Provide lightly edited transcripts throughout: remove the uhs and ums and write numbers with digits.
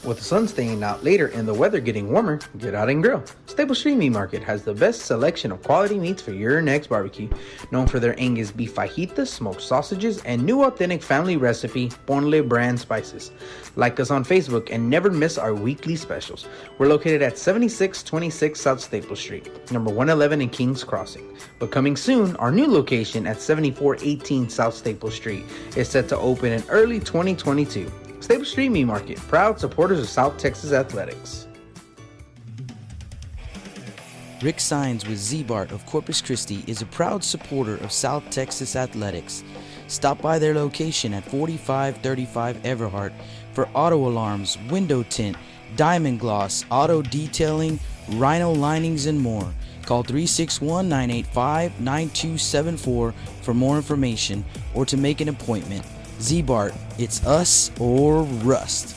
With the sun staying out later and the weather getting warmer, get out and grill. Staple Street Meat Market has the best selection of quality meats for your next barbecue. Known for their Angus beef fajitas, smoked sausages, and new authentic family recipe Ponle brand spices. Like us on Facebook and never miss our weekly specials. We're located at 7626 South Staple Street, number 111 in Kings Crossing. But coming soon, our new location at 7418 South Staple Street is set to open in early 2022. Staple Street Meat Market, proud supporters of South Texas athletics. Rick Sines with Z-Bart of Corpus Christi is a proud supporter of South Texas athletics. Stop by their location at 4535 Everhart for auto alarms, window tint, diamond gloss, auto detailing, rhino linings, and more. Call 361-985-9274 for more information or to make an appointment. Z-Bart, it's us or rust.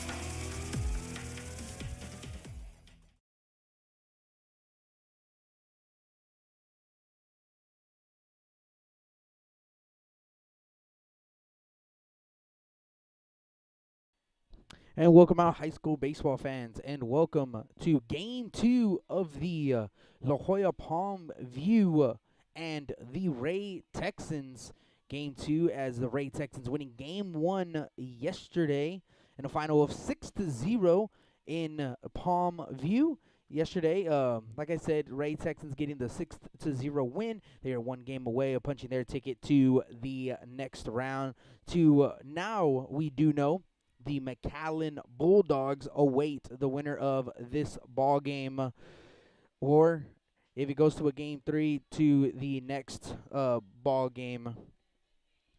And welcome out, high school baseball fans, and welcome to Game 2 of the La Joya Palmview and the Ray Texans. Game 2 as the Ray Texans winning Game 1 yesterday in a final of 6-0 in Palmview. Yesterday, like I said, Ray Texans getting the 6-0 win. They are one game away of punching their ticket to the next round. Now we do know the McAllen Bulldogs await the winner of this ball game, or if it goes to a Game 3, to the next ball game.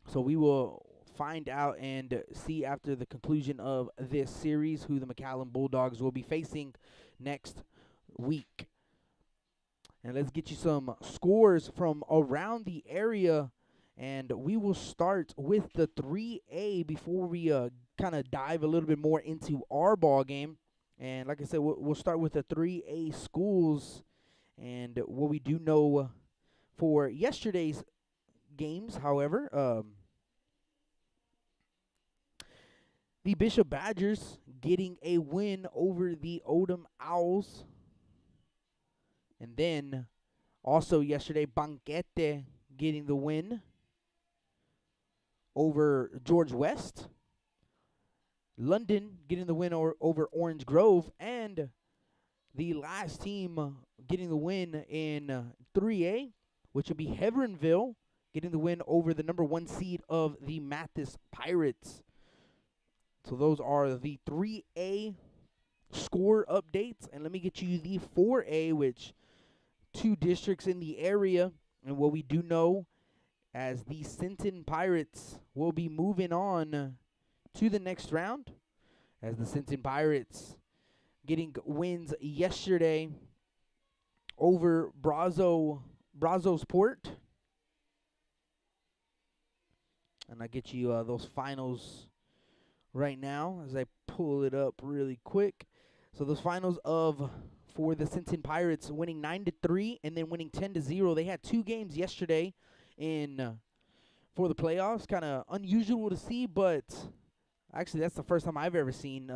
So we will find out and see after the conclusion of this series who the McAllen Bulldogs will be facing next week. And let's get you some scores from around the area. And we will start with the 3A before we kind of dive a little bit more into our ball game. And like I said, we'll start with the 3A schools. And what we do know for yesterday's games, however, the Bishop Badgers getting a win over the Odom Owls. And then also yesterday, Banquete getting the win over George West. London getting the win over Orange Grove. And the last team getting the win in 3A, which will be Heveronville, getting the win over the number 1 seed of the Mathis Pirates. So those are the 3A score updates. And let me get you the 4A, which 2 districts in the area. And what we do know, as the Sinton Pirates will be moving on to the next round, as the Sinton Pirates getting wins yesterday over Brazos Port. And I get you those finals right now as I pull it up really quick. So those finals for the Sinton Pirates winning 9-3 and then winning 10-0. They had 2 games yesterday for the playoffs. Kind of unusual to see, but actually that's the first time I've ever seen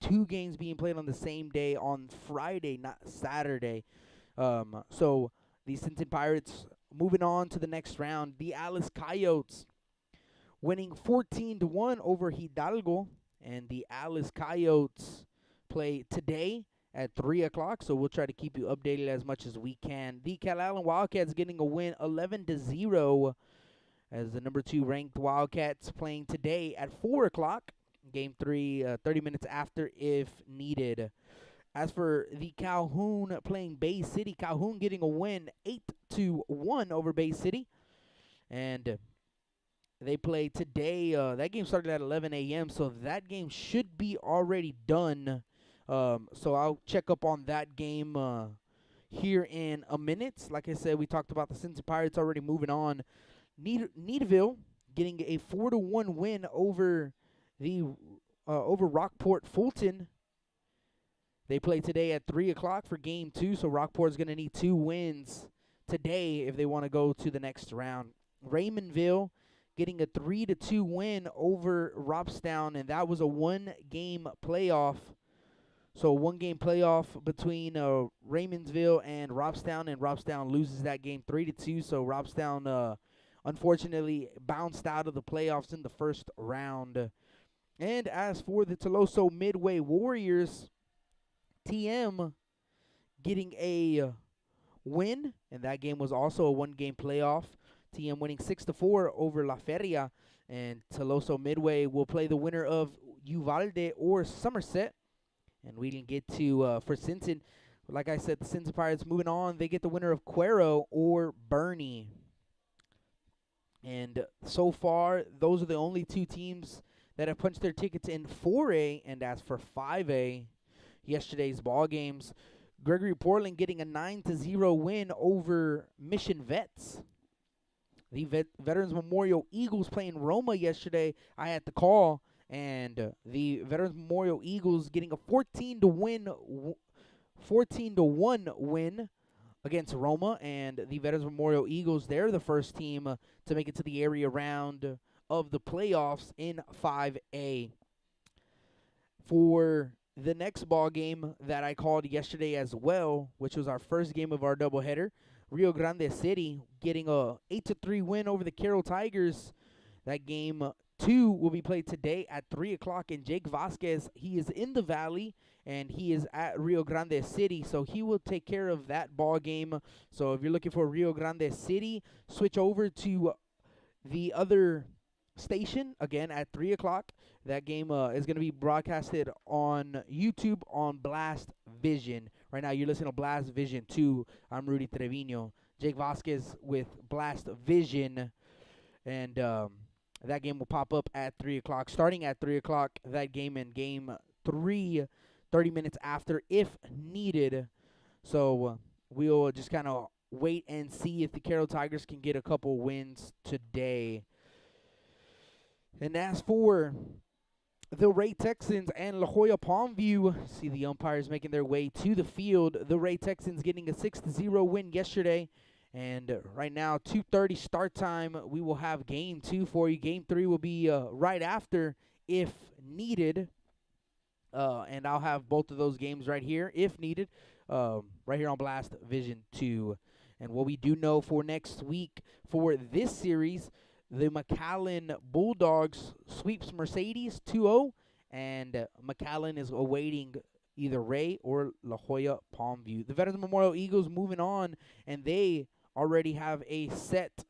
2 games being played on the same day on Friday, not Saturday. So the Sinton Pirates moving on to the next round. The Alice Coyotes winning 14-1 over Hidalgo, and the Alice Coyotes play today at 3 o'clock, so we'll try to keep you updated as much as we can. The Calallen Wildcats getting a win 11-0 as the number 2 ranked Wildcats playing today at 4 o'clock. Game 3, 30 minutes after if needed. As for the Calhoun playing Bay City, Calhoun getting a win 8-1 over Bay City. And they play today. That game started at 11 a.m., so that game should be already done. So I'll check up on that game here in a minute. Like I said, we talked about the Cincy Pirates already moving on. Needville getting a 4-1 win over Rockport Fulton. They play today at 3 o'clock for Game 2, so Rockport's going to need 2 wins today if they want to go to the next round. Raymondville getting a 3-2 win over Robstown, and that was a one-game playoff. So a one-game playoff between Raymondsville and Robstown loses that game 3-2. So Robstown, unfortunately, bounced out of the playoffs in the first round. And as for the Toloso Midway Warriors, TM getting a win, and that game was also a one-game playoff. TM winning 6-4 over La Feria, and Toloso Midway will play the winner of Uvalde or Somerset. And we didn't get to, for Sinton, like I said, the Sinton Pirates moving on. They get the winner of Cuero or Bernie. And so far, those are the only two teams that have punched their tickets in 4A. And as for 5A, yesterday's ball games, Gregory Portland getting a 9-0 win over Mission Vets. The Veterans Memorial Eagles playing Roma yesterday. I had the call, and the Veterans Memorial Eagles getting a 14-1 win against Roma, and the Veterans Memorial Eagles, they're the first team to make it to the area round of the playoffs in 5A. For the next ball game that I called yesterday as well, which was our first game of our doubleheader, Rio Grande City getting a 8-3 win over the Carroll Tigers. That game 2 will be played today at 3 o'clock, and Jake Vasquez, he is in the Valley, and he is at Rio Grande City, so he will take care of that ball game. So if you're looking for Rio Grande City, switch over to the other station again at 3 o'clock. That game is going to be broadcasted on YouTube on Blast Vision. Right now, you're listening to Blast Vision 2. I'm Rudy Trevino. Jake Vasquez with Blast Vision. And that game will pop up at 3 o'clock. Starting at 3 o'clock, that game in game 3, 30 minutes after, if needed. So we'll just kind of wait and see if the Carroll Tigers can get a couple wins today. And as for the Ray Texans and La Joya Palmview, see the umpires making their way to the field. The Ray Texans getting a 6-0 win yesterday. And right now, 2:30 start time. We will have game 2 for you. Game 3 will be right after, if needed. And I'll have both of those games right here, if needed, right here on Blast Vision 2. And what we do know for next week for this series, the McAllen Bulldogs sweeps Mercedes 2-0, and McAllen is awaiting either Ray or La Joya Palmview. The Veterans Memorial Eagles moving on, and they already have a set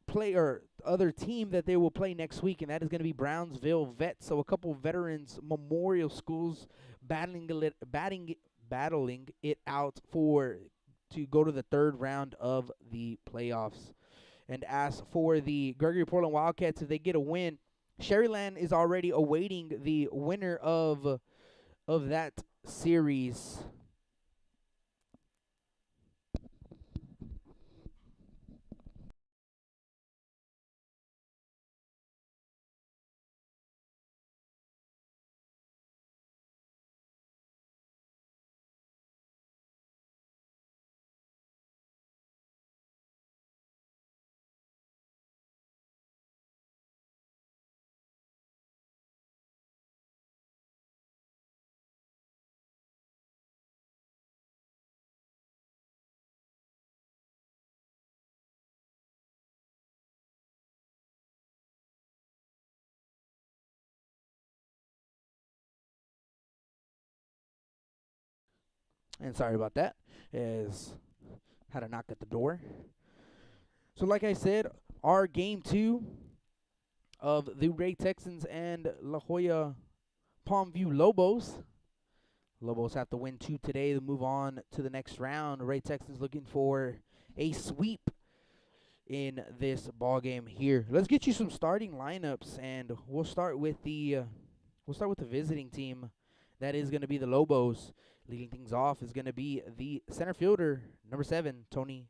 player, other team that they will play next week, and that is going to be Brownsville Vets. So a couple Veterans Memorial schools battling it out to go to the third round of the playoffs. And as for the Gregory Portland Wildcats, if they get a win, Sherryland is already awaiting the winner of that series. And sorry about that, had a knock at the door. So like I said, our game 2 of the Ray Texans and La Joya Palmview Lobos. Lobos have to win 2 today to move on to the next round. Ray Texans looking for a sweep in this ball game here. Let's get you some starting lineups, and we'll start with the visiting team. That is going to be the Lobos. Leading things off is going to be the center fielder, number 7, Tony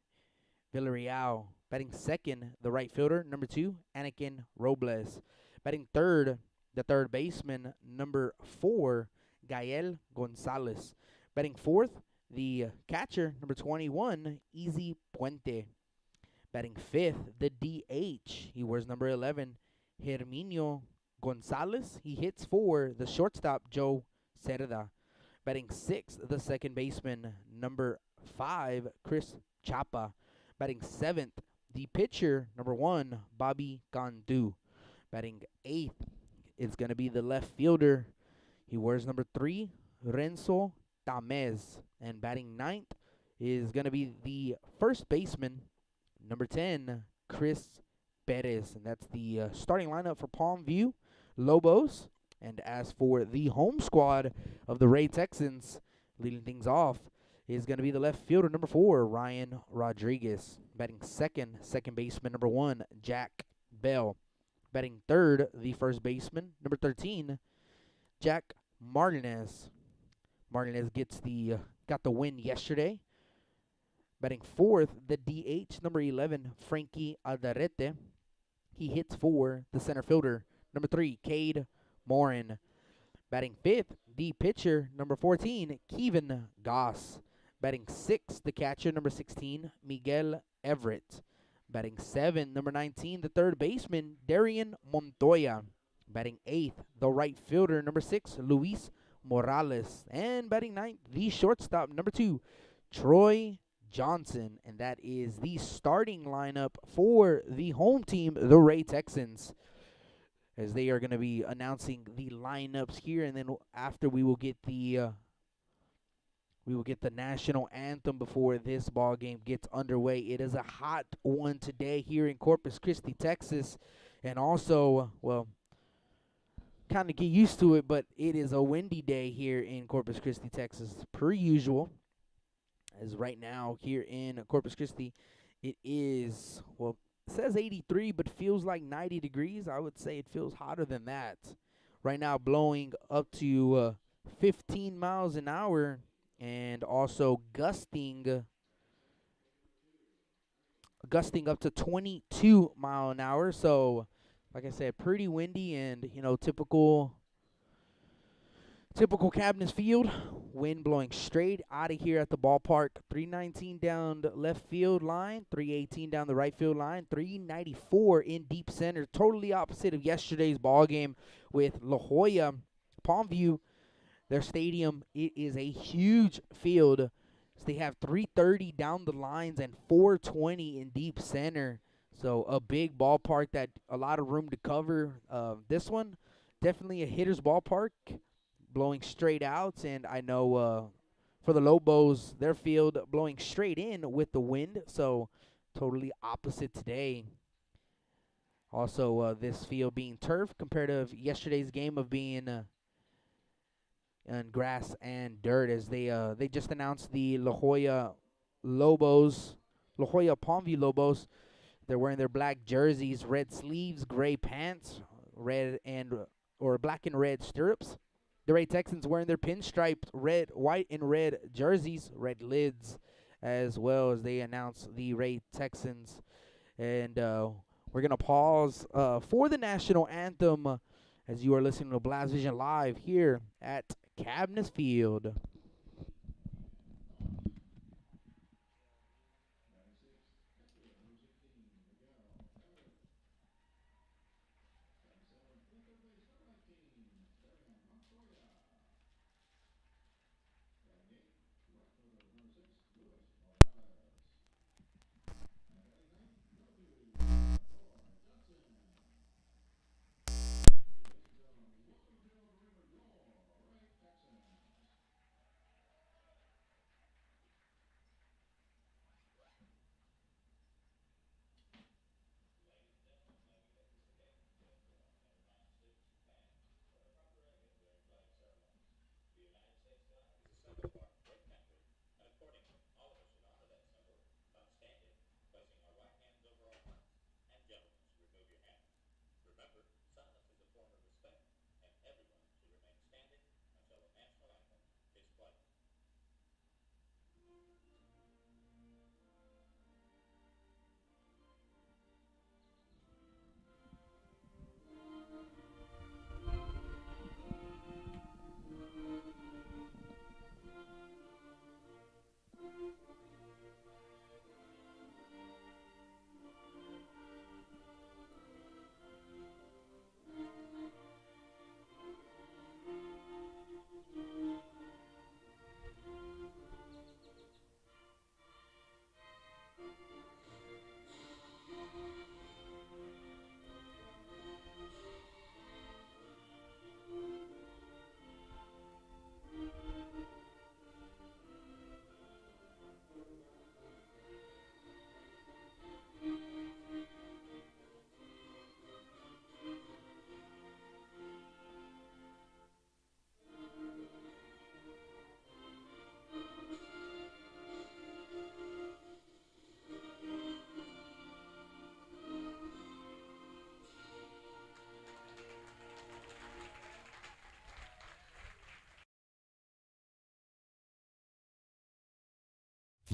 Villarreal. Batting second, the right fielder, number 2, Anakin Robles. Batting third, the third baseman, number 4, Gael Gonzalez. Batting fourth, the catcher, number 21, Easy Puente. Batting fifth, the DH. He wears number 11, Herminio Gonzalez. He hits for the shortstop, Joe Cerda. Batting sixth, the second baseman, number 5, Chris Chapa. Batting seventh, the pitcher, number 1, Bobby Gandu. Batting eighth is going to be the left fielder. He wears number 3, Renzo Tamez. And batting ninth is going to be the first baseman, number 10, Chris Perez. And that's the starting lineup for Palmview Lobos. And as for the home squad of the Ray Texans, leading things off is going to be the left fielder, number 4, Ryan Rodriguez. Batting second, second baseman, number 1, Jack Bell. Batting third, the first baseman, number 13, Jack Martinez. Martinez got the win yesterday. Batting fourth, the DH, number 11, Frankie Aldarete. He hits for the center fielder, number 3, Cade Morin. Batting fifth, the pitcher, number 14, Kevin Goss. Batting sixth, the catcher, number 16, Miguel Everett. Batting seventh, number 19, the third baseman, Darian Montoya. Batting eighth, the right fielder, number 6, Luis Morales. And batting ninth, the shortstop, number 2, Troy Johnson. And that is the starting lineup for the home team, the Ray Texans, as they are going to be announcing the lineups here. And then after we will get the national anthem before this ball game gets underway. It is a hot one today here in Corpus Christi, Texas. And also, well, kind of get used to it, but it is a windy day here in Corpus Christi, Texas, per usual. As right now here in Corpus Christi, it is, well, it says 83, but feels like 90 degrees. I would say it feels hotter than that. Right now blowing up to 15 miles an hour. And also gusting up to 22 mile an hour. So, like I said, pretty windy and, typical Cabinets Field. Wind blowing straight out of here at the ballpark. 319 down the left field line, 318 down the right field line, 394 in deep center. Totally opposite of yesterday's ball game with La Joya Palmview. Their stadium, it is a huge field. So they have 330 down the lines and 420 in deep center. So a big ballpark, that a lot of room to cover. This one, definitely a hitter's ballpark, blowing straight out. And I know for the Lobos, their field blowing straight in with the wind. So totally opposite today. Also, this field being turf compared to yesterday's game of being and grass and dirt, as they just announced the La Joya Palmview Lobos. They're wearing their black jerseys, red sleeves, gray pants, red and or black and red stirrups. The Ray Texans wearing their pinstriped red, white, and red jerseys, red lids, as well as they announce the Ray Texans. And we're gonna pause for the national anthem as you are listening to Blast Vision Live here at Cabinets Field.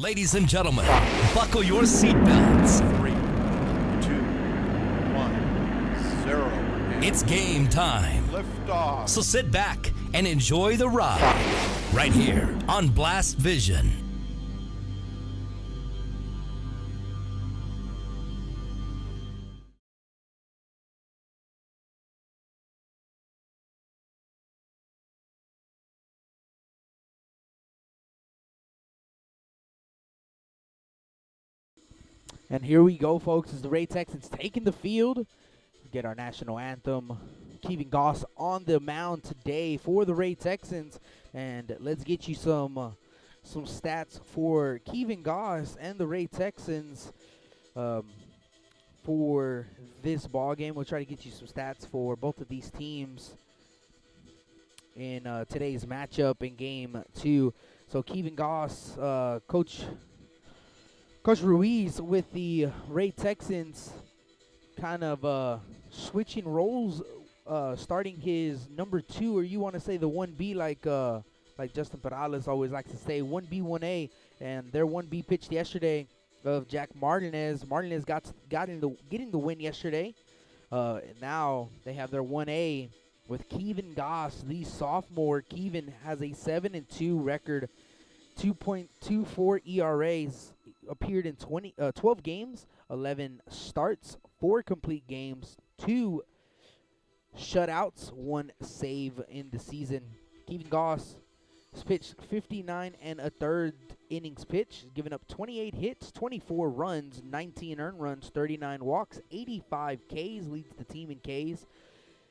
Ladies and gentlemen, buckle your seatbelts. 3, 2, 1, 0. And It's game time. lift off. So sit back and enjoy the ride right here on Blast Vision. And here we go, folks, as the Ray Texans taking the field. Get our national anthem. Kevin Goss on the mound today for the Ray Texans. And let's get you some stats for Kevin Goss and the Ray Texans for this ball game. We'll try to get you some stats for both of these teams in today's matchup in game 2. So Kevin Goss, Coach Ruiz with the Ray Texans kind of switching roles, starting his number 2, or you want to say the 1B like Justin Perales always likes to say, 1B, 1A, and their 1B pitched yesterday of Jack Martinez. Martinez getting the win yesterday. Now they have their 1A with Kevin Goss, the sophomore. Kevin has a 7-2 record, 2.24 ERAs. Appeared in 12 games, 11 starts, 4 complete games, 2 shutouts, 1 save in the season. Kevin Goss has pitched 59 1/3 innings pitched, giving up 28 hits, 24 runs, 19 earned runs, 39 walks, 85 Ks, leads the team in Ks.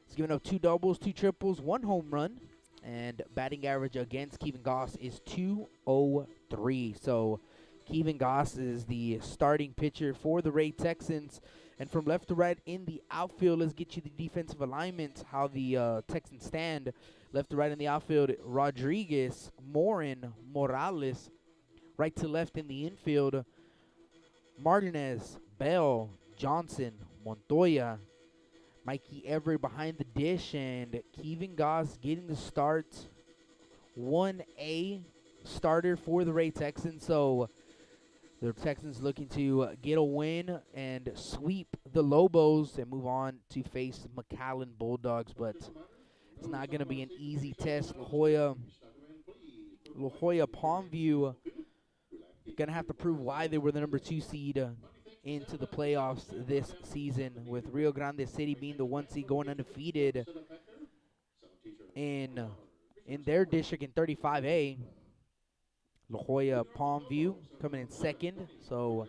He's given up 2 doubles, 2 triples, 1 home run, and batting average against Kevin Goss is .203. So Kevin Goss is the starting pitcher for the Ray Texans. And from left to right in the outfield, let's get you the defensive alignment, how the Texans stand. Left to right in the outfield, Rodriguez, Morin, Morales. Right to left in the infield, Martinez, Bell, Johnson, Montoya, Mikey Everett behind the dish, and Kevin Goss getting the start. 1A starter for the Ray Texans. So the Texans looking to get a win and sweep the Lobos and move on to face McAllen Bulldogs. But it's not going to be an easy test. La Joya Palmview going to have to prove why they were the number 2 seed into the playoffs this season, with Rio Grande City being the 1 seed going undefeated in their district in 35A. La Joya Palmview coming in second, so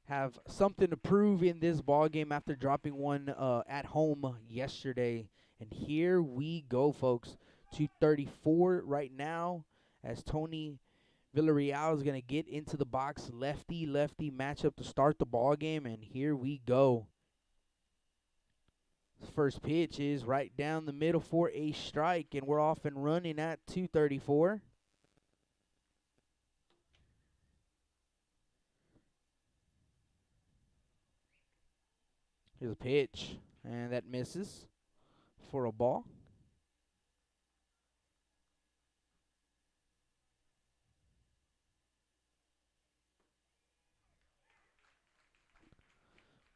have something to prove in this ball game after dropping one at home yesterday. And here we go, folks. 2:34 right now as Tony Villarreal is going to get into the box. Lefty-lefty matchup to start the ball game, and here we go. First pitch is right down the middle for a strike, and we're off and running at 2:34. Here's a pitch, and that misses for a ball.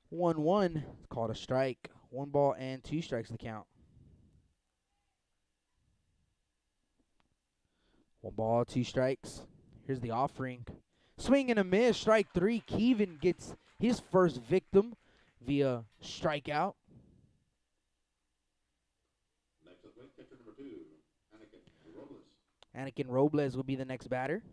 One, it's called a strike. 1 ball and 2 strikes to count. 1 ball, 2 strikes. Here's the offering. Swing and a miss, strike 3. Kevin gets his first victim via strikeout. Next up, catcher number 2, Anakin Robles. Anakin Robles will be the next batter.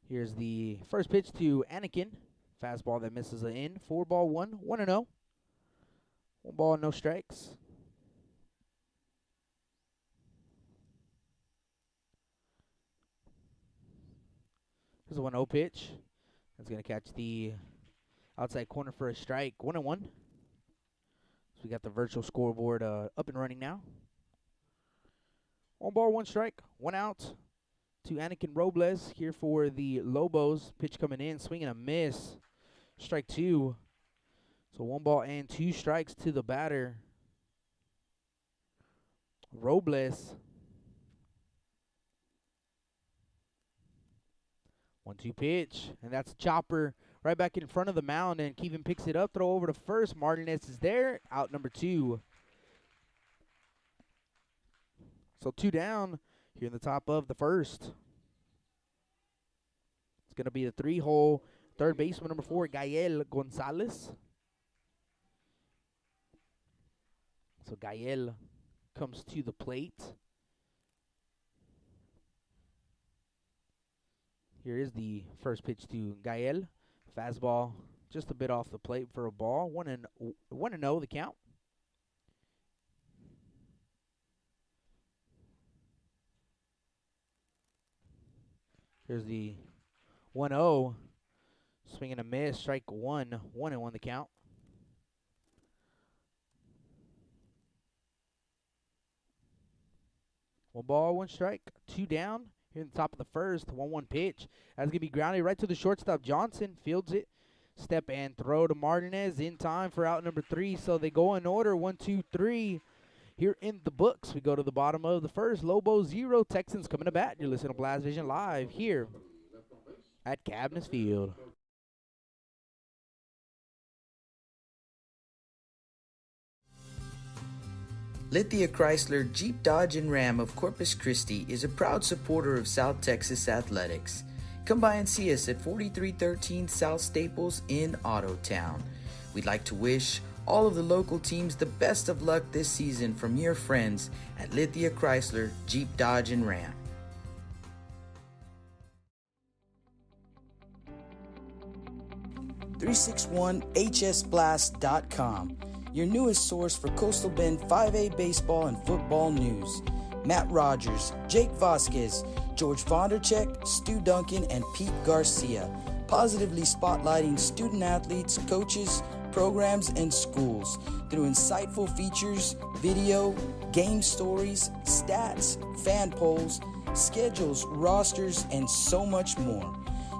Here's the first pitch to Anakin. Fastball that misses an in. 4 ball, 1 1-0. 1 ball, no strikes. Here's a 1-0 pitch. That's going to catch the outside corner for a strike. 1-1. So we got the virtual scoreboard up and running now. 1 ball, 1 strike, 1 out to Anakin Robles here for the Lobos. Pitch coming in, swinging a miss. Strike 2. So 1-2 to the batter. Robles. 1-2 pitch. And that's a chopper right back in front of the mound. And Kevin picks it up. Throw over to first. Martinez is there. Out number 2. So 2 down here in the top of the first. It's going to be the 3-hole third baseman number 4, Gael Gonzalez. So Gael comes to the plate. Here is the first pitch to Gael. Fastball just a bit off the plate for a ball. 1-0 the count. Here's the 1-0. Swing and a miss. Strike 1. 1-1 the count. One ball, one strike, 2 down. Here in the top of the first, 1-1 pitch. That's going to be grounded right to the shortstop. Johnson fields it. Step and throw to Martinez in time for out number 3. So they go in order, 1, 2, 3. Here in the books, we go to the bottom of the first. Lobos 0, Texans coming to bat. You're listening to Blast Vision live here at Cabinets Field. Lithia Chrysler Jeep Dodge and Ram of Corpus Christi is a proud supporter of South Texas athletics. Come by and see us at 4313 South Staples in Ottotown. We'd like to wish all of the local teams the best of luck this season from your friends at Lithia Chrysler Jeep Dodge and Ram. .361hsblast.com, your newest source for Coastal Bend 5A baseball and football news. Matt Rogers, Jake Vasquez, George Vondercheck, Stu Duncan, and Pete Garcia, positively spotlighting student athletes, coaches, programs, and schools through insightful features, video, game stories, stats, fan polls, schedules, rosters, and so much more.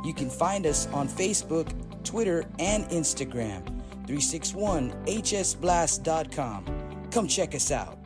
You can find us on Facebook, Twitter, and Instagram. 361hsblast.com. Come check us out.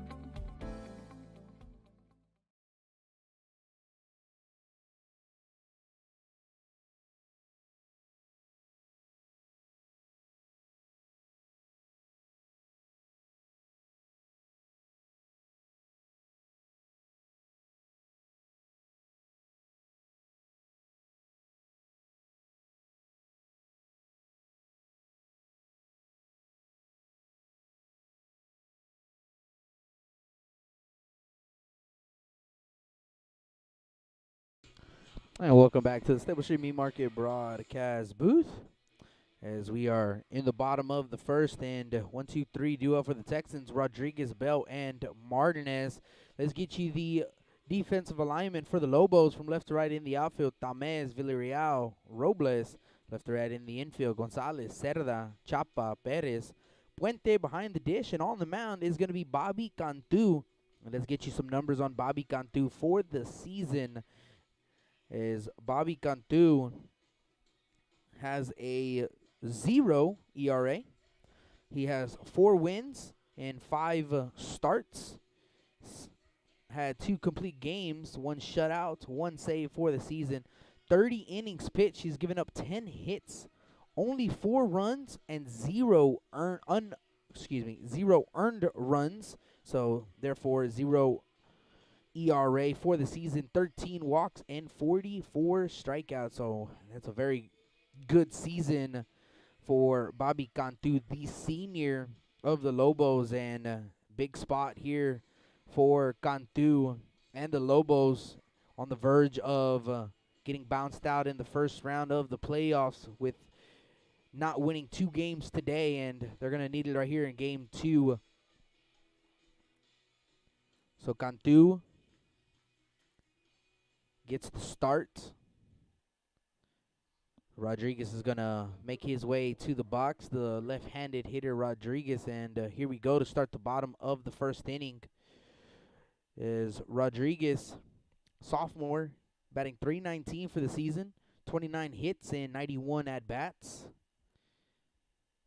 And welcome back to the Stable Street Meat Market broadcast booth, as we are in the bottom of the first, and 1-2-3 duo for the Texans, Rodriguez, Bell, and Martinez. Let's get you the defensive alignment for the Lobos. From left to right in the outfield, Tamez, Villarreal, Robles. Left to right in the infield, Gonzalez, Cerda, Chapa, Perez, Puente behind the dish, and on the mound is going to be Bobby Cantu. And let's get you some numbers on Bobby Cantu for the season. Is Bobby Cantu has a 0 ERA. He has 4 wins and 5 starts. Had 2 complete games, 1 shutout, 1 save for the season. 30 innings pitched. He's given up 10 hits, only 4 runs, and 0 earned runs. So therefore 0 ERA for the season, 13 walks and 44 strikeouts. So that's a very good season for Bobby Cantu, the senior of the Lobos, and big spot here for Cantu and the Lobos on the verge of getting bounced out in the first round of the playoffs with not winning 2 games today, and they're going to need it right here in game 2. So Cantu gets the start. Rodriguez is going to make his way to the box, the left-handed hitter Rodriguez, and here we go to start the bottom of the first inning. Is Rodriguez, sophomore, batting .319 for the season, 29 hits and 91 at-bats.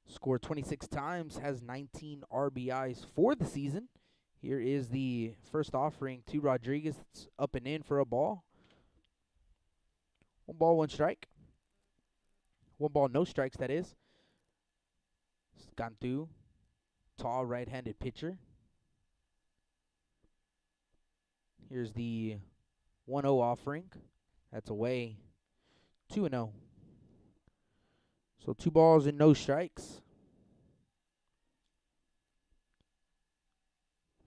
Scored 26 times, has 19 RBIs for the season. Here is the first offering to Rodriguez. It's up and in for a ball. 1 ball, 1 strike. 1 ball, no strikes, that is. Cantu, tall right-handed pitcher. Here's the 1-0 offering. That's away. 2-0. So 2 balls and no strikes.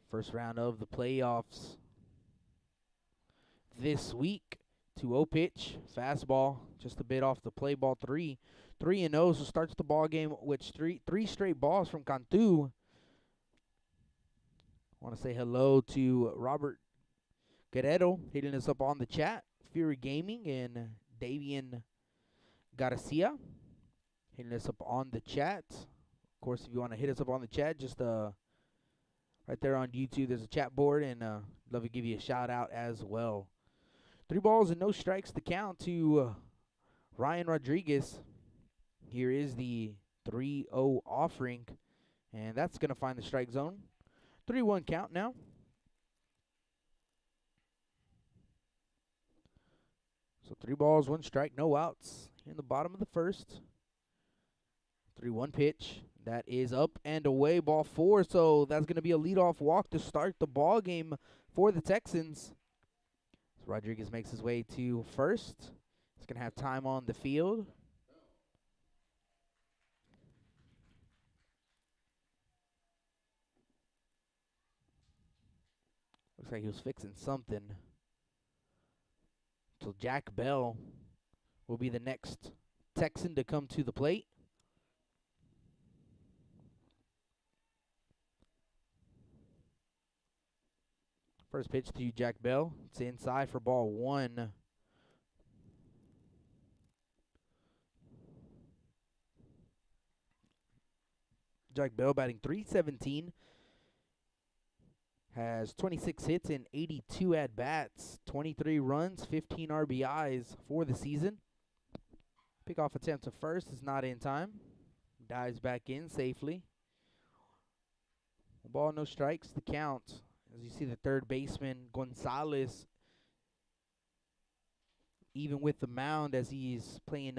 First round of the playoffs this week. 2-0 pitch, fastball, just a bit off the play, ball 3. 3-0, so starts the ball game with three straight balls from Cantu. I want to say hello to Robert Guerrero hitting us up on the chat. Fury Gaming and Davian Garcia hitting us up on the chat. Of course, if you want to hit us up on the chat, just right there on YouTube, there's a chat board, and love to give you a shout out as well. 3 balls and no strikes to count to Ryan Rodriguez. Here is the 3-0 offering, and that's going to find the strike zone. 3-1 count now. So 3 balls, 1 strike, no outs in the bottom of the first. 3-1 pitch. That is up and away, ball 4. So that's going to be a leadoff walk to start the ball game for the Texans. So Rodriguez makes his way to first. He's going to have time on the field. Looks like he was fixing something. So Jack Bell will be the next Texan to come to the plate. First pitch to Jack Bell. It's inside for ball 1. Jack Bell batting .317. Has 26 hits and 82 at-bats. 23 runs, 15 RBIs for the season. Pickoff attempt to first is not in time. Dives back in safely. Ball, no strikes, the count. As you see the third baseman, Gonzalez, even with the mound as he's playing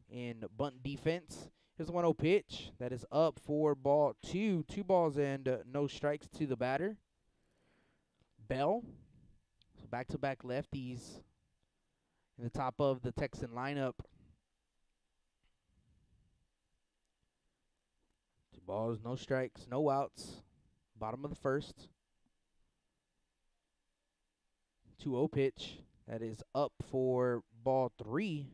in bunt defense. Here's the 1-0 pitch. That is up for ball 2. 2 balls and no strikes to the batter. Bell. So back-to-back lefties in the top of the Texan lineup. 2 balls, no strikes, no outs. Bottom of the first. 2-0 pitch. That is up for ball 3.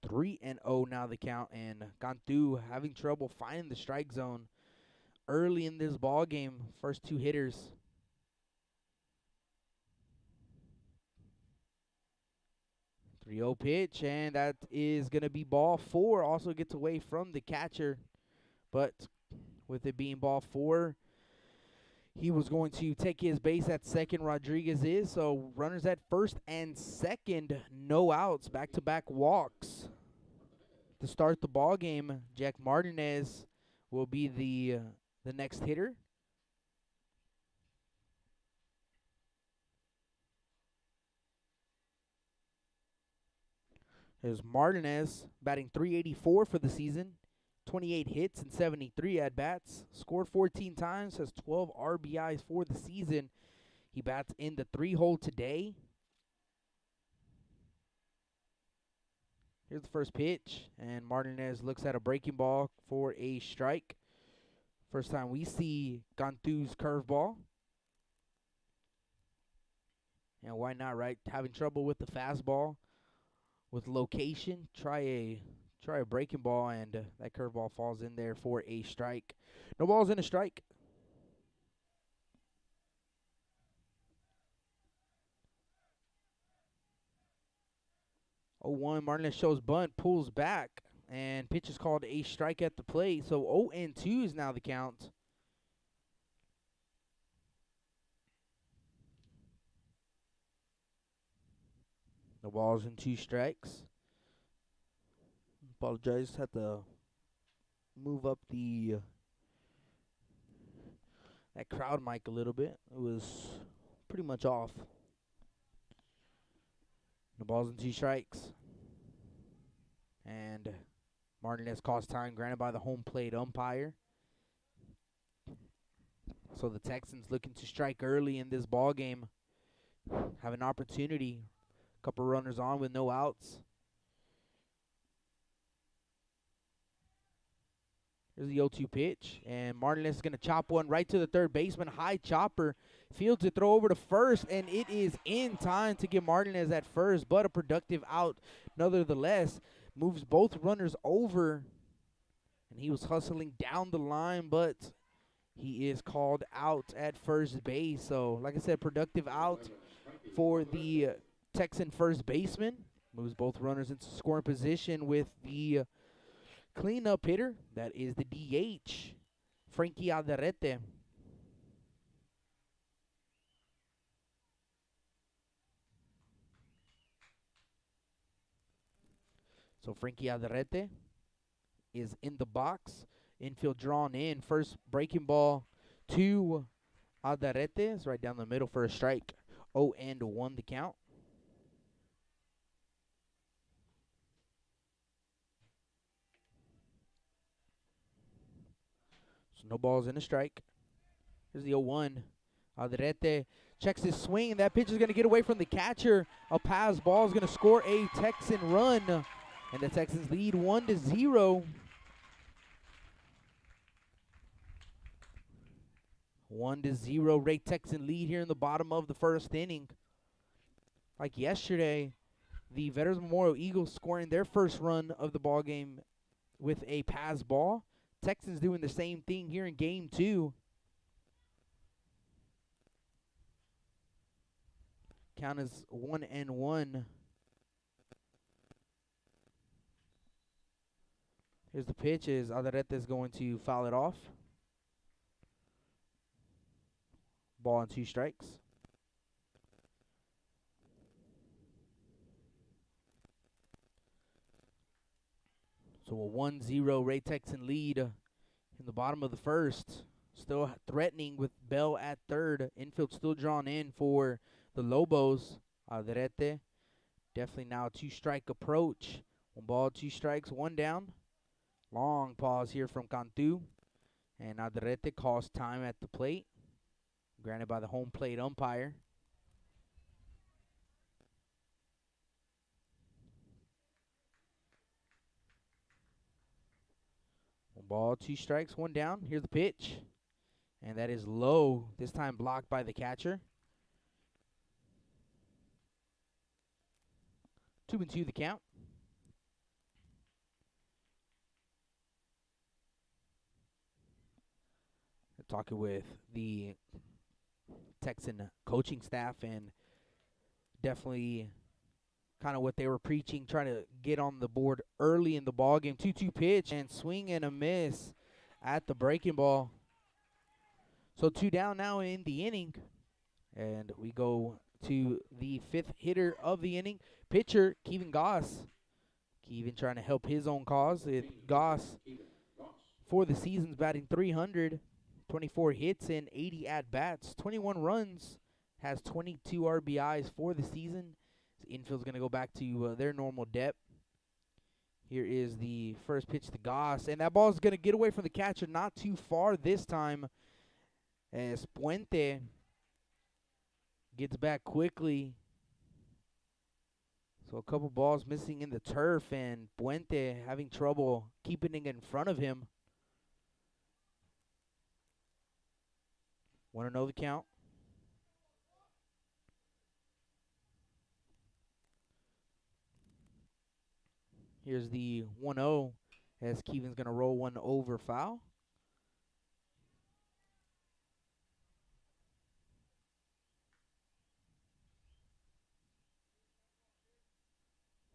Three and 0 now the count, and Cantu having trouble finding the strike zone early in this ball game. First 2 hitters. 3-0 pitch, and that is going to be ball 4. Also gets away from the catcher, but with it being ball 4, he was going to take his base at second. Rodriguez is, so runners at first and second, no outs, back-to-back walks. To start the ball game, Jack Martinez will be the next hitter. There's Martinez batting .384 for the season, 28 hits and 73 at-bats, scored 14 times, has 12 RBIs for the season. He bats in the 3-hole today. Here's the first pitch, and Martinez looks at a breaking ball for a strike. First time we see Cantu's curveball. And why not, right? Having trouble with the fastball, with location. Try a breaking ball, and that curveball falls in there for a strike. No balls and a strike. Oh, 1, Martinez shows bunt, pulls back, and pitch is called a strike at the plate. So 0-2 is now the count. No balls and 2 strikes. Apologize, had to move up the that crowd mic a little bit. It was pretty much off. No balls and 2 strikes. And Martinez calls time granted by the home plate umpire. So the Texans looking to strike early in this ball game. Have an opportunity. Couple runners on with no outs. Here's the 0-2 pitch. And Martinez is going to chop one right to the third baseman. High chopper. Fields it, throw over to first. And it is in time to get Martinez at first. But a productive out nonetheless. Moves both runners over. And he was hustling down the line, but he is called out at first base. So, like I said, productive out for the Texan first baseman. Moves both runners into scoring position with the cleanup hitter. That is the DH, Frankie Alderete. So Frankie Alderete is in the box. Infield drawn in. First breaking ball to Alderete. It's right down the middle for a strike. 0-1 the count. So no balls in a strike. Here's the 0-1. Alderete checks his swing. That pitch is going to get away from the catcher. A pass ball is going to score a Texan run. And the Texans lead 1-0. 1-0. Ray Texan lead here in the bottom of the first inning. Like yesterday, the Veterans Memorial Eagles scoring their first run of the ball game with a pass ball. Texans doing the same thing here in game 2. Count is 1-1. Here's the pitch. Alderete is going to foul it off. Ball and 2 strikes. So a 1-0 Ray Texan lead in the bottom of the first. Still threatening with Bell at third. Infield still drawn in for the Lobos. Alderete definitely now a 2-strike approach. 1 ball, 2 strikes, 1 down. Long pause here from Cantu. And Alderete calls time at the plate. Granted by the home plate umpire. One ball, 2 strikes, 1 down. Here's the pitch. And that is low. This time blocked by the catcher. 2-2 the count. Talking with the Texan coaching staff, and definitely kind of what they were preaching, trying to get on the board early in the ball game. 2-2 pitch and swing and a miss at the breaking ball. So 2 down now in the inning, and we go to the 5th hitter of the inning, pitcher Kevin Goss. Kevin trying to help his own cause. Goss for the season's batting .300. 24 hits and 80 at-bats, 21 runs, has 22 RBIs for the season. His infield's going to go back to their normal depth. Here is the first pitch to Goss, and that ball is going to get away from the catcher, not too far this time, as Puente gets back quickly. So a couple balls missing in the turf, and Puente having trouble keeping it in front of him. 1-0 the count. Here's the 1-0 as Kevin's going to roll one over foul.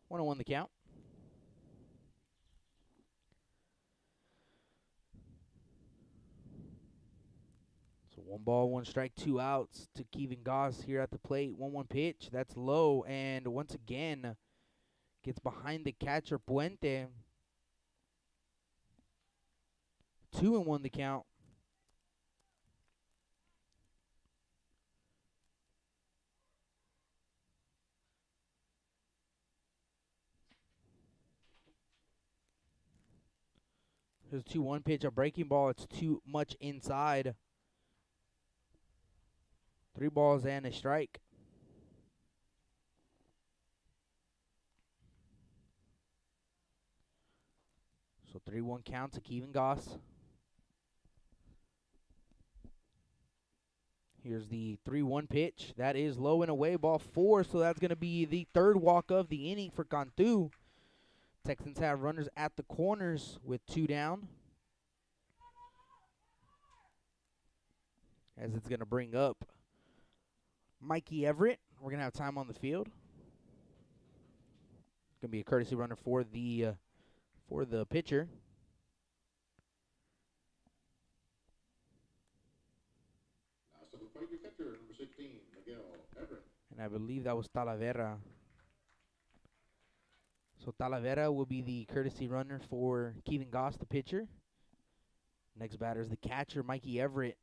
One on one the count. So 1 ball, 1 strike, 2 outs to Kevin Goss here at the plate. 1-1 pitch. That's low. And once again, gets behind the catcher, Puente. 2-1 the count. Here's a 2-1 pitch, a breaking ball. It's too much inside. 3 balls and a strike. So 3-1 count to Kevin Goss. Here's the 3-1 pitch. That is low and away, ball 4. So that's going to be the 3rd walk of the inning for Cantu. Texans have runners at the corners with 2 down. As it's going to bring up Mikey Everett. We're going to have time on the field. Going to be a courtesy runner for the pitcher. Now, so play your catcher, number 16, Miguel Everett. And I believe that was Talavera. So Talavera will be the courtesy runner for Kevin Goss, the pitcher. Next batter is the catcher, Mikey Everett.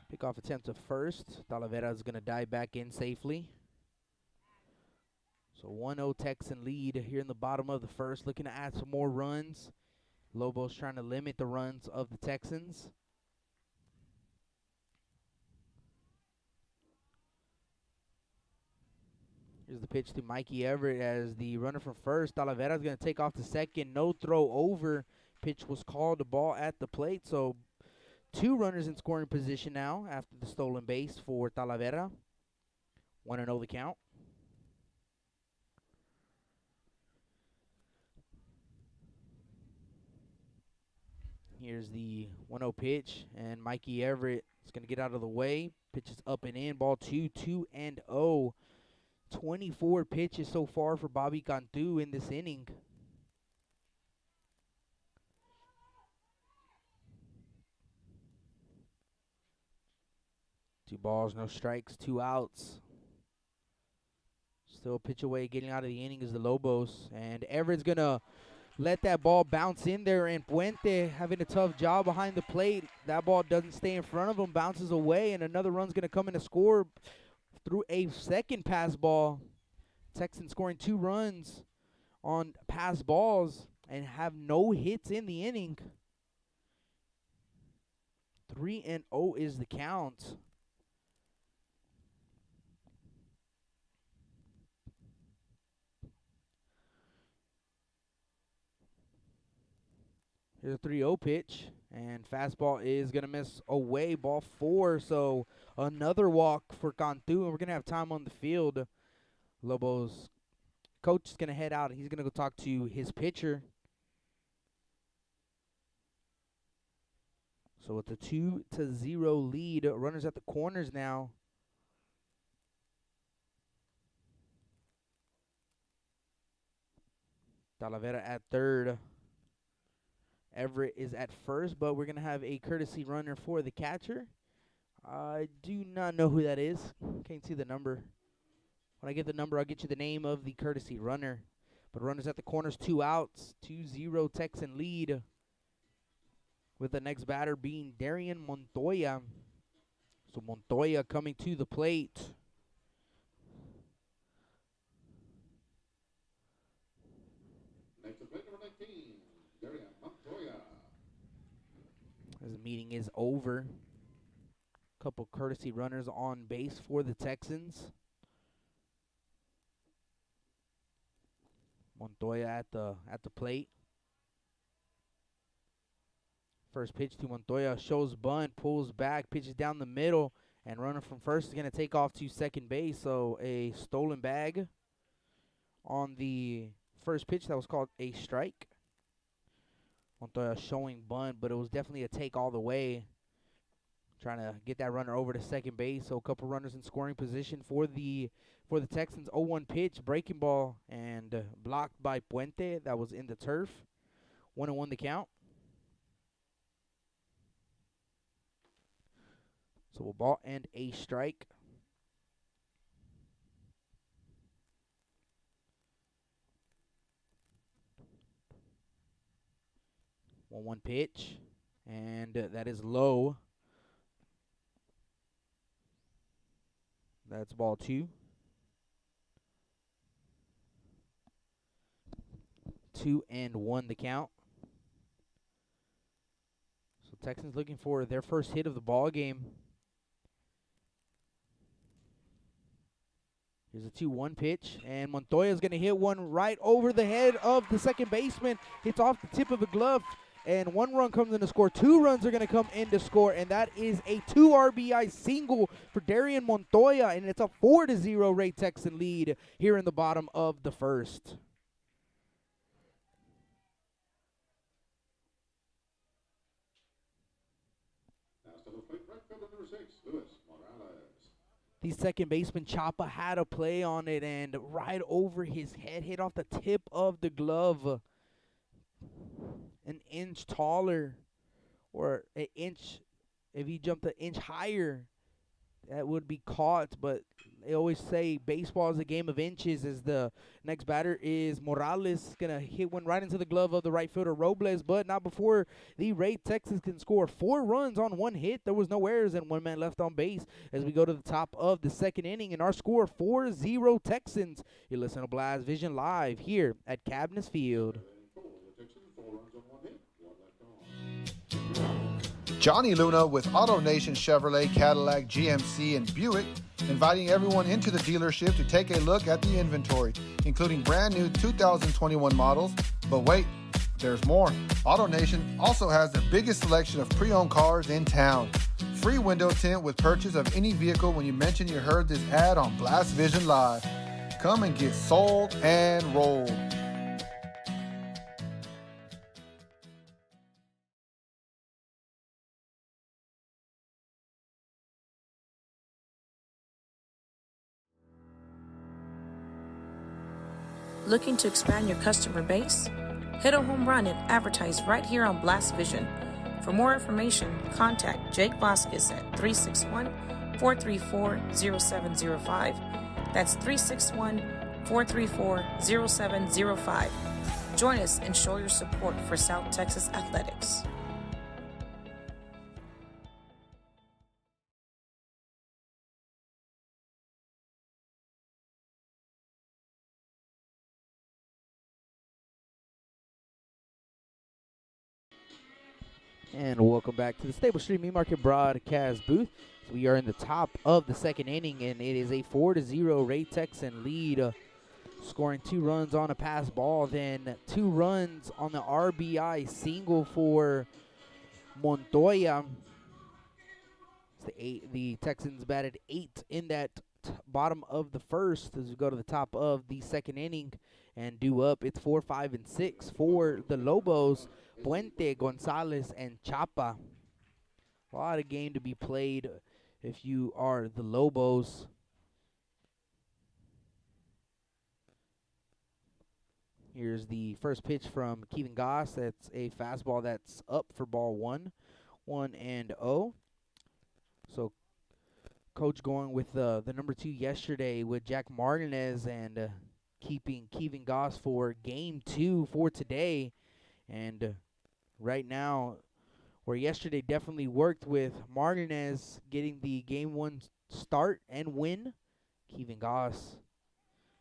Pickoff attempt to first. Talavera is going to dive back in safely. So 1-0 Texan lead here in the bottom of the first. Looking to add some more runs. Lobos trying to limit the runs of the Texans. Here's the pitch to Mikey Everett as the runner from first. Talavera is going to take off to second. No throw over. Pitch was called. The ball at the plate. So 2 runners in scoring position now after the stolen base for Talavera. 1-0 the count. Here's the 1-0 pitch, and Mikey Everett is going to get out of the way. Pitch is up and in. Ball 2, 2-0. 24 pitches so far for Bobby Cantu in this inning. Two balls, no strikes, 2 outs. Still a pitch away, getting out of the inning is the Lobos. And Everett's going to let that ball bounce in there. And Puente having a tough job behind the plate. That ball doesn't stay in front of him, bounces away. And another run's going to come in to score through a second pass ball. Texans scoring 2 runs on pass balls and have no hits in the inning. 3-0 is the count. Here's a 3-0 pitch, and fastball is going to miss away, ball 4. So another walk for Cantu, and we're going to have time on the field. Lobos coach is going to head out. He's going to go talk to his pitcher. So with a 2-0 lead, runners at the corners now. Talavera at third. Everett is at first, but we're going to have a courtesy runner for the catcher. I do not know who that is. Can't see the number. When I get the number, I'll get you the name of the courtesy runner. But runners at the corners, 2 outs. 2-0 Texan lead. With the next batter being Darian Montoya. So Montoya coming to the plate. Next to play, number 19, Joya Palmview. As the meeting is over. Couple courtesy runners on base for the Texans. Montoya at the plate. First pitch to Montoya, shows bunt, pulls back, pitches down the middle, and runner from first is going to take off to second base. So a stolen bag on the first pitch. That was called a strike. Montoya showing bunt, but it was definitely a take all the way. Trying to get that runner over to second base. So a couple runners in scoring position for the Texans. 0-1 pitch, breaking ball, and blocked by Puente. That was in the turf. 1-1 the count. So we'll ball and a strike. One pitch, and that is low. That's ball 2. 2-1 the count. So Texans looking for their first hit of the ball game. Here's a 2-1 pitch, and Montoya's going to hit one right over the head of the second baseman. Hits off the tip of the glove, and 1 run comes in to score. 2 runs are going to come in to score, and that is a 2 RBI single for Darian Montoya, and it's a 4-0 Ray Texan lead here in the bottom of the first. The second baseman Chapa had a play on it, and right over his head, hit off the tip of the glove. An inch taller, or an inch, if he jumped an inch higher, that would be caught. But they always say baseball is a game of inches. As the next batter is Morales, gonna hit one right into the glove of the right fielder Robles, but not before the Ray Texans can score 4 runs on 1 hit. There was no errors and 1 man left on base as we go to the top of the second inning, and our score 4-0 Texans. You listen to Blast Vision live here at Cabness Field. Johnny Luna with AutoNation Chevrolet, Cadillac, GMC, and Buick, inviting everyone into the dealership to take a look at the inventory, including brand new 2021 models. But wait, there's more. AutoNation also has the biggest selection of pre-owned cars in town. Free window tint with purchase of any vehicle when you mention you heard this ad on Blast Vision Live. Come and get sold and rolled. Looking to expand your customer base? Hit a home run and advertise right here on Blast Vision. For more information, contact Jake Vasquez at 361-434-0705. That's 361-434-0705. Join us and show your support for South Texas Athletics. And welcome back to the Stable Street Meat Market broadcast booth. So we are in the top of the second inning, and it is a 4-0 Ray Texan lead, scoring 2 runs on a pass ball, then 2 runs on the RBI single for Montoya. The Texans batted 8 in that bottom of the first as we go to the top of the second inning and due up. It's 4, 5, and 6 for the Lobos. Puente, Gonzalez, and Chapa. A lot of game to be played if you are the Lobos. Here's the first pitch from Kevin Goss. That's a fastball that's up for ball 1. 1-0. So coach going with the number 2 yesterday with Jack Martinez and keeping Kevin Goss for game 2 for today. And right now, where yesterday definitely worked with Martinez getting the game 1 start and win, Kevin Goss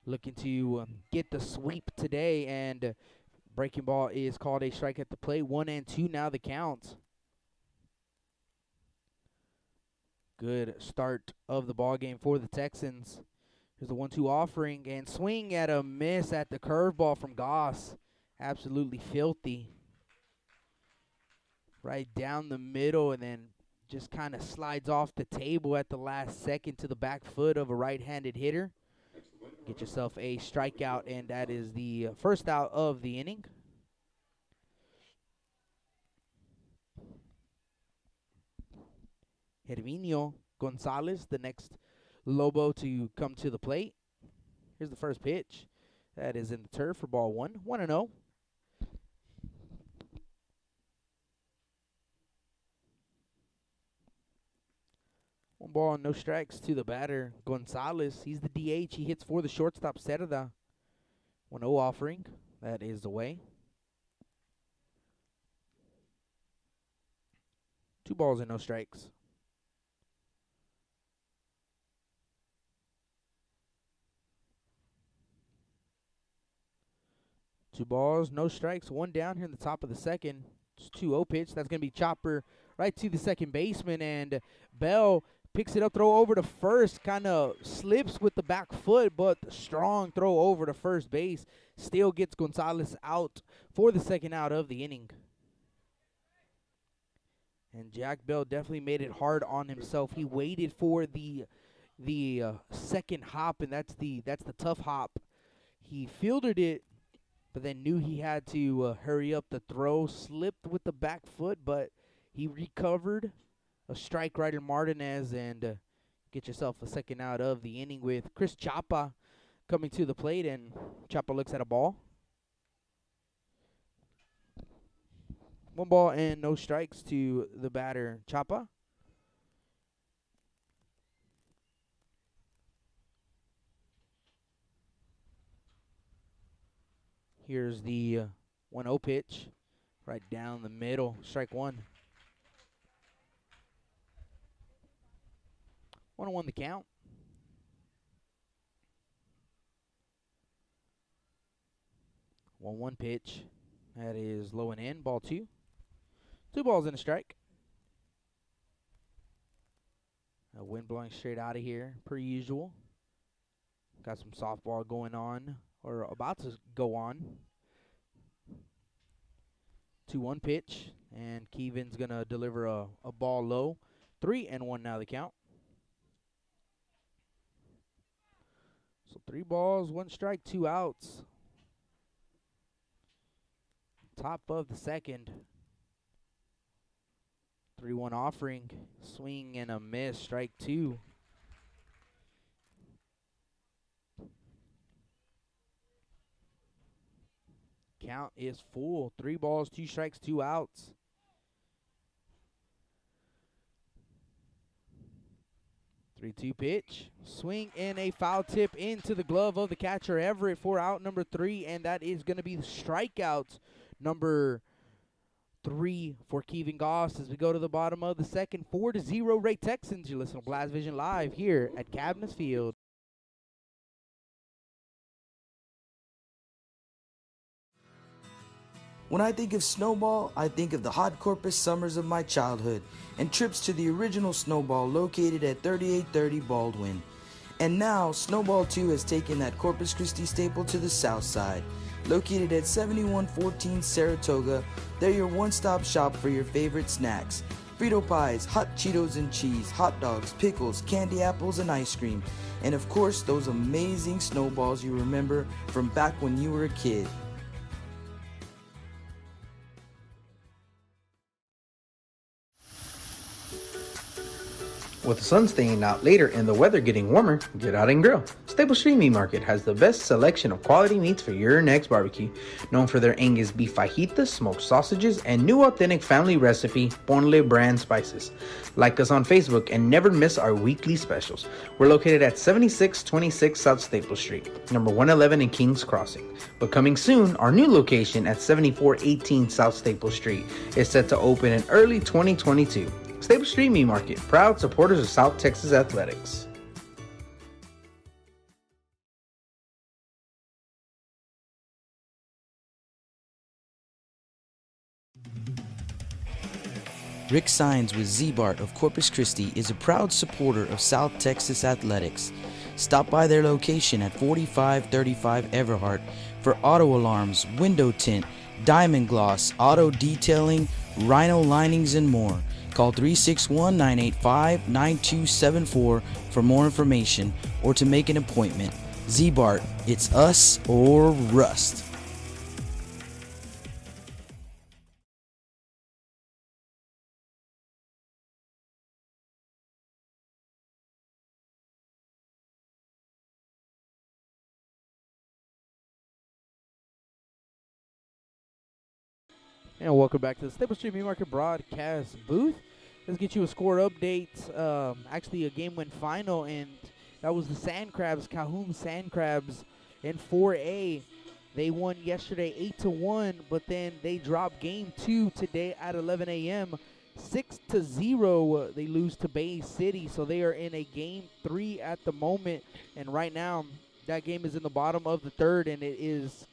looking to get the sweep today, and breaking ball is called a strike at the plate. 1-2 now the count. Good start of the ball game for the Texans. Here's the 1-2 offering, and swing at a miss at the curveball from Goss. Absolutely filthy. Right down the middle, and then just kind of slides off the table at the last second to the back foot of a right-handed hitter. Get yourself a strikeout, and that is the first out of the inning. Herminio Gonzalez, the next Lobo to come to the plate. Here's the first pitch. That is in the turf for ball 1. 1-0. ball, no strikes to the batter, Gonzalez. He's the DH. He hits for the shortstop, Cerda. 1-0 offering. That is away. 2 balls and no strikes. Two balls, no strikes, 1 down here in the top of the second. It's 2-0 pitch. That's going to be chopper right to the second baseman, and Bell picks it up, throw over to first, kind of slips with the back foot, but strong throw over to first base. Still gets Gonzalez out for the second out of the inning. And Jack Bell definitely made it hard on himself. He waited for the second hop, and that's the tough hop. He fielded it, but then knew he had to hurry up the throw. Slipped with the back foot, but he recovered. A strike right in Martinez, and get yourself a second out of the inning with Chris Chapa coming to the plate, and Chapa looks at a ball. 1 ball and no strikes to the batter, Chapa. Here's the 1-0 pitch, right down the middle, strike 1. 1-1 the count. 1-1 pitch. That is low and in, ball 2. 2 balls and a strike. Wind blowing straight out of here, per usual. Got some softball going on, or about to go on. 2-1 pitch, and Keevan's going to deliver a ball low. 3-1 now the count. So 3 balls, 1 strike, 2 outs. Top of the second. 3-1 offering. Swing and a miss, strike 2. Count is full. 3 balls, 2 strikes, 2 outs. 3-2 pitch. Swing and a foul tip into the glove of the catcher Everett for out number 3, and that is going to be the strikeout number 3 for Keevan Goss as we go to the bottom of the second. 4-0 Ray Texans. You listen to Blast Vision live here at Cabinets Field. When I think of Snowball, I think of the hot Corpus summers of my childhood and trips to the original Snowball located at 3830 Baldwin. And now, Snowball 2 has taken that Corpus Christi staple to the south side. Located at 7114 Saratoga, they're your one-stop shop for your favorite snacks. Frito pies, hot Cheetos and cheese, hot dogs, pickles, candy apples, and ice cream. And of course, those amazing snowballs you remember from back when you were a kid. With the sun staying out later and the weather getting warmer, get out and grill. Staple Street Meat Market has the best selection of quality meats for your next barbecue. Known for their Angus beef fajitas, smoked sausages, and new authentic family recipe, Ponle brand spices. Like us on Facebook and never miss our weekly specials. We're located at 7626 South Staple Street, number 111 in Kings Crossing. But coming soon, our new location at 7418 South Staple Street is set to open in early 2022. Staple Street Meat Market, proud supporters of South Texas Athletics. Rick Sines with Z-Bart of Corpus Christi is a proud supporter of South Texas Athletics. Stop by their location at 4535 Everhart for auto alarms, window tint, diamond gloss, auto detailing, rhino linings, and more. Call 361-985-9274 for more information or to make an appointment. Z-Bart, it's us or rust. And welcome back to the Staple Street Meat Market broadcast booth. Let's get you a score update. Actually, a game went final, and that was the Sand Crabs, Calhoun Sand Crabs in 4A. They won yesterday 8-1, but then they dropped game 2 today at 11 a.m. 6-0. They lose to Bay City, so they are in a game 3 at the moment. And right now, that game is in the bottom of the third, and it is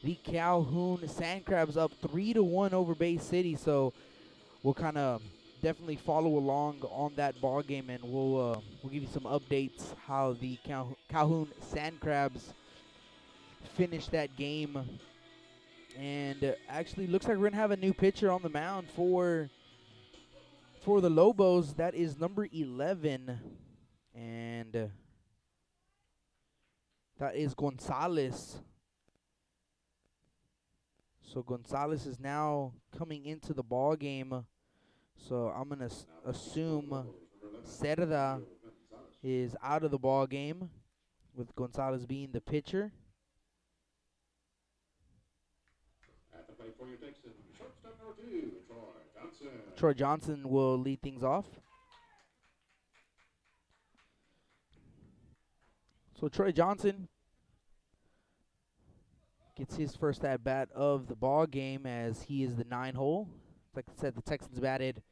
the Calhoun Sand Crabs up 3-1 over Bay City. So we'll kind of definitely follow along on that ball game, and we'll give you some updates how the Calhoun Sand Crabs finished that game. And actually looks like we're gonna have a new pitcher on the mound for the Lobos. That is number 11, and that is Gonzalez. So Gonzalez is now coming into the ball game. So I'm gonna assume Cerda is out of the ball game, with Gonzalez being the pitcher. At the plate for your Texans, shortstop number 2, Troy Johnson. Troy Johnson will lead things off. So Troy Johnson gets his first at bat of the ball game, as he is the 9 hole. Like I said, the Texans batted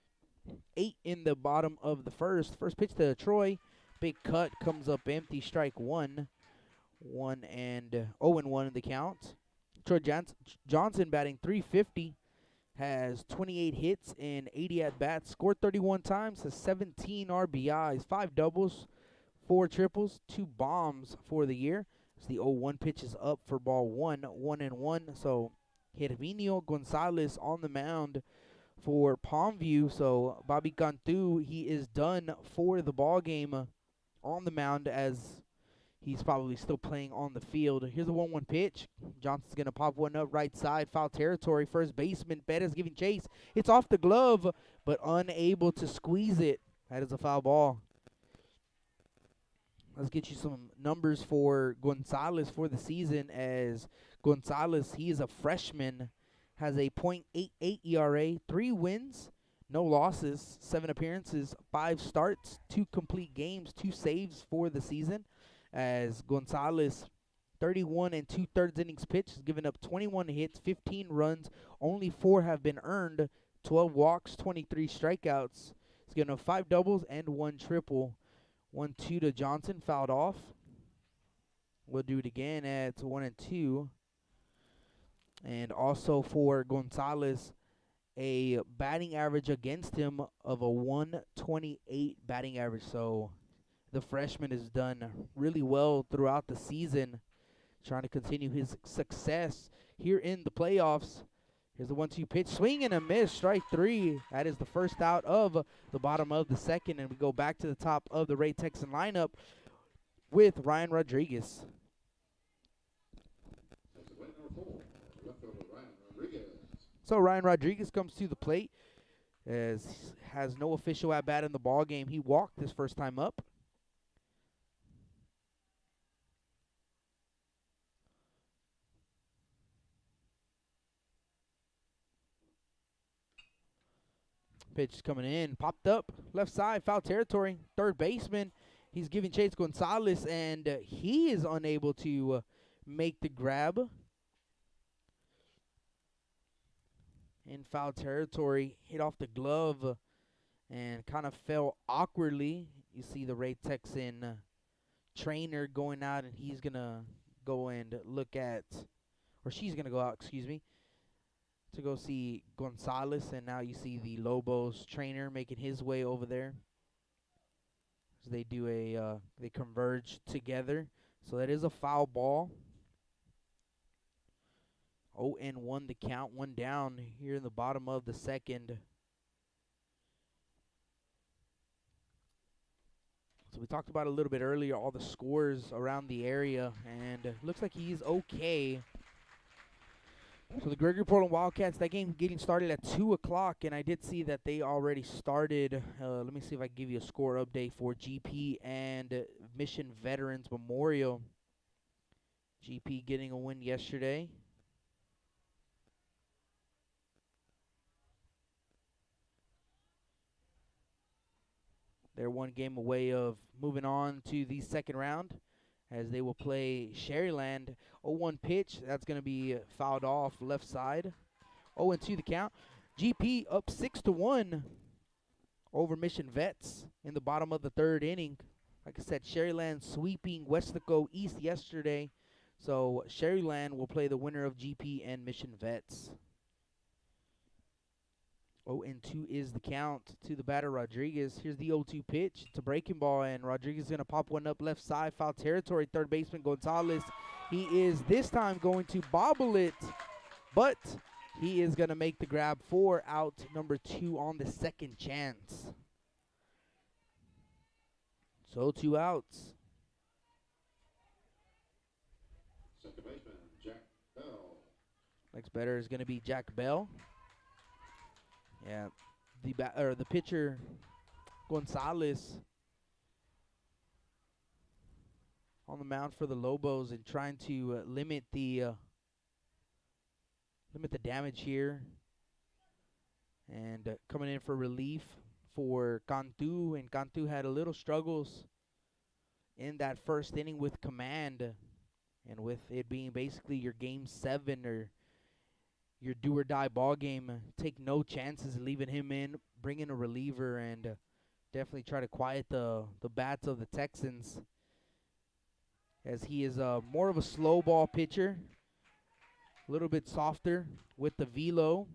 8 in the bottom of the first. First pitch to Troy, big cut, comes up empty, strike 1. 0-1 in the count. Troy Johnson batting .350, has 28 hits and 80 at bats, scored 31 times, has 17 RBIs, 5 doubles, 4 triples, 2 bombs for the year. So the 0-1 pitch is up for ball 1, 1-1. So Herminio Gonzalez on the mound for Palmview. So Bobby Cantu, he is done for the ball game on the mound, as he's probably still playing on the field. Here's a 1-1 pitch. Johnson's going to pop one up right side, foul territory. First baseman Perez giving chase. It's off the glove, but unable to squeeze it. That is a foul ball. Let's get you some numbers for Gonzalez for the season, as Gonzalez, he is a freshman, has a .88 ERA, 3 wins, no losses, 7 appearances, 5 starts, 2 complete games, 2 saves for the season, as Gonzalez, 31 2/3 innings pitched, has given up 21 hits, 15 runs, only 4 have been earned, 12 walks, 23 strikeouts. He's given up 5 doubles and 1 triple. 1-2 to Johnson, fouled off. We'll do it again at 1-2. And also for Gonzalez, a batting average against him of a 128 batting average. So the freshman has done really well throughout the season, trying to continue his success here in the playoffs. Here's the 1-2 pitch, swing and a miss, strike 3. That is the first out of the bottom of the second, and we go back to the top of the Ray Texan lineup with Ryan Rodriguez. That's the plate number 4, left fielder Ryan Rodriguez. So Ryan Rodriguez comes to the plate, as has no official at bat in the ball game. He walked his first time up. Pitch coming in, popped up, left side, foul territory. Third baseman, he's giving chase Gonzalez, and he is unable to make the grab. In foul territory, hit off the glove and kind of fell awkwardly. You see the Ray Texan trainer going out, and he's going to go and look at, or she's going to go out, excuse me, to go see Gonzalez. And now you see the Lobos trainer making his way over there. So they do they converge together. So that is a foul ball. 0-1 the count, 1 down here in the bottom of the second. So we talked about a little bit earlier, all the scores around the area, and looks like he's okay. So the Gregory Portland Wildcats, that game getting started at 2 o'clock, and I did see that they already started. Let me see if I can give you a score update for GP and Mission Veterans Memorial. GP getting a win yesterday. They're one game away of moving on to the second round as they will play Sherryland. 0-1 pitch. That's going to be fouled off left side. 0-2 the count. GP up 6-1 over Mission Vets in the bottom of the third inning. Like I said, Sherryland sweeping Westaco East yesterday. So Sherryland will play the winner of GP and Mission Vets. 0-2 is the count to the batter, Rodriguez. Here's the 0-2 pitch. It's a breaking ball, and Rodriguez is going to pop one up left side. Foul territory, third baseman Gonzalez. He is this time going to bobble it, but he is going to make the grab for out number 2 on the second chance. So 2 outs. Second baseman, Jack Bell. Next batter is going to be Jack Bell. Yeah, the pitcher Gonzalez on the mound for the Lobos and trying to limit the damage here. And coming in for relief for Cantu, and Cantu had a little struggles in that first inning with command, and with it being basically your game 7 or your do-or-die ball game, take no chances leaving him in, bring in a reliever, and definitely try to quiet the bats of the Texans, as he is more of a slow ball pitcher, a little bit softer with the velo,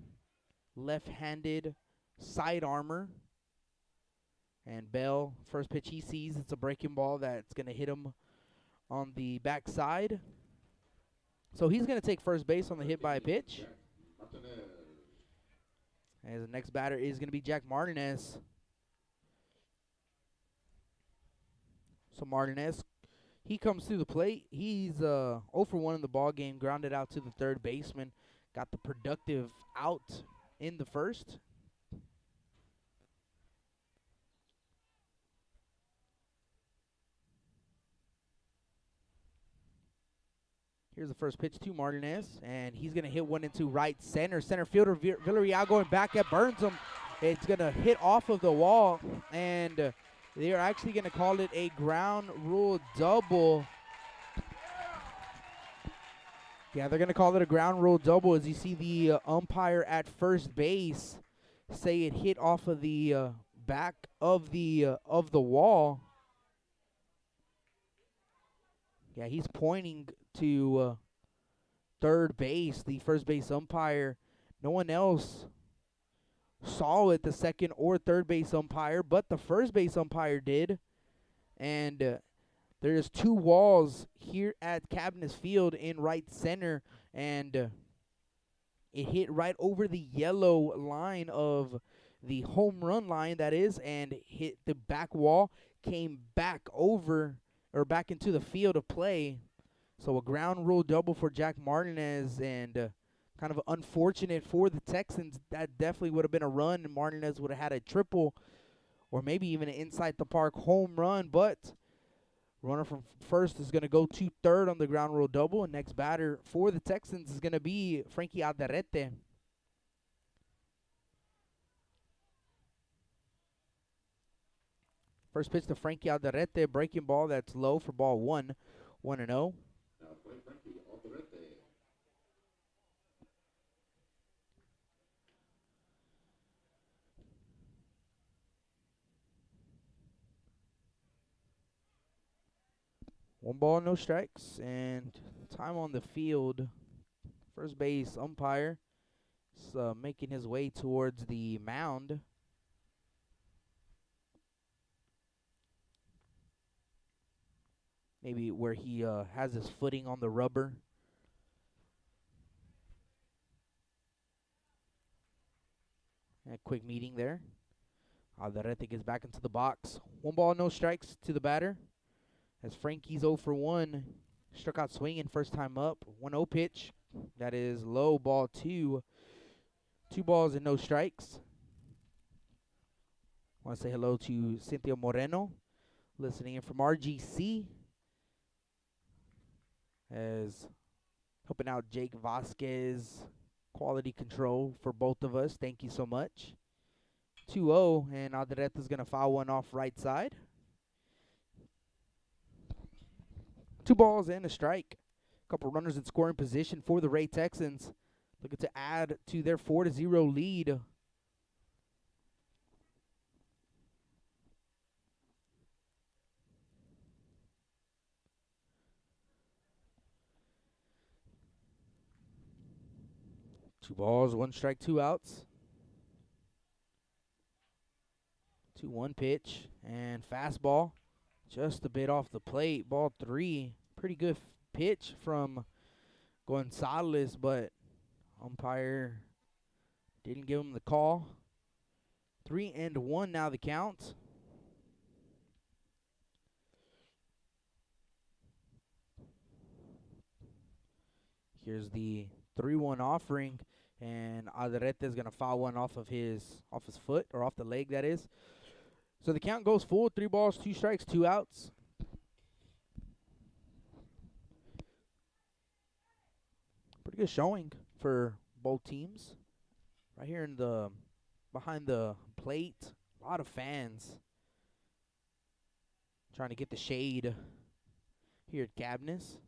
left-handed side armor. And Bell, first pitch he sees, it's a breaking ball that's going to hit him on the backside. So he's going to take first base on the hit by a pitch. As the next batter is going to be Jack Martinez. So Martinez, he comes through the plate. He's 0 for 1 in the ball game, grounded out to the third baseman. Got the productive out in the first. Here's the first pitch to Martinez, and he's going to hit one into right center. Center fielder Villarreal going back at burns him. It's going to hit off of the wall, and they are actually going to call it a ground rule double. Yeah, they're going to call it a ground rule double, as you see the umpire at first base say it hit off of the back of the wall. Yeah, he's pointing to third base, the first base umpire. No one else saw it, the second or third base umpire, but the first base umpire did. And there's 2 walls here at Cabinets Field in right center, and it hit right over the yellow line of the home run line, that is, and hit the back wall, came back over or back into the field of play. So a ground rule double for Jack Martinez, and kind of unfortunate for the Texans. That definitely would have been a run, and Martinez would have had a triple or maybe even an inside the park home run. But runner from first is going to go to third on the ground rule double, and next batter for the Texans is going to be Frankie Alderete. First pitch to Frankie Alderete, breaking ball that's low for ball 1, 1-0. Now play Frankie Alderete. One ball, no strikes, and time on the field. First base umpire is making his way towards the mound. Maybe where he has his footing on the rubber. A quick meeting there. Alderete gets back into the box. One ball, no strikes to the batter, as Frankie's 0 for 1. Struck out swinging first time up. 1-0 pitch. That is low, ball 2. 2 balls and no strikes. Want to say hello to Cynthia Moreno, listening in from RGC, as helping out Jake Vasquez, quality control for both of us. Thank you so much. 2-0, and Aldereta's going to foul one off right side. 2 balls and a strike. Couple runners in scoring position for the Ray Texans, looking to add to their 4-0 lead. Two balls, 1 strike, 2 outs. 2-1 pitch and fastball, just a bit off the plate. Ball 3. Pretty good pitch from Gonzalez, but umpire didn't give him the call. 3-1 now the count. Here's the 3-1 offering, and Alderete is going to foul one off his foot, or off the leg, that is. So the count goes full, 3 balls, 2 strikes, 2 outs. Pretty good showing for both teams. Right here in the behind the plate, a lot of fans trying to get the shade here at Cabnes.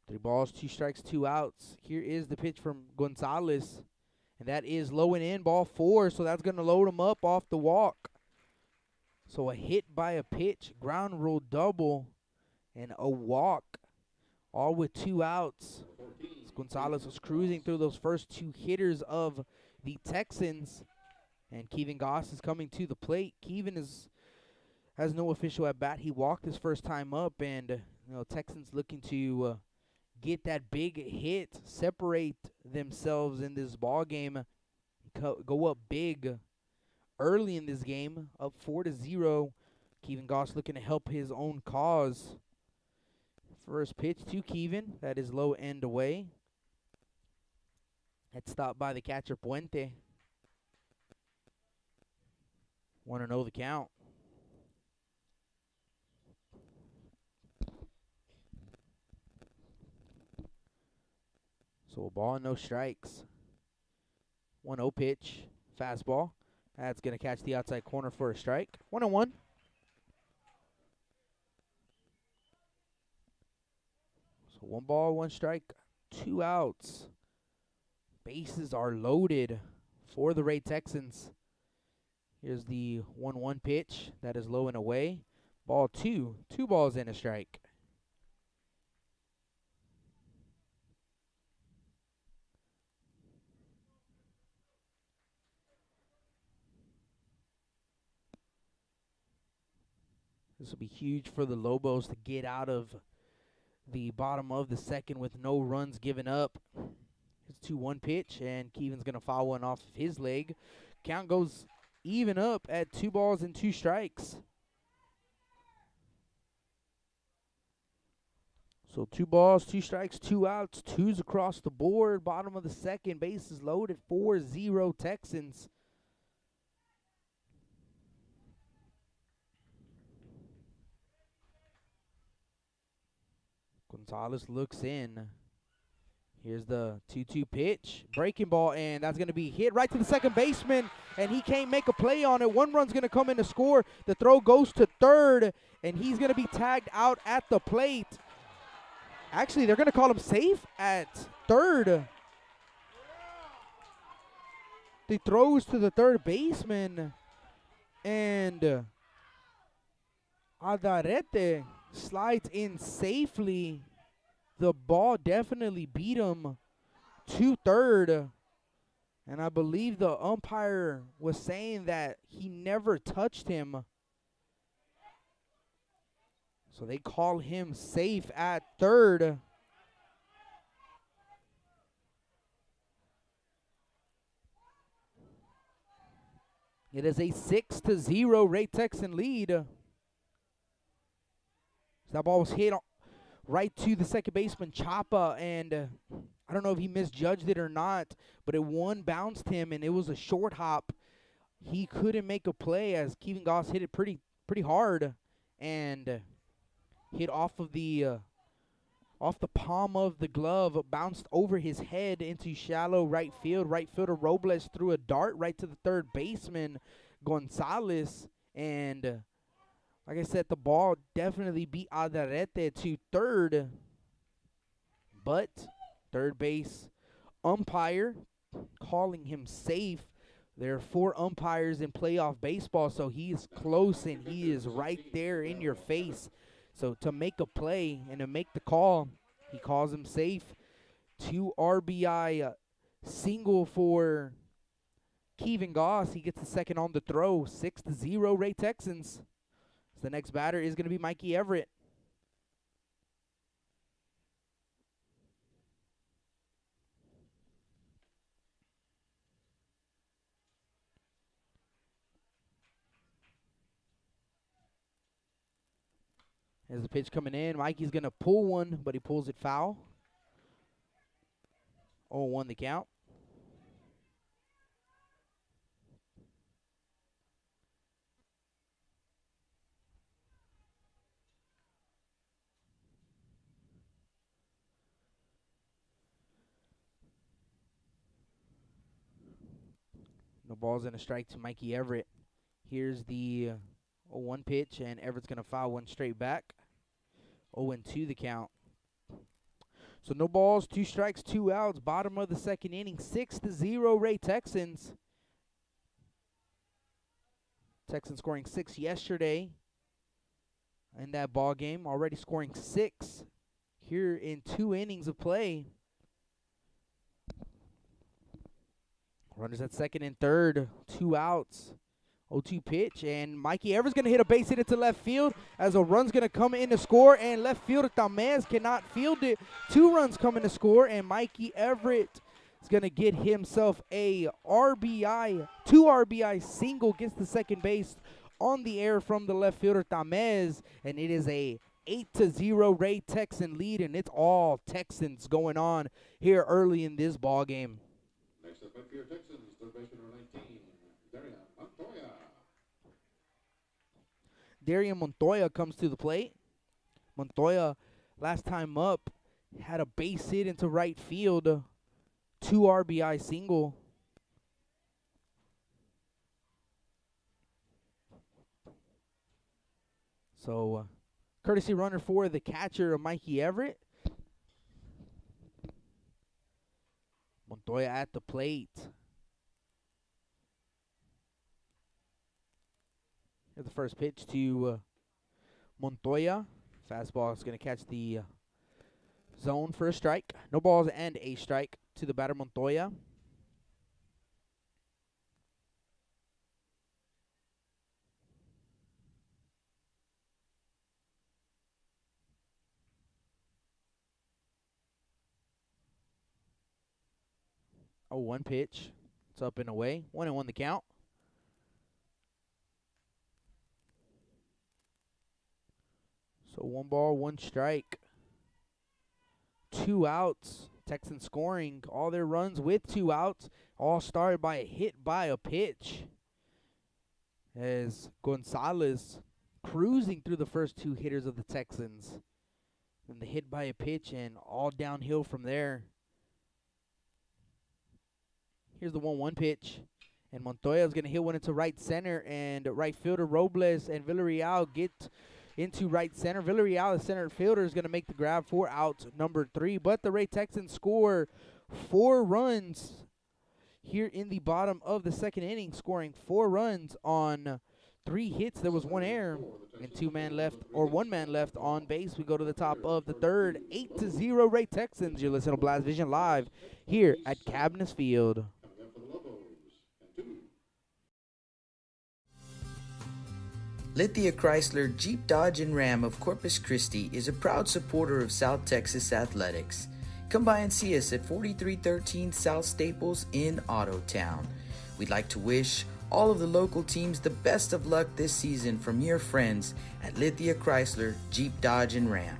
3 balls, 2 strikes, 2 outs. Here is the pitch from Gonzalez, and that is low and in, ball 4, so that's going to load him up off the walk. So a hit by a pitch, ground rule double, and a walk, all with 2 outs. Gonzalez was cruising through those first 2 hitters of the Texans, and Kevin Goss is coming to the plate. Kevin has no official at bat. He walked his first time up, and Texans looking to get that big hit, separate themselves in this ball game, go up big early in this game, up 4-0. Kevin Goss looking to help his own cause. First pitch to Kevin, that is low end away. That's stopped by the catcher Puente. 1-0 the count. So a ball, no strikes. 1-0 pitch, fastball. That's going to catch the outside corner for a strike. 1-1. So 1 ball, 1 strike, 2 outs. Bases are loaded for the Ray Texans. Here's the 1-1 pitch. That is low and away. Ball 2. 2 balls and a strike. This will be huge for the Lobos to get out of the bottom of the second with no runs given up. It's 2-1 pitch, and Kevin's going to foul one off of his leg. Count goes even up at 2 balls and 2 strikes. So 2 balls, 2 strikes, 2 outs, 2s across the board. Bottom of the second, bases loaded, 4-0 Texans. Gonzalez looks in. Here's the 2-2 pitch. Breaking ball, and that's going to be hit right to the second baseman, and he can't make a play on it. 1 run's going to come in to score. The throw goes to third, and he's going to be tagged out at the plate. Actually, they're going to call him safe at third. He throws to the third baseman, and Alderete slides in safely. The ball definitely beat him to third. And I believe the umpire was saying that he never touched him. So they call him safe at third. It is a 6-0 Ray Texan lead. That ball was hit right to the second baseman, Chapa, and I don't know if he misjudged it or not, but it bounced him, and it was a short hop. He couldn't make a play as Kevin Goss hit it pretty hard and hit off of the palm of the glove, bounced over his head into shallow right field. Right fielder Robles threw a dart right to the third baseman. Gonzalez. And like I said, the ball definitely beat Alderete to third. But third base umpire calling him safe. There are 4 umpires in playoff baseball, so he is close and he is right there in your face. So to make a play and to make the call, he calls him safe. 2 RBI single for Kevin Goss. He gets the second on the throw. 6-0 Ray Texans. So the next batter is going to be Mikey Everett. There's the pitch coming in. Mikey's going to pull one, but he pulls it foul. 0-1 the count. No balls and a strike to Mikey Everett. Here's the 0-1 pitch, and Everett's going to foul one straight back. 0-2 the count. So no balls, 2 strikes, 2 outs. Bottom of the second inning, 6-0 Ray Texans. Texans scoring 6 yesterday in that ball game. Already scoring 6 here in 2 innings of play. Runners at second and third, 2 outs. 0-2 pitch, and Mikey Everett's going to hit a base hit into left field as a run's going to come in to score, and left fielder Tamez cannot field it. 2 runs coming to score, and Mikey Everett is going to get himself a RBI, 2 RBI single, gets the second base on the air from the left fielder Tamez, and it is a 8-0 Ray Texan lead, and it's all Texans going on here early in this ball game. Next up for your Texans, third baseman number 19, Daria Montoya. Darian Montoya comes to the plate. Montoya, last time up, had a base hit into right field. 2 RBI single. So, courtesy runner for the catcher, Mikey Everett. Montoya at the plate. Here's the first pitch to Montoya. Fastball is going to catch the zone for a strike. No balls and a strike to the batter Montoya. Oh, 1 pitch. It's up and away. 1-1 the count. So 1 ball, 1 strike. 2 outs. Texans scoring all their runs with 2 outs. All started by a hit by a pitch. As Gonzalez cruising through the first 2 hitters of the Texans. And the hit by a pitch and all downhill from there. Here's the 1-1 pitch. And Montoya is going to hit one into right center. And right fielder Robles and Villarreal get into right center. Villarreal, the center fielder, is going to make the grab for out number 3. But the Ray Texans score 4 runs here in the bottom of the second inning, scoring 4 runs on 3 hits. There was 1 error and 1 man left on base. We go to the top of the third. 8-0 Ray Texans. You're listening to Blast Vision live here at Cabinets Field. Lithia Chrysler Jeep Dodge and Ram of Corpus Christi is a proud supporter of South Texas athletics. Come by and see us at 4313 South Staples in Ottotown. We'd like to wish all of the local teams the best of luck this season from your friends at Lithia Chrysler Jeep Dodge and Ram.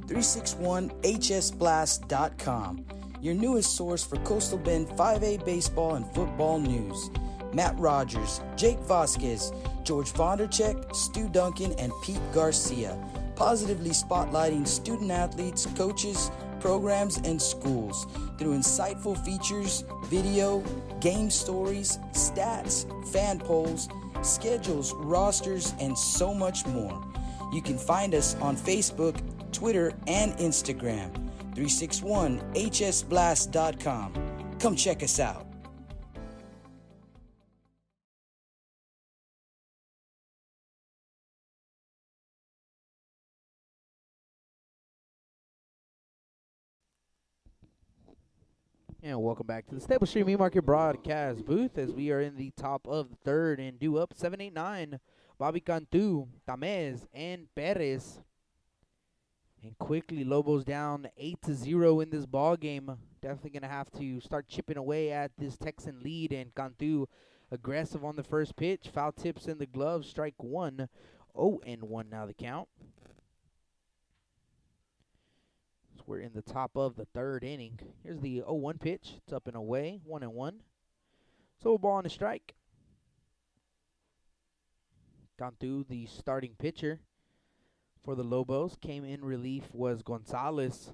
361hsblast.com, your newest source for Coastal Bend 5A baseball and football news. Matt Rogers, Jake Vasquez, George Vondercheck, Stu Duncan, and Pete Garcia, positively spotlighting student athletes, coaches, programs, and schools through insightful features, video, game stories, stats, fan polls, schedules, rosters, and so much more. You can find us on Facebook, Twitter, and Instagram. 361hsblast.com. Come check us out. And welcome back to the Stable Street Meat Market broadcast booth as we are in the top of the third and due up 7-8-9. Bobby Cantu, Tamez, and Perez. And quickly Lobos down 8-0 in this ball game. Definitely going to have to start chipping away at this Texan lead. And Cantu aggressive on the first pitch. Foul tips in the glove. Strike one. 0-1 now the count. We're in the top of the third inning. Here's the 0-1 pitch. It's up and away, 1-1. So a ball on the strike. Cantu, the starting pitcher for the Lobos. Came in relief was Gonzalez.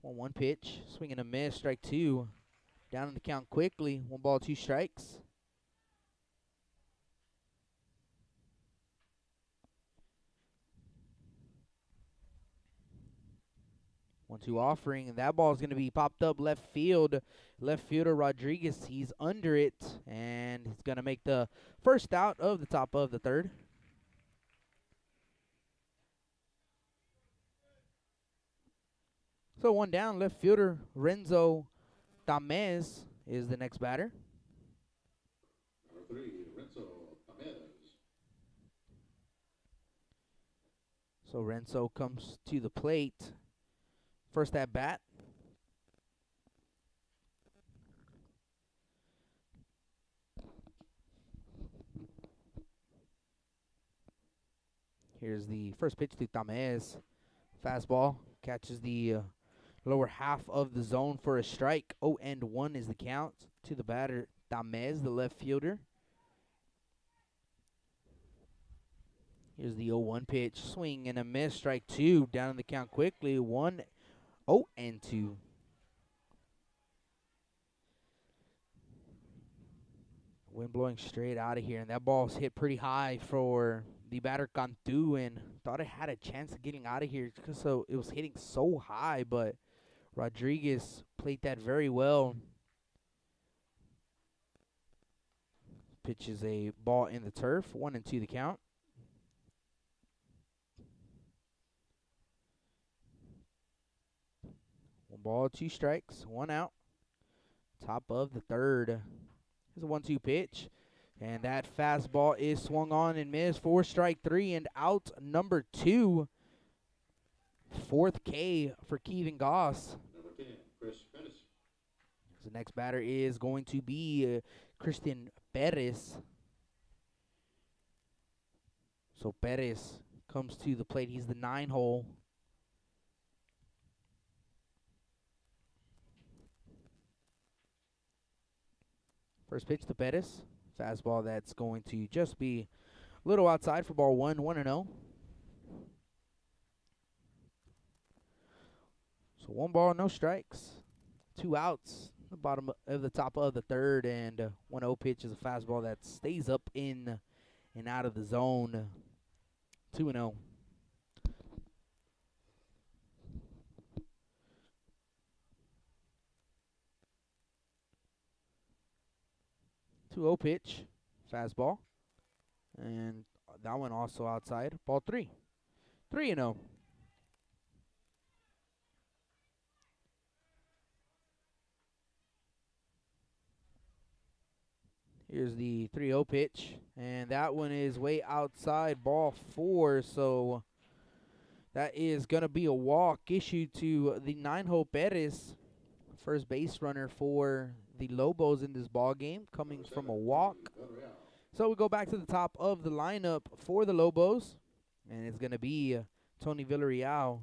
1-1 pitch. Swing and a miss, strike two. Down in the count quickly. 1 ball, 2 strikes. 1-2 offering, and that ball is going to be popped up left field. Left fielder Rodriguez, he's under it, and he's going to make the first out of the top of the third. So 1 down, left fielder Renzo Tamez is the next batter. Number 3, Renzo Tamez. So Renzo comes to the plate. First at bat. Here's the first pitch to Tamez. Fastball catches the lower half of the zone for a strike. 0-1 is the count to the batter, Tamez, the left fielder. Here's the 0-1 pitch. Swing and a miss. Strike two. Down in the count quickly. 1-0-2. Wind blowing straight out of here. And that ball's hit pretty high for the batter Cantu. And thought it had a chance of getting out of here because it was hitting so high. But Rodriguez played that very well. Pitches a ball in the turf. 1-2 the count. Ball, 2 strikes, 1 out. Top of the third. Here's a 1-2 pitch. And that fastball is swung on and missed for strike 3 and out number 2. 4th K for Kevin Goss. Number 10, Chris Pettis. The next batter is going to be Christian Perez. So Perez comes to the plate. He's the 9-hole. First pitch to Pettis. Fastball that's going to just be a little outside for ball 1, 1-0. So 1 ball, no strikes. 2 outs. The bottom of the top of the third, and 1-0 pitch is a fastball that stays up in and out of the zone. 2-0. 2-0 pitch, fastball, and that one also outside. Ball 3, 3-0. Here's the 3-0 pitch, and that one is way outside. Ball 4, so that is going to be a walk issued to the 9-hole Perez, first base runner for the Lobos in this ball game, coming from a walk. So we go back to the top of the lineup for the Lobos, and it's going to be Tony Villarreal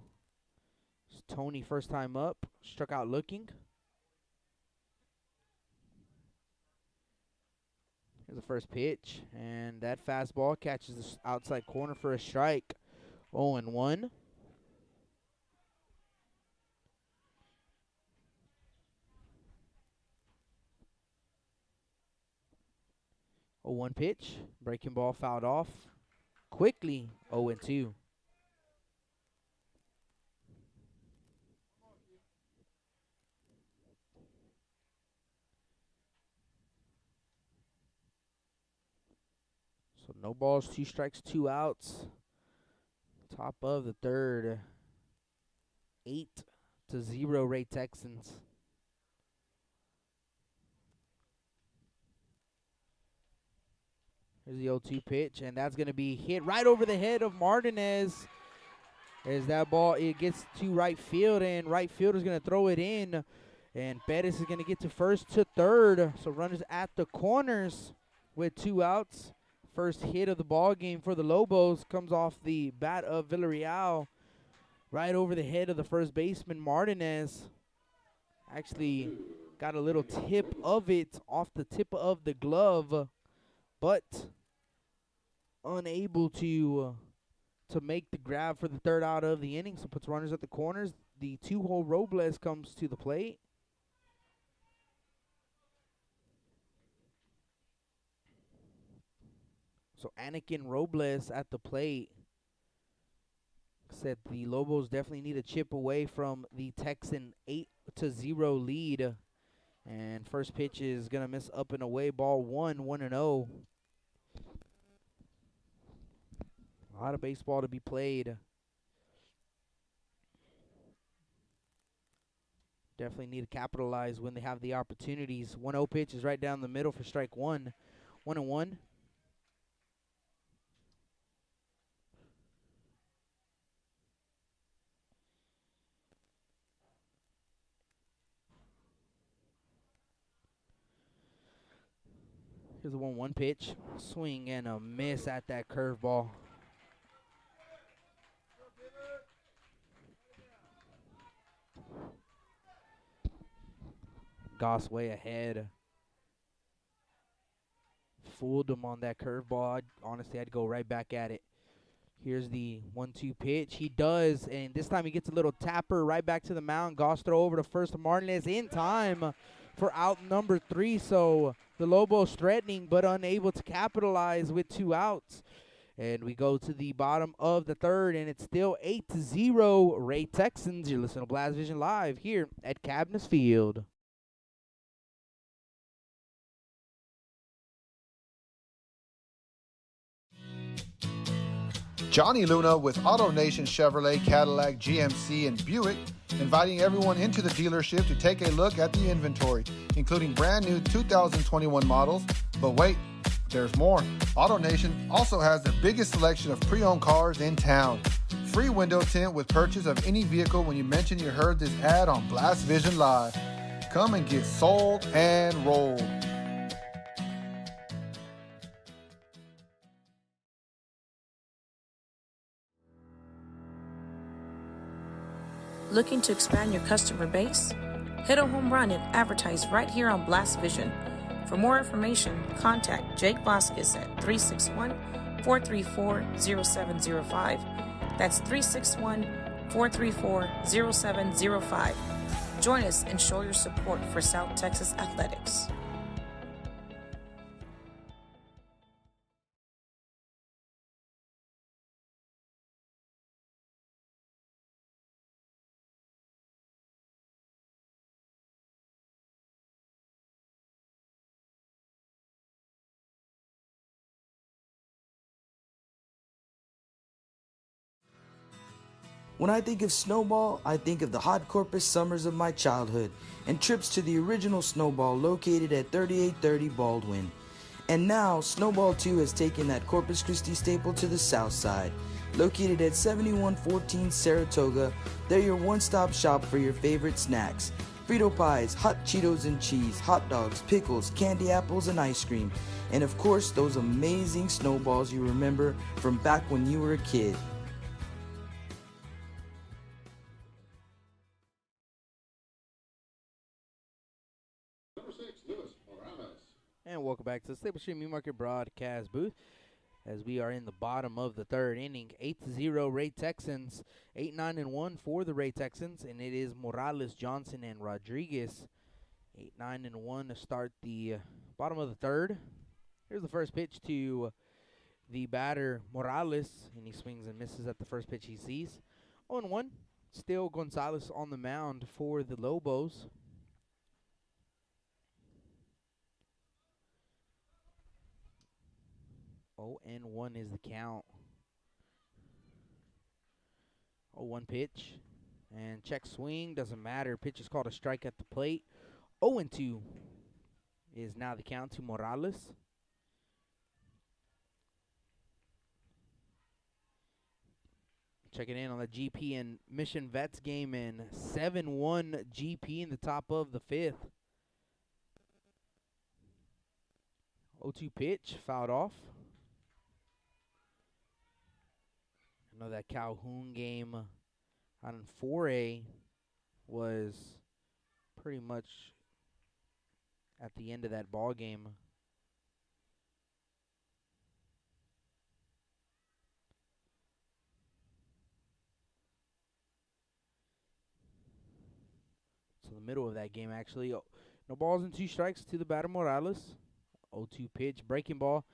Tony, first time up, struck out looking. Here's the first pitch, and that fastball catches the outside corner for a strike. 0-1. A 1 pitch, breaking ball fouled off quickly. 0-2. So no balls, 2 strikes, 2 outs. Top of the third. 8-0 Ray Texans. Here's the 0-2 pitch, and that's going to be hit right over the head of Martinez. As that ball, it gets to right field, and right field is going to throw it in. And Perez is going to get to first to third. So runners at the corners with 2 outs. First hit of the ball game for the Lobos comes off the bat of Villarreal. Right over the head of the first baseman, Martinez. Actually got a little tip of it off the tip of the glove, but unable to make the grab for the third out of the inning. So puts runners at the corners. The 2-hole Robles comes to the plate. So Anakin Robles at the plate. Said the Lobos definitely need a chip away from the Texan 8-0 lead. And first pitch is going to miss up and away. Ball 1-0. A lot of baseball to be played. Definitely need to capitalize when they have the opportunities. 1-0 pitch is right down the middle for strike 1. 1-1. Here's the 1-1 pitch. Swing and a miss at that curveball. Goss way ahead. Fooled him on that curveball. Honestly, I'd go right back at it. Here's the 1-2 pitch. He does, and this time he gets a little tapper right back to the mound. Goss throw over to first. Martinez in time for out number 3. So the Lobos threatening but unable to capitalize with 2 outs. And we go to the bottom of the third, and it's still 8-0 Ray Texans. You're listening to Blast Vision Live here at Cabness Field. Johnny Luna with AutoNation Chevrolet, Cadillac, GMC, and Buick, inviting everyone into the dealership to take a look at the inventory, including brand new 2021 models. But wait, there's more. AutoNation also has the biggest selection of pre-owned cars in town. Free window tint with purchase of any vehicle when you mention you heard this ad on Blast Vision Live. Come and get sold and rolled. Looking to expand your customer base? Hit a home run and advertise right here on Blast Vision. For more information, contact Jake Vasquez at 361-434-0705. That's 361-434-0705. Join us and show your support for South Texas athletics. When I think of Snowball, I think of the hot Corpus summers of my childhood and trips to the original Snowball located at 3830 Baldwin. And now, Snowball 2 has taken that Corpus Christi staple to the south side. Located at 7114 Saratoga, they're your one-stop shop for your favorite snacks. Frito pies, hot Cheetos and cheese, hot dogs, pickles, candy apples, and ice cream. And of course, those amazing snowballs you remember from back when you were a kid. welcome back to the Stable Stream Meat Market broadcast booth as we are in the bottom of the third inning. 8-0 Ray Texans, 8-9-1 for the Ray Texans, and it is Morales, Johnson, and Rodriguez. 8-9-1 to start the bottom of the third. Here's the first pitch to the batter, Morales, and he swings and misses at the first pitch he sees. 0-1, still Gonzalez on the mound for the Lobos. Oh, and 1 is the count. 0-1 pitch. And check swing, doesn't matter. Pitch is called a strike at the plate. 0-2 is now the count to Morales. Checking in on the GP and Mission Vets game in 7-1 GP in the top of the fifth. 0-2 pitch, fouled off. I know that Calhoun game on 4A was pretty much at the end of that ball game. So the middle of that game, actually. No balls and 2 strikes to the batter, Morales. 0-2 pitch, breaking ball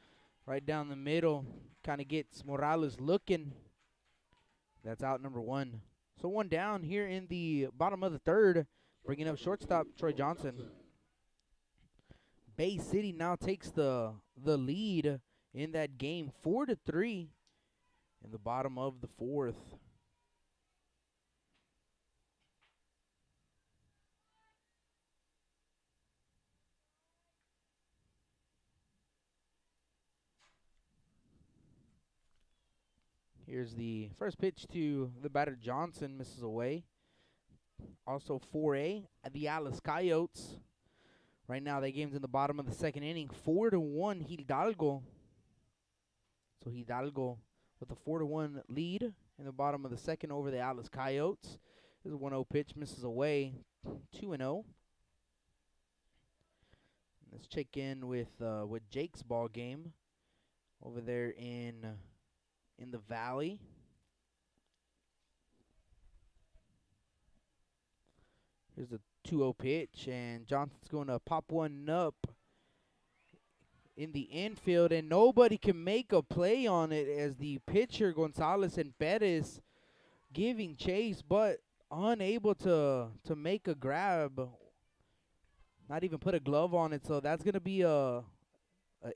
right down the middle. Kind of gets Morales looking. That's out number 1. So 1 down here in the bottom of the third. Bringing up shortstop, Troy Johnson. Bay City now takes the lead in that game, 4-3 in the bottom of the fourth. Here's the first pitch to the batter, Johnson, misses away. Also 4A, the Alice Coyotes. Right now, that game's in the bottom of the second inning, 4-1 Hidalgo. So Hidalgo with a 4-1 lead in the bottom of the second over the Alice Coyotes. This is a 1-0 pitch, misses away, 2-0. Let's check in with Jake's ball game over there in the Valley. Here's the 2-0 pitch, and Johnson's going to pop one up in the infield, and nobody can make a play on it as the pitcher, Gonzalez and Perez, giving chase, but unable to make a grab. Not even put a glove on it, so that's going to be a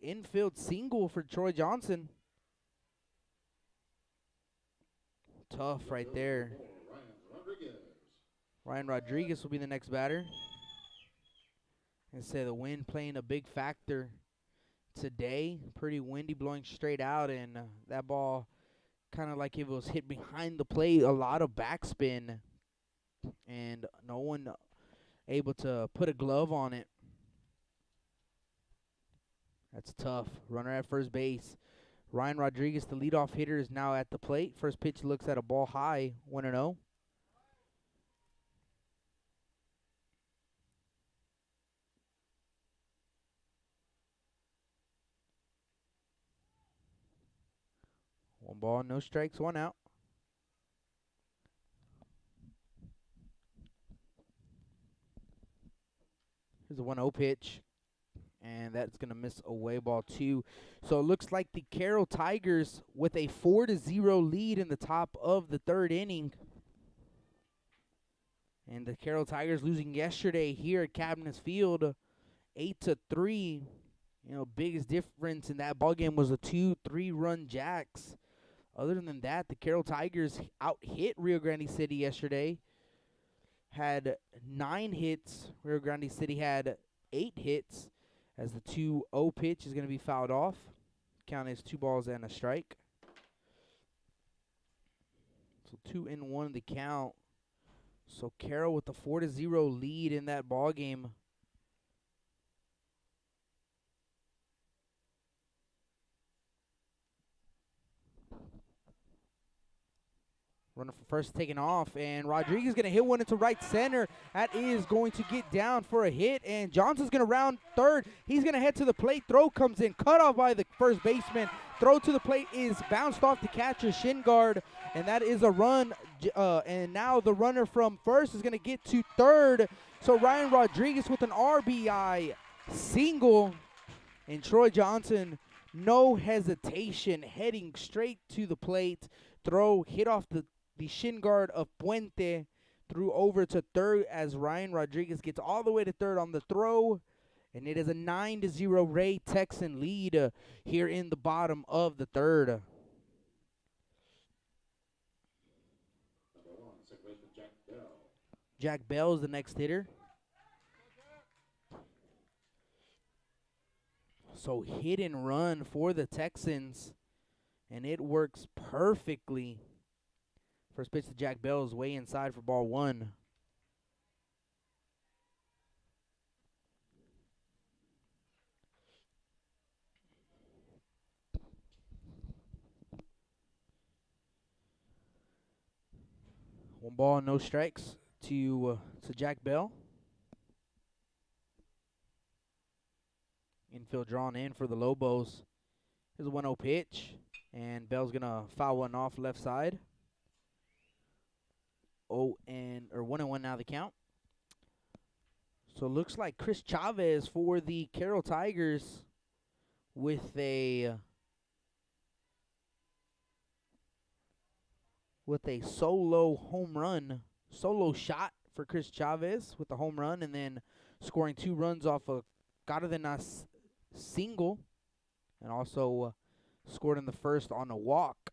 infield single for Troy Johnson. Tough right there. Ryan Rodriguez will be the next batter. And say the wind playing a big factor today. Pretty windy, blowing straight out, and that ball kind of like if it was hit behind the plate, a lot of backspin, and no one able to put a glove on it. That's tough. Runner at first base. Ryan Rodriguez, the leadoff hitter, is now at the plate. First pitch looks at a ball high, 1-0. One ball, no strikes, 1 out. Here's a 1-0 pitch. And that's going to miss away, ball 2. So it looks like the Carroll Tigers with a 4-0 lead in the top of the third inning. And the Carroll Tigers losing yesterday here at Cabinets Field, 8-3. You know, biggest difference in that ballgame was a 2-3-run jacks. Other than that, the Carroll Tigers out-hit Rio Grande City yesterday. Had 9 hits. Rio Grande City had 8 hits. As the 2-0 pitch is going to be fouled off. Count is 2 balls and a strike. So 2-1 the count. So Carroll with the 4-0 lead in that ball game. Runner for first taking off, and Rodriguez going to hit one into right center. That is going to get down for a hit, and Johnson's going to round third. He's going to head to the plate. Throw comes in, cut off by the first baseman. Throw to the plate is bounced off the catcher's shin guard, and that is a run. And now the runner from first is going to get to third. So Ryan Rodriguez with an RBI single, and Troy Johnson, no hesitation, heading straight to the plate. Throw hit off the shin guard of Puente, threw over to third as Ryan Rodriguez gets all the way to third on the throw, and it is a 9-0 Ray Texan lead here in the bottom of the third. Number 1, second baseman Jack Bell. Jack Bell is the next hitter. So hit and run for the Texans, and it works perfectly. First pitch to Jack Bell is way inside for ball 1. One ball, no strikes to Jack Bell. Infield drawn in for the Lobos. Here's a 1-0 pitch, and Bell's gonna foul one off left side. 1-1 now the count. So it looks like Chris Chavez for the Carroll Tigers with a solo home run, solo shot for Chris Chavez with the home run, and then scoring 2 runs off a Cardenas single, and also scored in the first on a walk.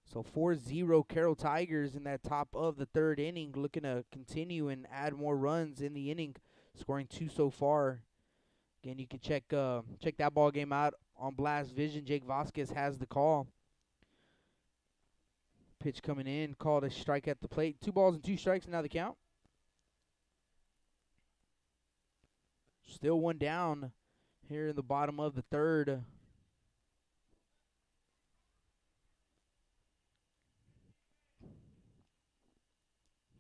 So 4-0 Carroll Tigers in that top of the third inning, looking to continue and add more runs in the inning, scoring 2 so far. Again, you can check that ball game out on Blast Vision. Jake Vasquez has the call. Pitch coming in, called a strike at the plate. 2 balls and 2 strikes, now the count. Still 1 down here in the bottom of the third.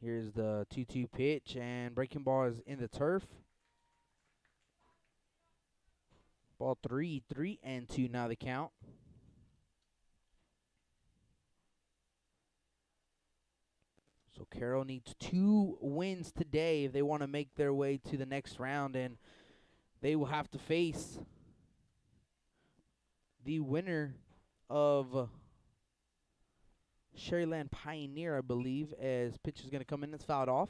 Here's the 2-2 pitch, and breaking ball is in the turf. Ball 3, 3-2 now the count. So Carroll needs 2 wins today if they want to make their way to the next round, and they will have to face the winner of Sherryland Pioneer, I believe, as pitch is going to come in. It's fouled off.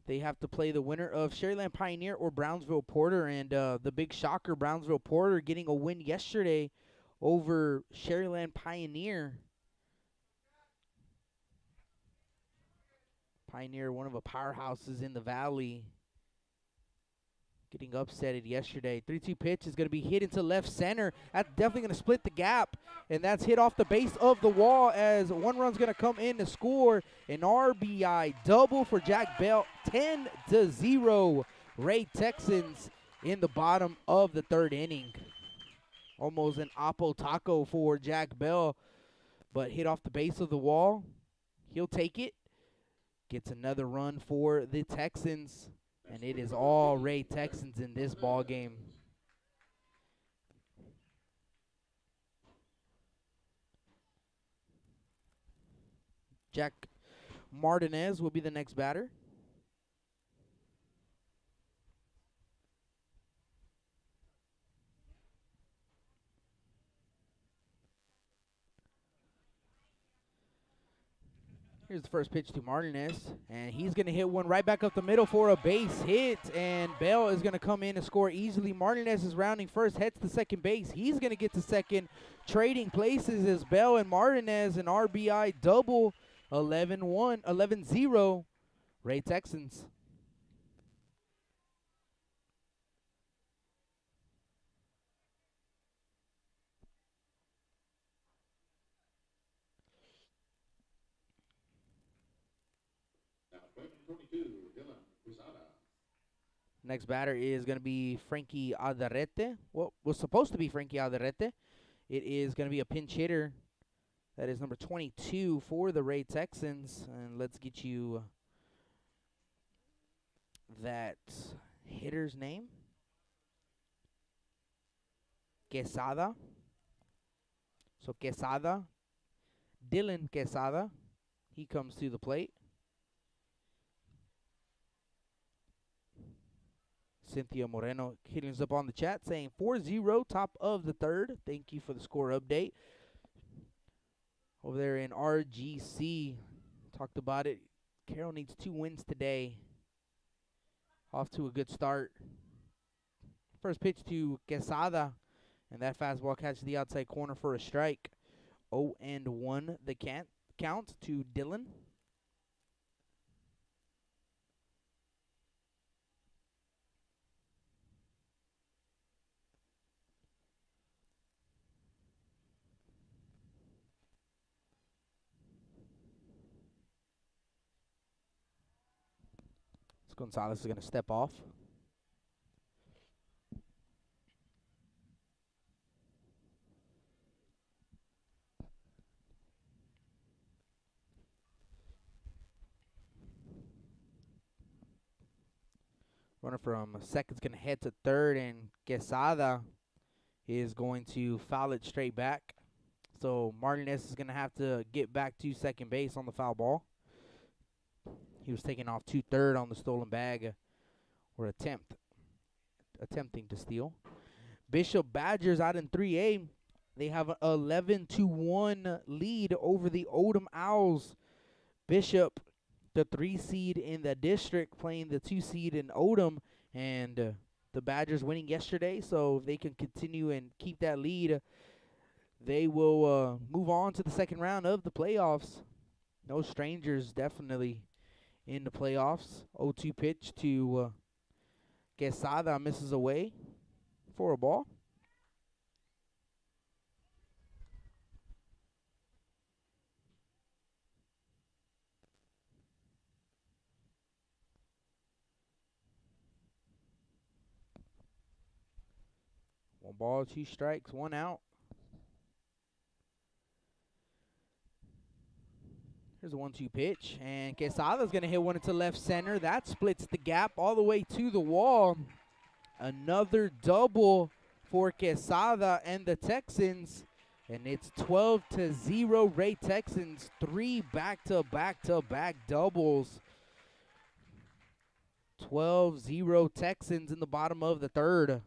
They have to play the winner of Sherryland Pioneer or Brownsville Porter, and the big shocker, Brownsville Porter getting a win yesterday over Sherryland Pioneer. Pioneer, one of the powerhouses in the valley, getting upsetted yesterday. 3-2 pitch is going to be hit into left center. That's definitely going to split the gap, and that's hit off the base of the wall as 1 run's going to come in to score. An RBI double for Jack Bell. 10-0 Ray Texans in the bottom of the third inning. Almost an Oppo taco for Jack Bell, but hit off the base of the wall. He'll take it. Gets another run for the Texans, and it is all Ray Texans in this ball game. Jack Martinez will be the next batter. Here's the first pitch to Martinez, and he's going to hit one right back up the middle for a base hit, and Bell is going to come in and score easily. Martinez is rounding first, heads to second base. He's going to get to second. Trading places is Bell and Martinez, an RBI double. 11-0 Ray Texans. Next batter is going to be Frankie Alderete. What was supposed to be Frankie Alderete It is going to be a pinch hitter. That is number 22 for the Ray Texans. And let's get you that hitter's name. Quesada. So Quesada, Dylan Quesada, he comes to the plate. Cynthia Moreno hitting us up on the chat saying 4-0, top of the third. Thank you for the score update. Over there in RGC, talked about it. Carroll needs 2 wins today. Off to a good start. First pitch to Quesada, and that fastball catches the outside corner for a strike. 0-1 the count to Dylan. Gonzalez is going to step off. Runner from second's going to head to third, and Quesada is going to foul it straight back. So Martinez is going to have to get back to second base on the foul ball. He was taking off to third on the stolen bag, or attempting to steal. Bishop Badgers out in 3A. They have an 11-1 lead over the Odom Owls. Bishop, the 3 seed in the district, playing the 2 seed in Odom, and the Badgers winning yesterday. So if they can continue and keep that lead, they will move on to the second round of the playoffs. No strangers, definitely, in the playoffs. 0-2 pitch to Quesada, misses away for a ball. One ball, 2 strikes, 1 out. Here's a 1-2 pitch, and Quesada's going to hit one into left center. That splits the gap all the way to the wall. Another double for Quesada and the Texans, and it's 12-0 Ray Texans. 3 back-to-back-to-back doubles. 12-0 Texans in the bottom of the third.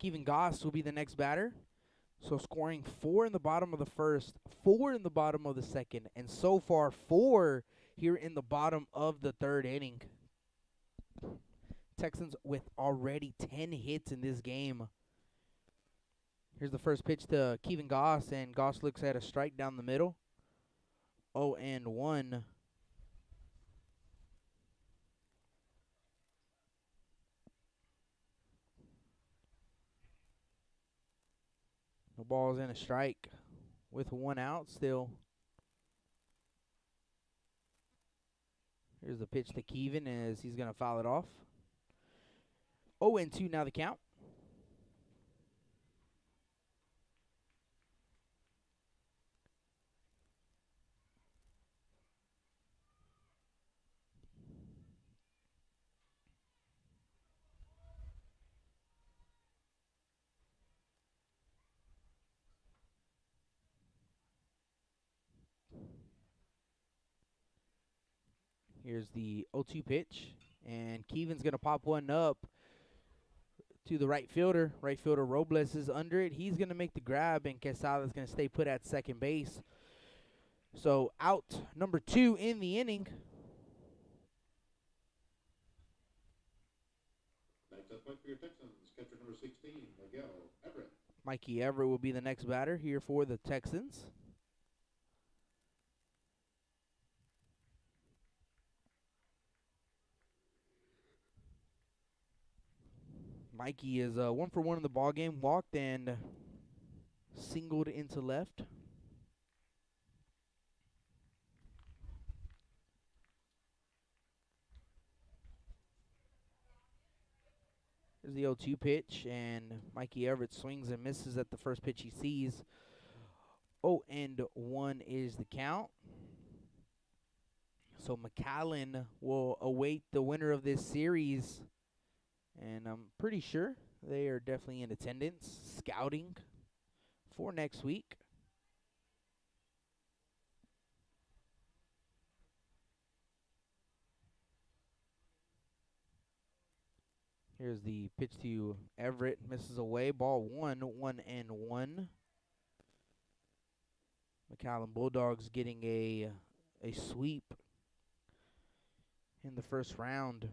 Kevin Goss will be the next batter. So scoring 4 in the bottom of the first, 4 in the bottom of the second, and so far 4 here in the bottom of the third inning. Texans with already 10 hits in this game. Here's the first pitch to Kevin Goss, and Goss looks at a strike down the middle. 0-1. No balls and a strike with 1 out still. Here's the pitch to Kevin as he's going to foul it off. 0-2 now the count. Here's the 0-2 pitch, and Keevan's going to pop one up to the right fielder. Right fielder Robles is under it. He's going to make the grab, and Quesada's going to stay put at second base. So out number 2 in the inning. Next up, for your Texans, catcher number 16, Miguel Everett. Mikey Everett will be the next batter here for the Texans. Mikey is 1 for 1 in the ball game. Walked and singled into left. Here's the 0-2 pitch, and Mikey Everett swings and misses at the first pitch he sees. 0-1 is the count. So McAllen will await the winner of this series, and I'm pretty sure they are definitely in attendance, scouting for next week. Here's the pitch to Everett, misses away, ball 1, 1-1. McAllen Bulldogs getting a sweep in the first round.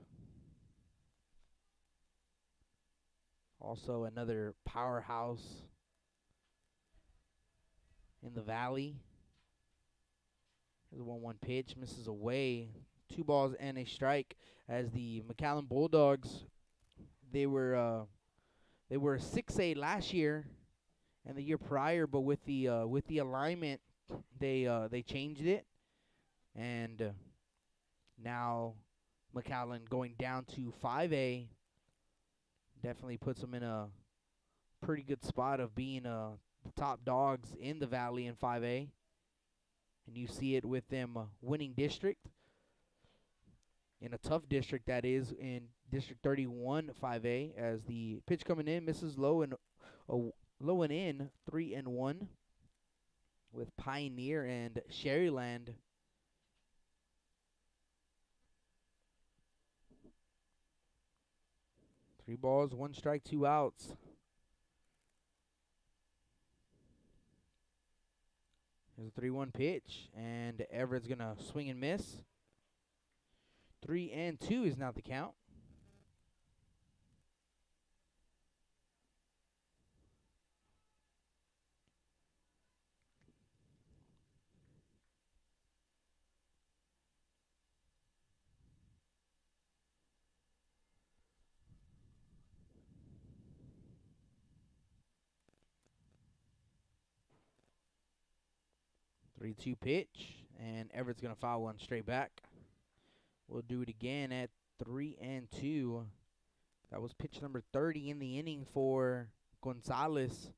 Also another powerhouse in the Valley. Here's a 1-1 pitch, misses away. 2 balls and a strike as the McAllen Bulldogs, they were 6A last year and the year prior, but with the alignment, they changed it, and now McAllen going down to 5A definitely puts them in a pretty good spot of being the top dogs in the Valley in 5A, and you see it with them winning district in a tough district, that is in District 31 5A, as the pitch coming in misses low and in 3-1 with Pioneer and Sherryland. Three balls, 1 strike, 2 outs. There's a 3-1 pitch, and Everett's going to swing and miss. 3-2 is now the count. Three-two pitch, and Everett's going to foul one straight back. We'll do it again at 3-2. That was pitch number 30 in the inning for Gonzalez.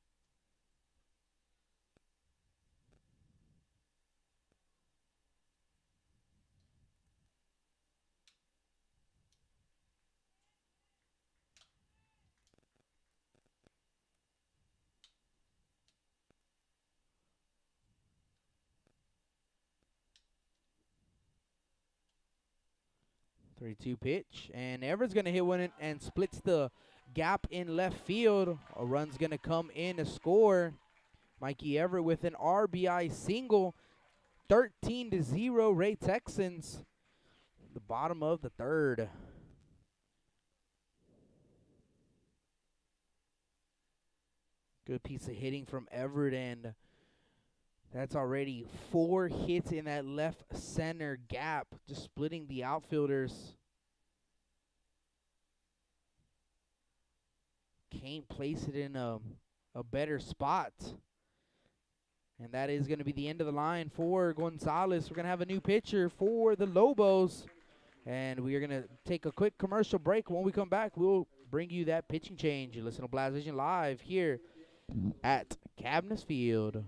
Three-two pitch, and Everett's going to hit one and splits the gap in left field. A run's going to come in to score. Mikey Everett with an RBI single. 13-0 Ray Texans. The bottom of the third. Good piece of hitting from Everett, and that's already 4 hits in that left center gap, just splitting the outfielders. Can't place it in a better spot. And that is going to be the end of the line for Gonzalez. We're going to have a new pitcher for the Lobos. And we are going to take a quick commercial break. When we come back, we'll bring you that pitching change. You listen to Blast Vision live here at Cabness Field.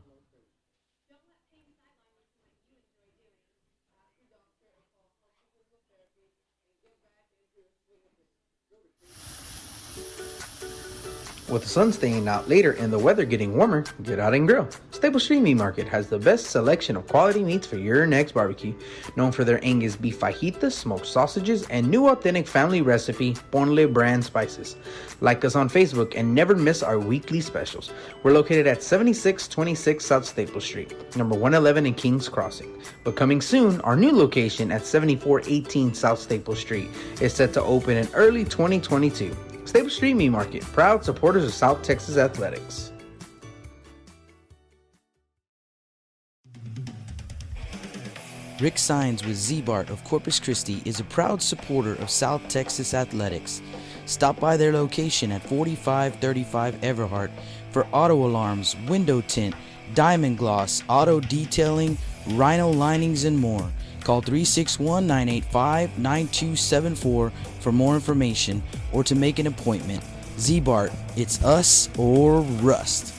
With the sun staying out later and the weather getting warmer, get out and grill. Stable Street Meat Market has the best selection of quality meats for your next barbecue. Known for their Angus beef fajitas, smoked sausages, and new authentic family recipe Ponle brand spices. Like us on Facebook and never miss our weekly specials. We're located at 7626 South Staple Street, number 111 in Kings Crossing. But coming soon, our new location at 7418 South Staple Street is set to open in early 2022. Stable Street Meat Market, proud supporters of South Texas Athletics. Rick Sines with Z-Bart of Corpus Christi is a proud supporter of South Texas Athletics. Stop by their location at 4535 Everhart for auto alarms, window tint, diamond gloss, auto detailing, rhino linings, and more. Call 361-985-9274 for more information or to make an appointment. Z-Bart, it's us or rust.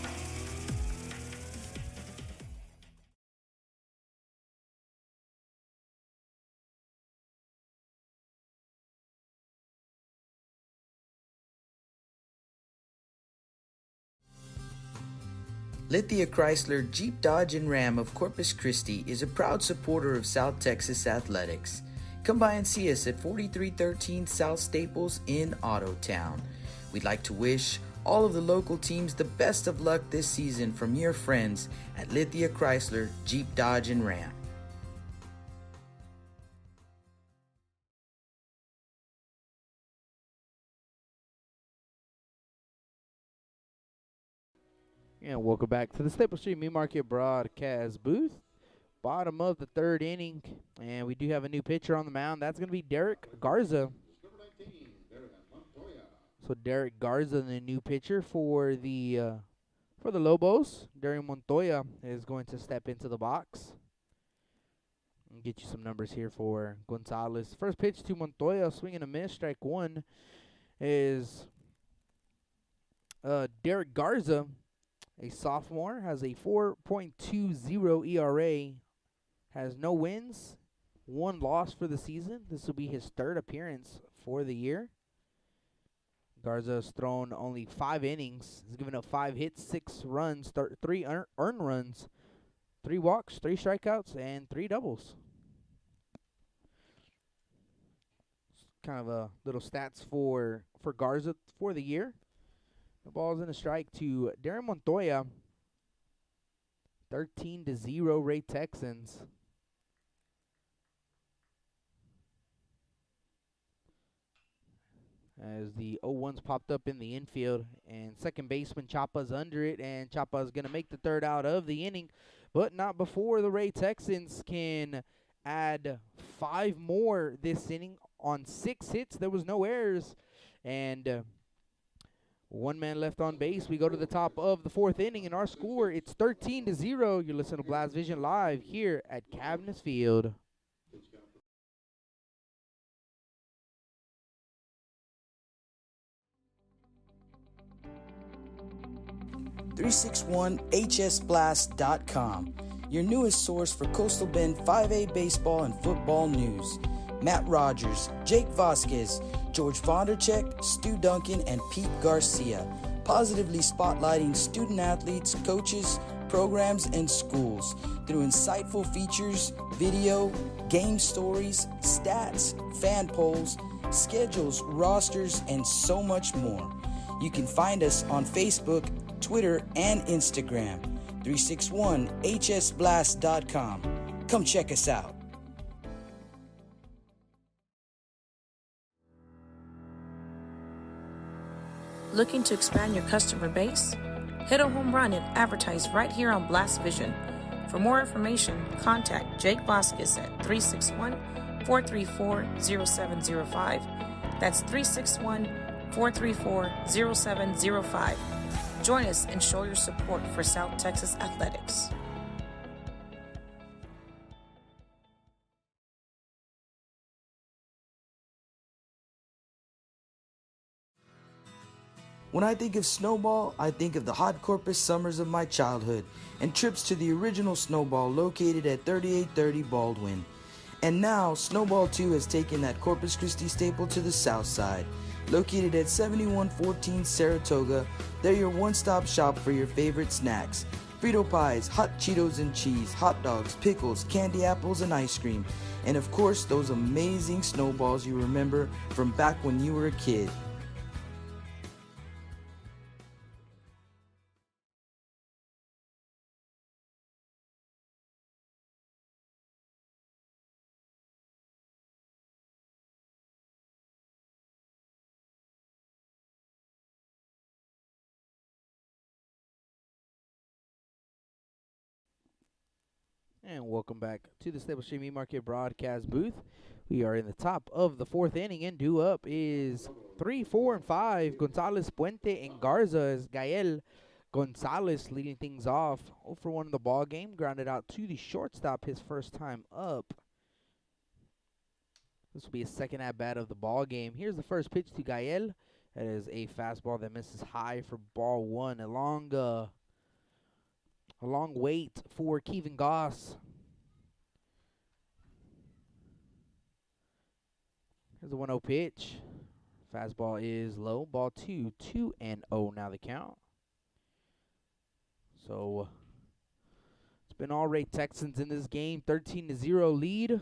Lithia Chrysler Jeep Dodge and Ram of Corpus Christi is a proud supporter of South Texas athletics. Come by and see us at 4313 South Staples in Ottotown. We'd like to wish all of the local teams the best of luck this season from your friends at Lithia Chrysler Jeep Dodge and Ram. And welcome back to the Staples Street Meat Market broadcast booth. Bottom of the third inning, and we do have a new pitcher on the mound. That's going to be Derek Garza. So Derek Garza, the new pitcher for the Lobos. Derek Montoya is going to step into the box. I'll get you some numbers here for Gonzalez. First pitch to Montoya, swing and a miss. Strike one is Derek Garza. A sophomore, has a 4.20 ERA, has no wins, one loss for the season. This will be his third appearance for the year. Garza has thrown only 5 innings. He's given up 5 hits, 6 runs, 3 earned runs, 3 walks, 3 strikeouts, and 3 doubles. Kind of a little stats for Garza for the year. The ball's in a strike to Darren Montoya. 13-0 Ray Texans. As the 0-1's popped up in the infield, and second baseman Chapa's under it, and Chapa's going to make the third out of the inning, but not before the Ray Texans can add 5 more this inning on 6 hits. There was no errors, and 1 man left on base. We go to the top of the 4th inning, and our score, it's 13-0. You're listening to Blast Vision live here at Cavness Field. .361hsblast.com, your newest source for Coastal Bend 5A baseball and football news. Matt Rogers, Jake Vasquez, George Vondercheck, Stu Duncan, and Pete Garcia, positively spotlighting student-athletes, coaches, programs, and schools through insightful features, video, game stories, stats, fan polls, schedules, rosters, and so much more. You can find us on Facebook, Twitter, and Instagram. 361hsblast.com. Come check us out. Looking to expand your customer base? Hit a home run and advertise right here on Blast Vision. For more information, contact Jake Vasquez at 361-434-0705. That's 361-434-0705. Join us and show your support for South Texas athletics. When I think of Snowball, I think of the hot Corpus summers of my childhood and trips to the original Snowball located at 3830 Baldwin. And now, Snowball 2 has taken that Corpus Christi staple to the south side. Located at 7114 Saratoga, they're your one-stop shop for your favorite snacks. Frito pies, hot Cheetos and cheese, hot dogs, pickles, candy apples, and ice cream. And of course, those amazing snowballs you remember from back when you were a kid. And welcome back to the Staples Street Meat Market broadcast booth. We are in the top of the 4th inning, and due up is 3, 4, and 5. Gonzalez, Puente, and Garza as Gael Gonzalez leading things off. 0 for 1 in the ball game, grounded out to the shortstop his first time up. This will be his second at bat of the ball game. Here's the first pitch to Gael. That is a fastball that misses high for ball one. A long wait for Kevin Goss. Here's the 1-0 pitch. Fastball is low. Ball 2, 2-0 now the count. So it's been all Ray Texans in this game. 13-0 lead.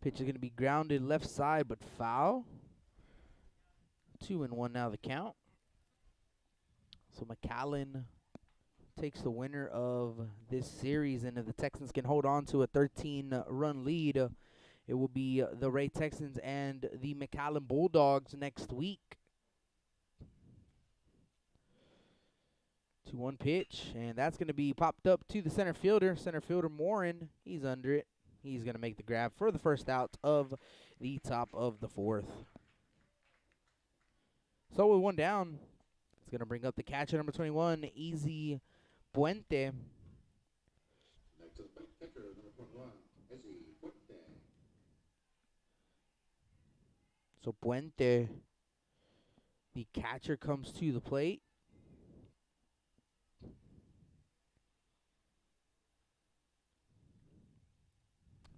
Pitch is going to be grounded left side, but foul. 2-1 now the count. So McAllen takes the winner of this series, and if the Texans can hold on to a 13-run lead, it will be the Ray Texans and the McAllen Bulldogs next week. 2-1 pitch, and that's going to be popped up to the center fielder. Center fielder Morin, he's under it. He's going to make the grab for the first out of the top of the fourth. So with one down, it's going to bring up the catcher, number 21, Easy Puente. Next to the plate, catcher, number 21, Ezzy Puente. So Puente, the catcher, comes to the plate.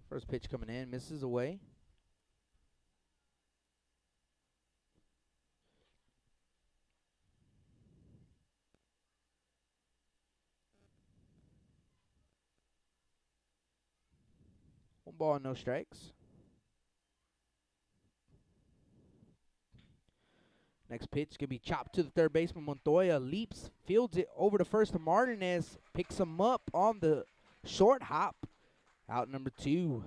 First pitch coming in, misses away. One ball, no strikes. Next pitch going to be chopped to the third baseman. Montoya leaps, fields it over to first to Martinez, picks him up on the short hop. Out number 2.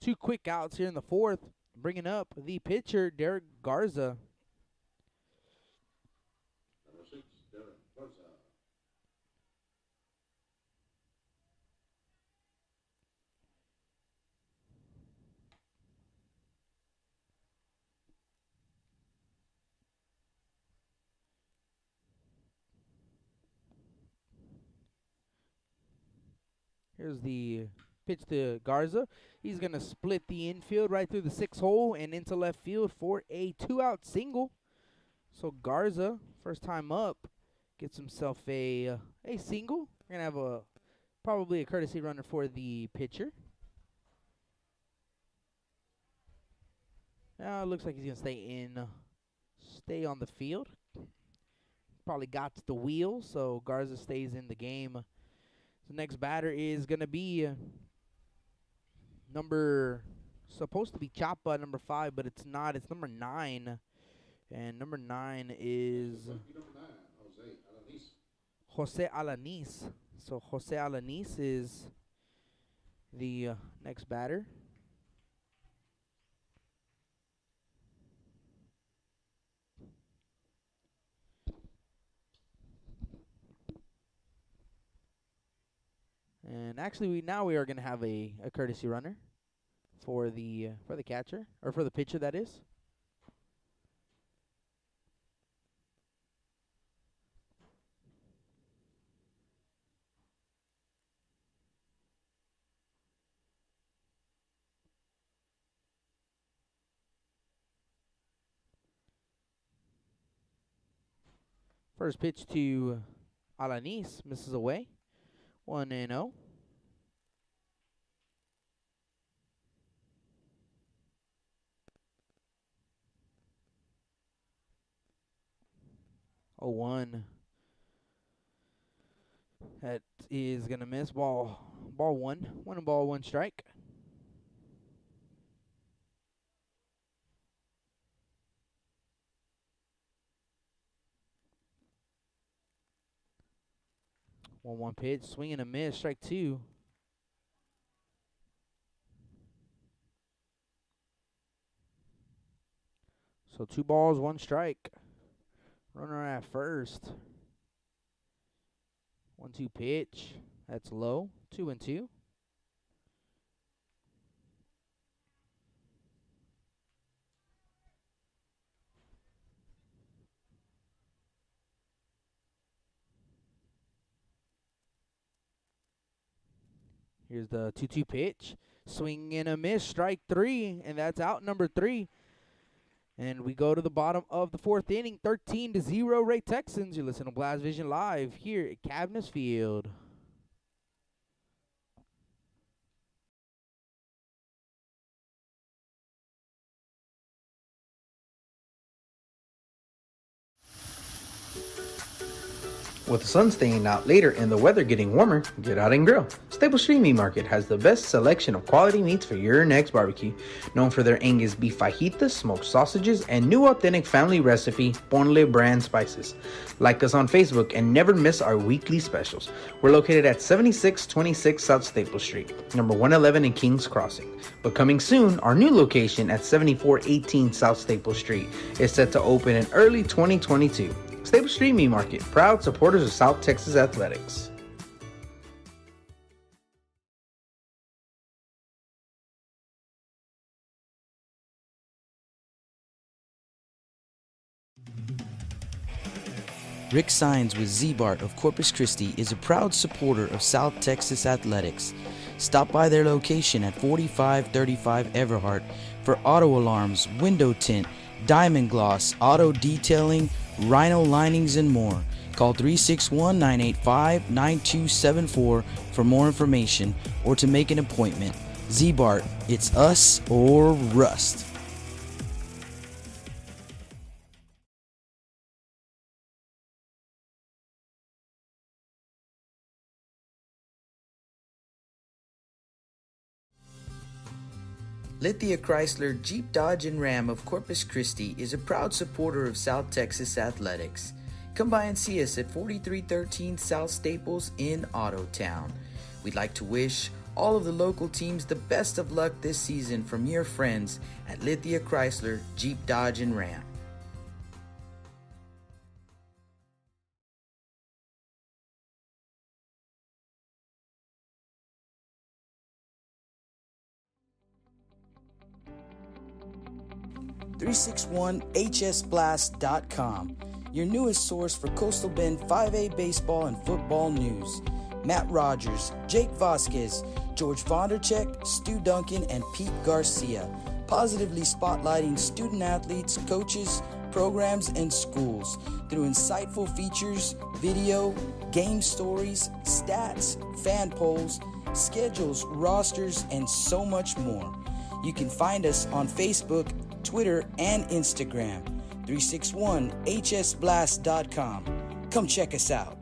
2 quick outs here in the fourth. Bringing up the pitcher, Derek Garza. Number 6, Derek Garza. Here's the pitch to Garza. He's going to split the infield right through the 6 hole and into left field for a 2-out single. So Garza, first time up, gets himself a single. We're going to have probably a courtesy runner for the pitcher. Now it looks like he's going to stay on the field. Probably got the wheel, so Garza stays in the game. The next batter is going to be supposed to be Chapa, number 5, but it's not. It's number 9. And number 9 is Number 9, Jose Alanis. Jose Alanis. So Jose Alanis is the next batter. And actually, we are going to have a courtesy runner for the catcher, or for the pitcher, that is. First pitch to Alanis, misses away. 1-0. Oh, 1. That is gonna miss. Ball 1. 1 strike. One pitch, swing and a miss, strike 2. So 2 balls, 1 strike. Runner at first. 1-2 pitch. That's low. 2-2. Here's the 2-2 pitch. Swing and a miss, strike 3, and that's out number 3. And we go to the bottom of the 4th inning, 13-0 Ray Texans. You listen to Blast Vision live here at Cavness Field. With the sun staying out later and the weather getting warmer, get out and grill. Stable Street Meat Market has the best selection of quality meats for your next barbecue. Known for their Angus beef fajitas, smoked sausages, and new authentic family recipe Ponle brand spices. Like us on Facebook and never miss our weekly specials. We're located at 7626 South Staple Street, number 111 in Kings Crossing. But coming soon, our new location at 7418 South Staple Street is set to open in early 2022. Staple Street Meat Market, proud supporters of South Texas Athletics. Rick Sines with Z-Bart of Corpus Christi is a proud supporter of South Texas Athletics. Stop by their location at 4535 Everhart for auto alarms, window tint, diamond gloss, auto detailing, rhino linings, and more. Call 361-985-9274 for more information or to make an appointment. Z-Bart, it's us or rust. Lithia Chrysler Jeep Dodge and Ram of Corpus Christi is a proud supporter of South Texas Athletics. Come by and see us at 4313 South Staples in Autotown. We'd like to wish all of the local teams the best of luck this season from your friends at Lithia Chrysler Jeep Dodge and Ram. .361hsblast.com, your newest source for Coastal Bend 5A baseball and football news. Matt Rogers, Jake Vasquez, George Vondercheck, Stu Duncan, and Pete Garcia, positively spotlighting student athletes, coaches, programs, and schools through insightful features, video, game stories, stats, fan polls, schedules, rosters, and so much more. You can find us on Facebook, Twitter, and Instagram. 361hsblast.com. Come check us out.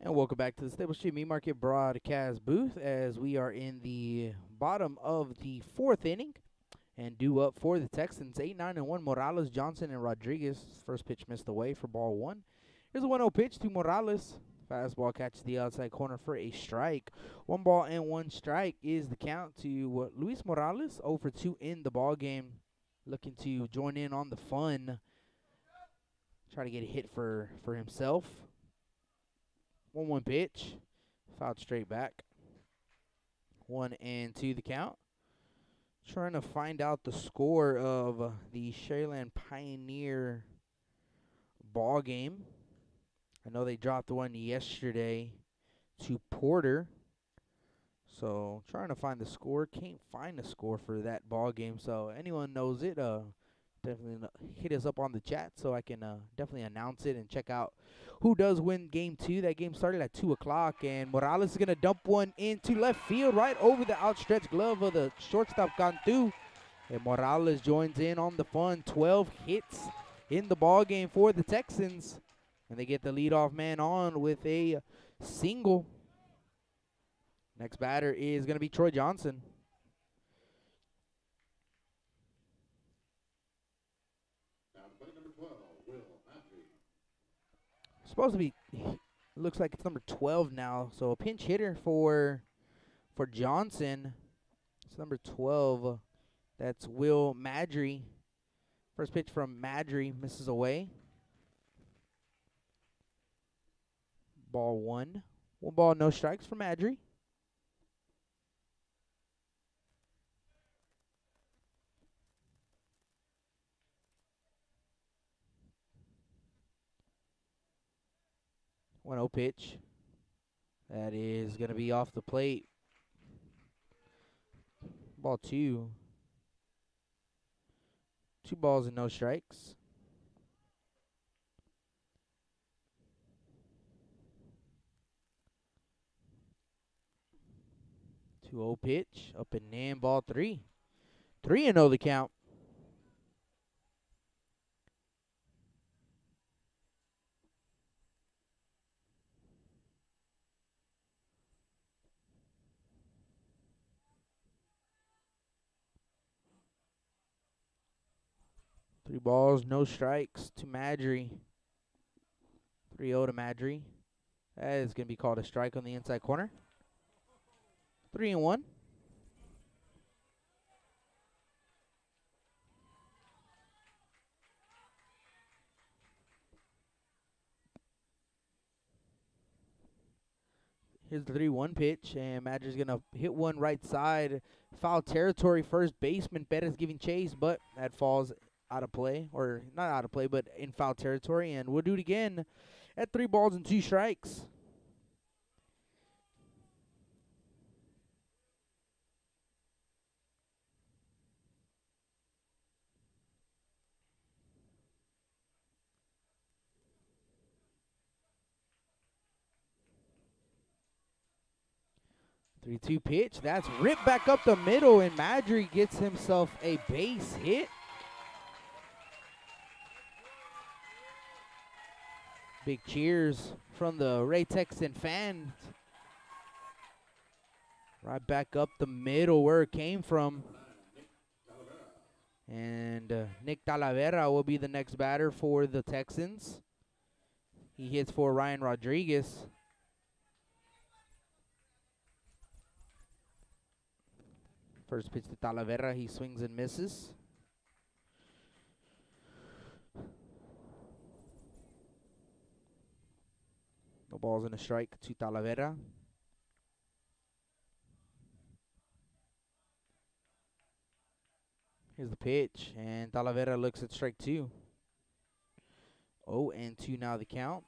And welcome back to the Stable Street Meat Market broadcast booth as we are in the bottom of the 4th inning. And due up for the Texans, 8-9-1, Morales, Johnson, and Rodriguez. First pitch missed away for ball 1. Here's a 1-0 pitch to Morales. Fastball catches the outside corner for a strike. 1 ball and 1 strike is the count to Luis Morales, 0 for 2 in the ball game. Looking to join in on the fun. Try to get a hit for himself. 1-1 pitch. Fouled straight back. 1-2 the count. Trying to find out the score of the Sharyland Pioneer ball game. I know they dropped one yesterday to Porter. So trying to find the score. Can't find the score for that ball game. So anyone knows it, definitely hit us up on the chat so I can definitely announce it and check out who does win game 2. That game started at 2 o'clock, and Morales is going to dump one into left field right over the outstretched glove of the shortstop Cantu. And Morales joins in on the fun. 12 hits in the ball game for the Texans, and they get the leadoff man on with a single. Next batter is going to be Troy Johnson. Supposed to be, looks like it's number 12 now. So a pinch hitter for Johnson. It's number 12. That's Will Madry. First pitch from Madry misses away. Ball 1. 1 ball, no strikes for Madry. 1-0 pitch. That is going to be off the plate. Ball 2. 2 balls and no strikes. Two 0 pitch. Up and in. Ball 3. 3-0 the count. Three balls, no strikes to Madry. 3-0 to Madry. That is going to be called a strike on the inside corner. 3-1. Here's the 3-1 pitch, and Madry's going to hit one right side. Foul territory, first baseman. Perez giving chase, but that falls out of play, or not out of play, but in foul territory, and we'll do it again at 3 balls and 2 strikes. Three-two pitch. That's ripped back up the middle, and Madry gets himself a base hit. Big cheers from the Ray Texan fans. Right back up the middle where it came from. And Nick Talavera will be the next batter for the Texans. He hits for Ryan Rodriguez. First pitch to Talavera, he swings and misses. No balls and a strike to Talavera. Here's the pitch, and Talavera looks at strike 2. 0-2 now the count.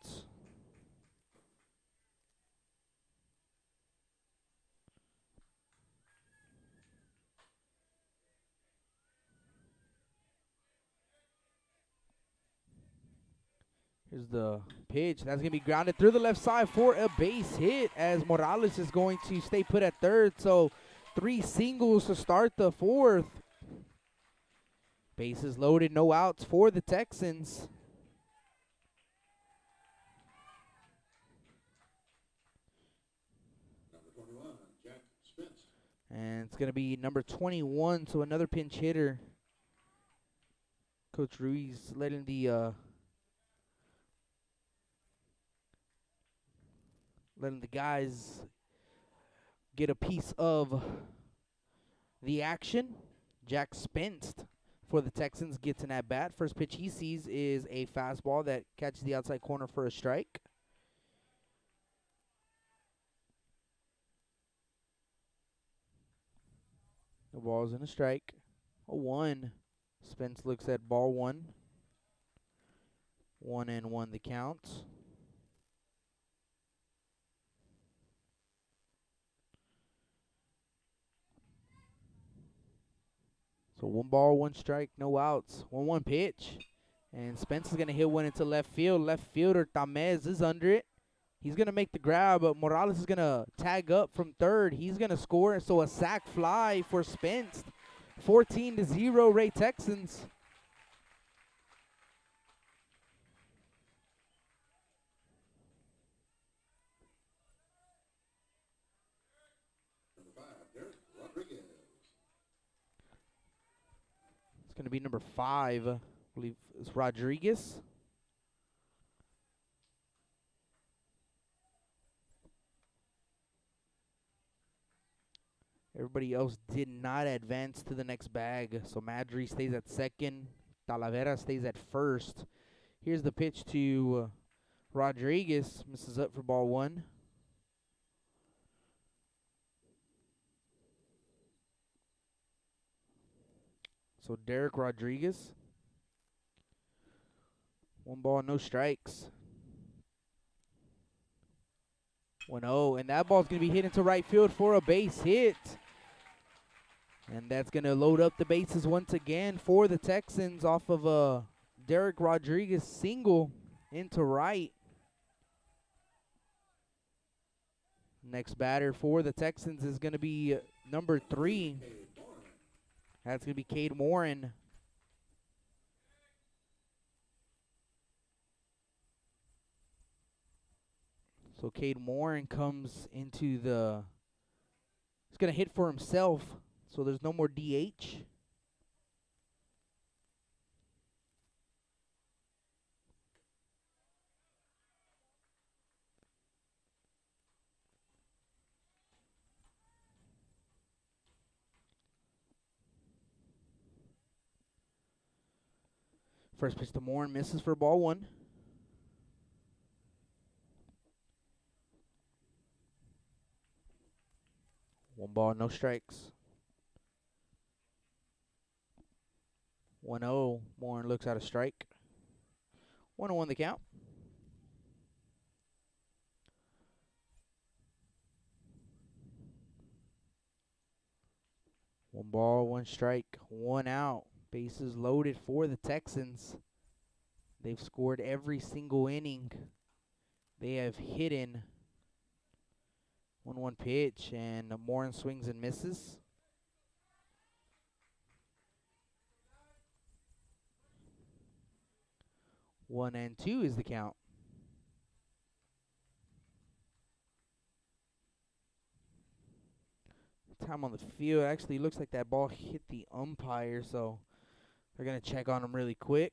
Here's the pitch. That's going to be grounded through the left side for a base hit, as Morales is going to stay put at third. So 3 singles to start the 4th. Bases loaded, no outs for the Texans. Number 21, Jack Spence. And it's going to be number 21, so another pinch hitter. Coach Ruiz letting the guys get a piece of the action. Jack Spence for the Texans gets an at-bat. First pitch he sees is a fastball that catches the outside corner for a strike. No balls and a strike. 0-1. Spence looks at ball 1. 1-1 the count. So 1 ball, 1 strike, no outs. 1-1 pitch. And Spence is going to hit one into left field. Left fielder Tamez is under it. He's going to make the grab, but Morales is going to tag up from third. He's going to score, so a sac fly for Spence. 14-0 Ray Texans. Number 5, Derek Rodriguez. It's going to be number 5, I believe it's Rodriguez. Everybody else did not advance to the next bag. So Madry stays at second. Talavera stays at first. Here's the pitch to Rodriguez. Misses up for ball 1. So Derek Rodriguez. 1 ball, no strikes. 1-0, and that ball's going to be hit into right field for a base hit. And that's going to load up the bases once again for the Texans off of a Derek Rodriguez single into right. Next batter for the Texans is going to be number 3. That's going to be Cade Warren. So Cade Warren comes into the... He's going to hit for himself, so there's no more DH. First pitch to Warren, misses for ball 1. One ball, no strikes. 1-0. Warren looks at a strike. 1-1 the count. One ball, one strike, 1 out. Bases loaded for the Texans. They've scored every single inning. They have hidden 1-1 pitch, and Warren swings and misses. One and 2 is the count. Time on the field. Actually, looks like that ball hit the umpire, so they're going to check on him really quick.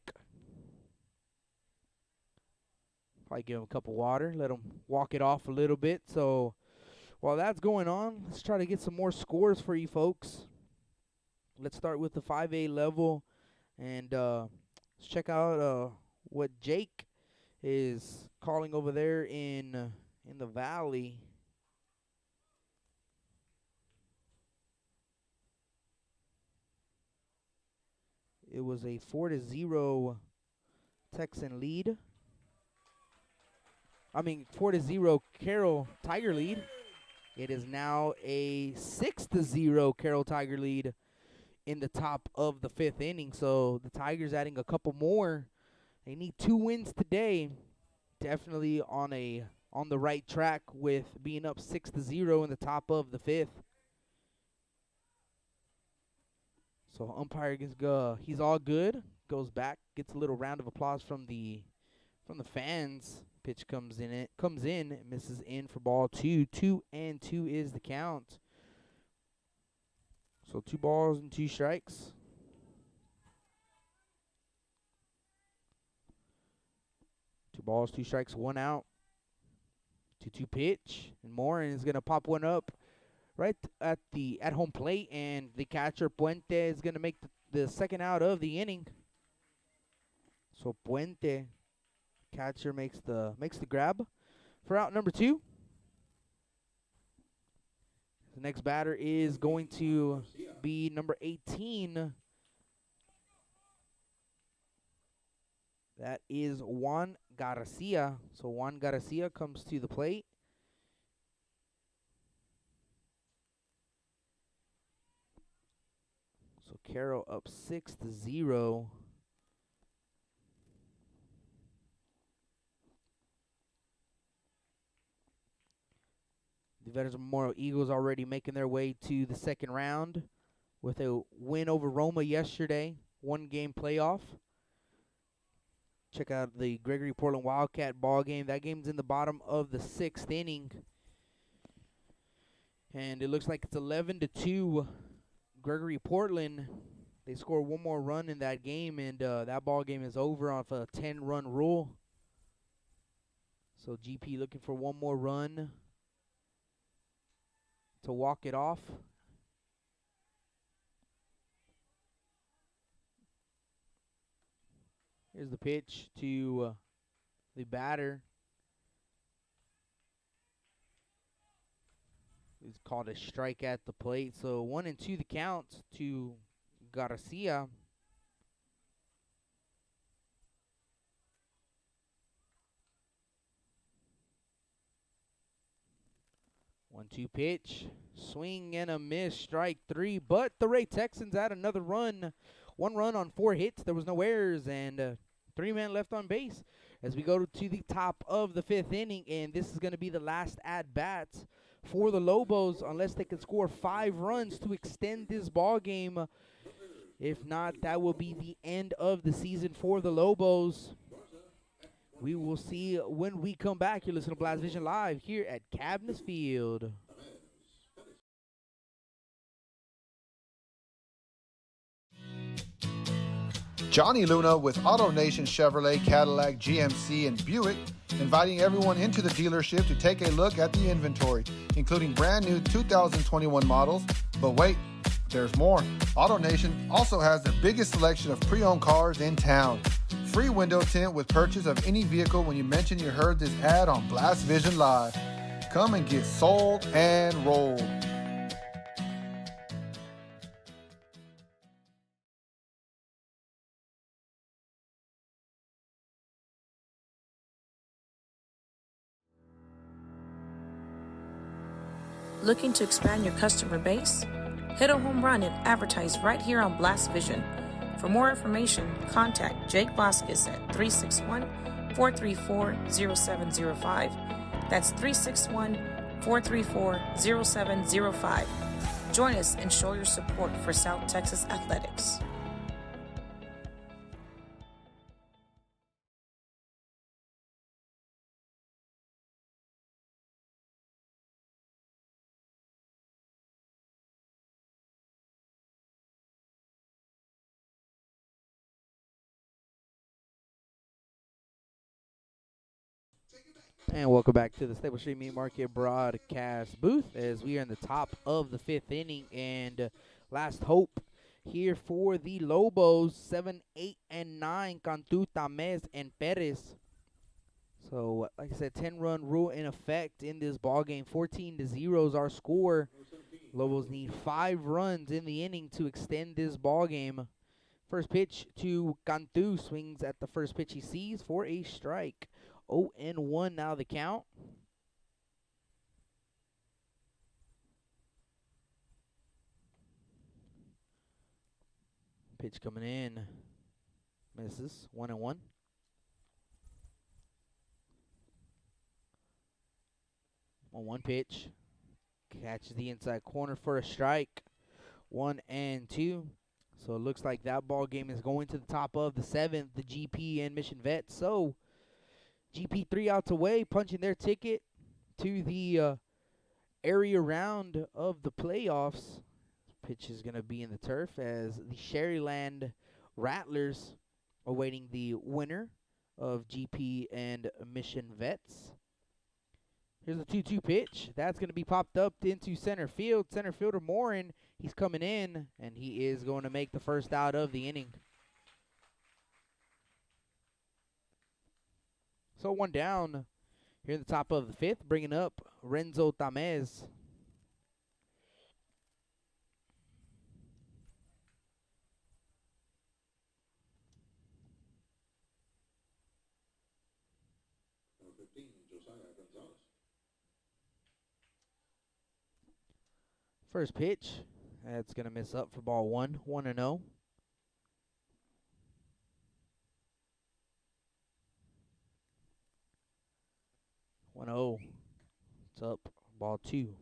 Probably give him a cup of water, let him walk it off a little bit. So while that's going on, let's try to get some more scores for you folks. Let's start with the 5A level, and let's check out what Jake is calling over there in the Valley. It was a 4-0 Texan lead. 4-0 Carroll Tiger lead. It is now a 6-0 Carroll Tiger lead in the top of the 5th inning. So the Tigers adding a couple more. They need 2 wins today. Definitely on the right track with being up 6-0 in the top of the 5th. So umpire gets he's all good. Goes back, gets a little round of applause from the fans. Pitch comes in, misses in for ball 2. 2-2 is the count. So 2 balls and 2 strikes. Two balls, 2 strikes, 1 out. 2-2 pitch, and Morin is gonna pop one up right at the home plate, and the catcher Puente is gonna make the second out of the inning. So Puente, catcher, makes the grab for out number 2. The next batter is going to be number 18. That is Juan Garcia. So Juan Garcia comes to the plate. So Carroll up 6-0. The Veterans Memorial Eagles already making their way to the second round with a win over Roma yesterday, 1-game playoff. Check out the Gregory Portland Wildcat ball game. That game's in the bottom of the 6th inning. And it looks like it's 11-2. Gregory Portland, they score 1 more run in that game, and that ball game is over off a 10-run rule. So GP looking for 1 more run to walk it off. Here's the pitch to the batter. It's called a strike at the plate. So 1-2 the count to Garcia. 1-2 pitch. Swing and a miss. Strike 3. But the Ray Texans add another run. 1 run on 4 hits. There was no errors. And 3 men left on base as we go to the top of the 5th inning. And this is going to be the last at-bat for the Lobos unless they can score 5 runs to extend this ball game. If not, that will be the end of the season for the Lobos. We will see when we come back. You're listening to Blast Vision Live here at Cabness Field. Johnny Luna with AutoNation Chevrolet, Cadillac, GMC, and Buick, inviting everyone into the dealership to take a look at the inventory, including brand new 2021 models. But wait, there's more. AutoNation also has the biggest selection of pre-owned cars in town. Free window tint with purchase of any vehicle when you mention you heard this ad on Blast Vision Live. Come and get sold and rolled. Looking to expand your customer base? Hit a home run and advertise right here on Blast Vision. For more information, contact Jake Vasquez at 361-434-0705. That's 361-434-0705. Join us and show your support for South Texas Athletics. And welcome back to the Stable Street Meat Market broadcast booth as we are in the top of the 5th inning and last hope here for the Lobos. 7, 8, and 9. Cantu, Tamez, and Perez. So, like I said, 10-run rule in effect in this ball game. 14-0 is our score. Lobos need 5 runs in the inning to extend this ball game. First pitch to Cantu, swings at the first pitch he sees for a strike. 0-1 now the count. Pitch coming in. Misses. 1-1. 1-1 pitch. Catches the inside corner for a strike. 1-2. So it looks like that ball game is going to the top of the 7th, the GP and Mission Vet. So GP 3 outs away, punching their ticket to the area round of the playoffs. Pitch is going to be in the turf as the Sherryland Rattlers awaiting the winner of GP and Mission Vets. Here's the 2-2 pitch. That's going to be popped up into center field. Center fielder Morin, he's coming in, and he is going to make the first out of the inning. So 1 down here in the top of the 5th, bringing up Renzo Tamez. Number 15, Josiah Gonzalez. First pitch, that's going to miss up for ball 1, 1-0. It's up. Ball 2.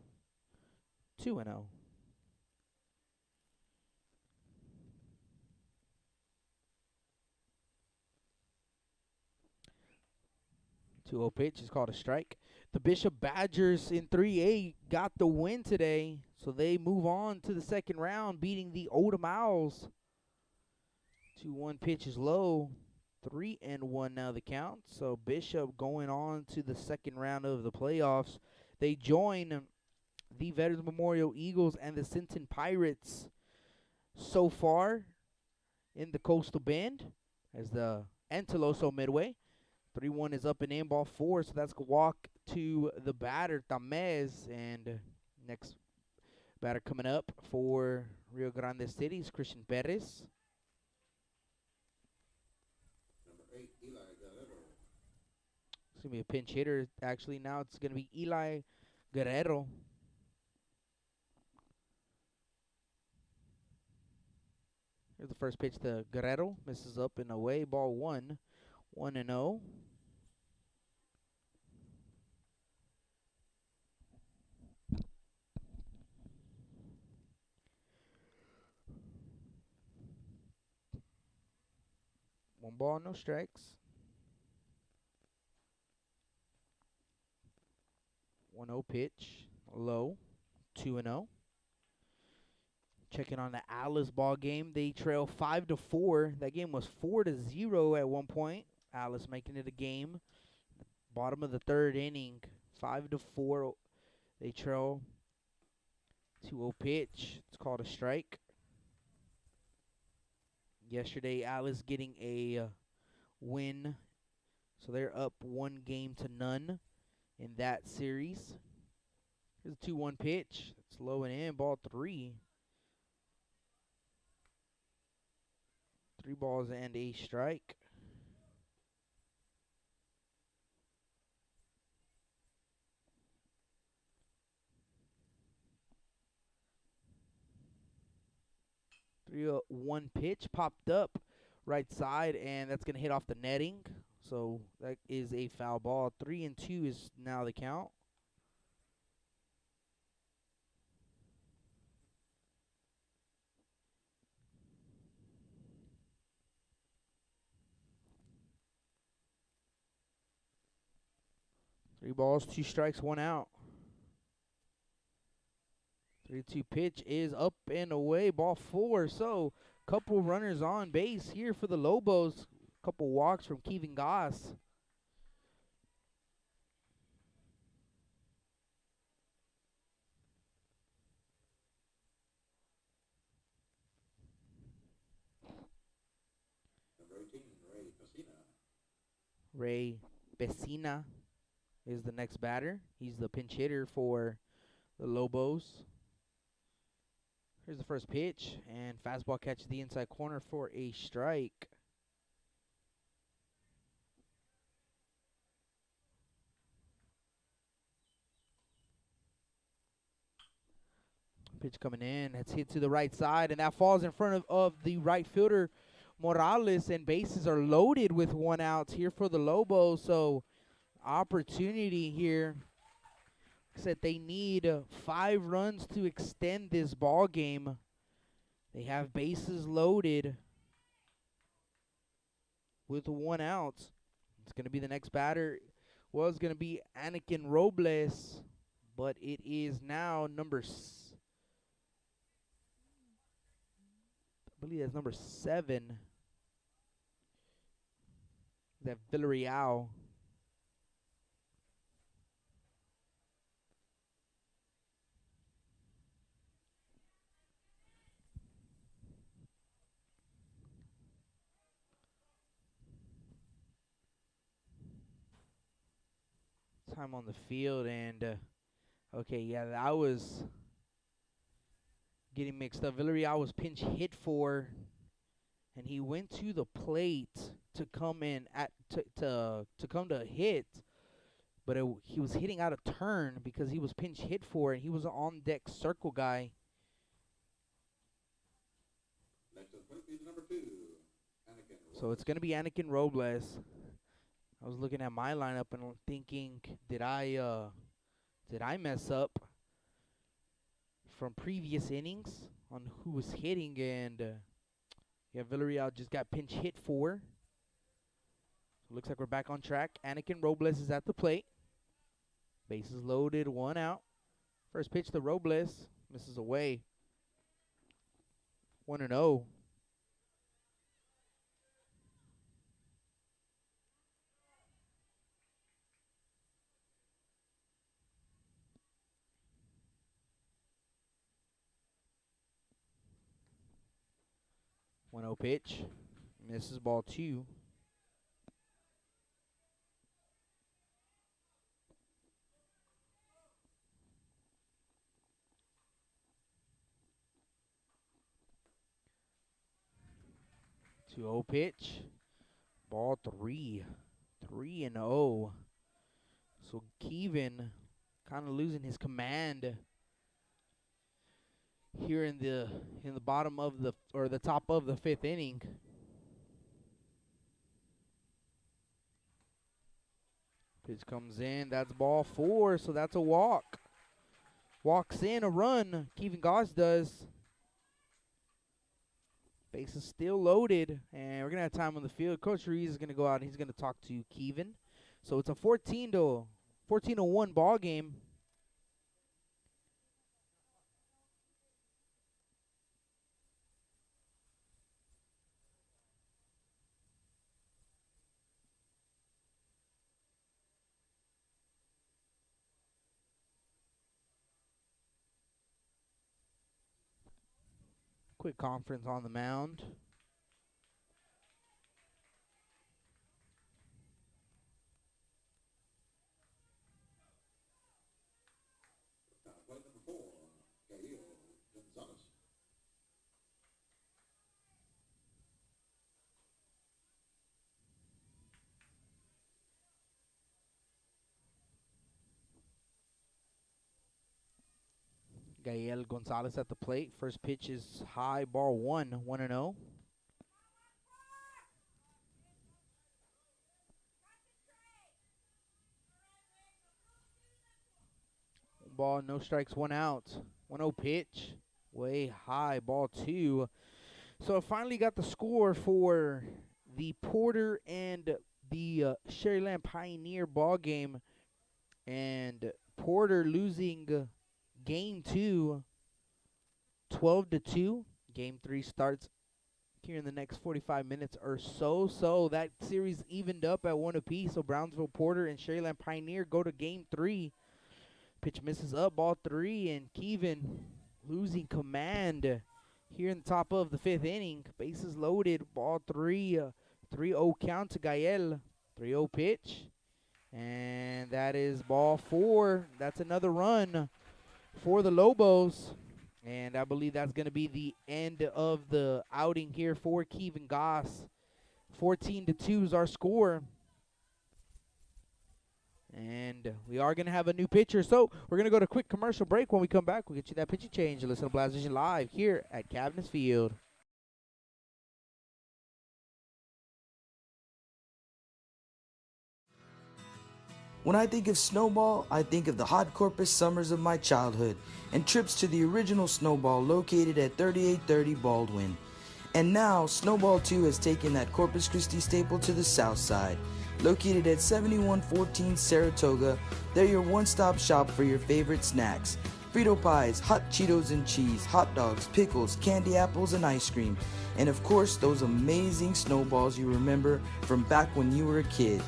2-0. Two-0 pitch is called a strike. The Bishop Badgers in 3A got the win today, so they move on to the second round, beating the Oldham Owls. 2-1 pitch is low. 3-1 now the count. So Bishop going on to the second round of the playoffs. They join the Veterans Memorial Eagles and the Sinton Pirates so far in the Coastal Bend as the Anteloso Midway. 3-1 is up and in, ball 4, so that's a walk to the batter, Tamez. And next batter coming up for Rio Grande City is Christian Perez. It's going to be a pinch hitter. Actually, now it's going to be Eli Guerrero Here's the first pitch to Guerrero. Misses up and away. Ball 1. 1-0. One ball, no strikes. 1-0 pitch. Low. 2-0. Checking on the Alice ball game. They trail 5-4. That game was 4-0 at one point. Alice making it a game. Bottom of the third inning. 5-4. They trail. 2-0 pitch. It's called a strike. Yesterday, Alice getting a win. So they're up 1-0 in that series. Here's a 2-1 pitch. It's low and in. Ball 3. 3 balls and a strike. One pitch popped up right side, and that's going to hit off the netting. So that is a foul ball. 3-2 is now the count. Three balls, 2 strikes, 1 out. 3-2 pitch is up and away. Ball 4. So, couple runners on base here for the Lobos. Couple walks from Kevin Goss. Number 18, Ray Pacina. Ray Pacina is the next batter. He's the pinch hitter for the Lobos. Here's the first pitch, and fastball catches the inside corner for a strike. Pitch coming in. It's hit to the right side, and that falls in front of the right fielder, Morales, and bases are loaded with 1 out here for the Lobos. So, opportunity here. Said they need 5 runs to extend this ball game. They have bases loaded with 1 out. It's going to be the next batter. Was going to be Anakin Robles, but it is now I believe that's number 7. That Villarreal. Time on the field, and okay, yeah, I was getting mixed up. Villarreal was pinch hit for, and he went to the plate to come in to come to hit, but he was hitting out of turn because he was pinch hit for, and he was an on deck circle guy. Next to the plate is number 2, Anakin. So it's gonna be Anakin Robles. I was looking at my lineup and thinking, did I mess up from previous innings on who was hitting? And yeah, Villarreal just got pinch hit for. So looks like we're back on track. Anakin Robles is at the plate. Bases loaded, 1 out. First pitch to Robles, misses away. 1-0. Pitch. Misses ball 2. Pitch. Ball 3. 3-0. So Kevin kind of losing his command here in the bottom of the top of the 5th inning. Pitch comes in. That's ball 4, so that's a walk. Walks in, a run. Kevin Goss does. Base is still loaded, and we're going to have time on the field. Coach Ruiz is going to go out, and he's going to talk to Kevin. So it's a 14-1 ball game. Quick conference on the mound. Play number 4, Gael Gonzalez. Gael Gonzalez at the plate. First pitch is high, ball 1-0. Ball, no strikes, 1 out. 1-0 pitch, way high, ball 2. So I finally got the score for the Porter and the Sherryland Pioneer ball game, and Porter losing game 2, 12-2. Game 3 starts here in the next 45 minutes or so. So that series evened up at 1 apiece. So Brownsville Porter and Sherryland Pioneer go to game 3. Pitch misses up, ball 3, and Kevin losing command here in the top of the 5th inning. Bases loaded, ball 3, 3-0 count to Gael. 3-0 pitch, and that is ball 4. That's another run for the Lobos, and I believe that's going to be the end of the outing here for Kevin Goss. 14-2 is our score. And we are going to have a new pitcher. So we're going to go to a quick commercial break. When we come back, we'll get you that pitcher change. Listen to Blast Vision Live here at Cabinets Field. When I think of Snowball, I think of the hot Corpus summers of my childhood and trips to the original Snowball located at 3830 Baldwin. And now, Snowball 2 has taken that Corpus Christi staple to the south side. Located at 7114 Saratoga, they're your one-stop shop for your favorite snacks. Frito pies, hot Cheetos and cheese, hot dogs, pickles, candy apples, and ice cream. And of course, those amazing snowballs you remember from back when you were a kid.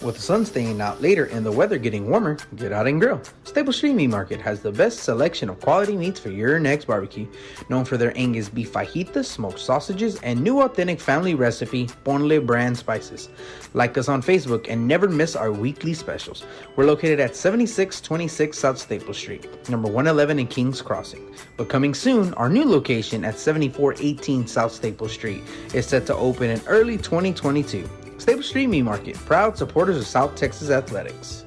With the sun staying out later and the weather getting warmer, get out and grill. Stable Street Meat Market has the best selection of quality meats for your next barbecue. Known for their Angus beef fajitas, smoked sausages, and new authentic family recipe Ponle brand spices. Like us on Facebook and never miss our weekly specials. We're located at 7626 South Staple Street, number 111 in Kings Crossing. But coming soon, our new location at 7418 South Staple Street is set to open in early 2022. Stable Street Meat Market, proud supporters of South Texas Athletics.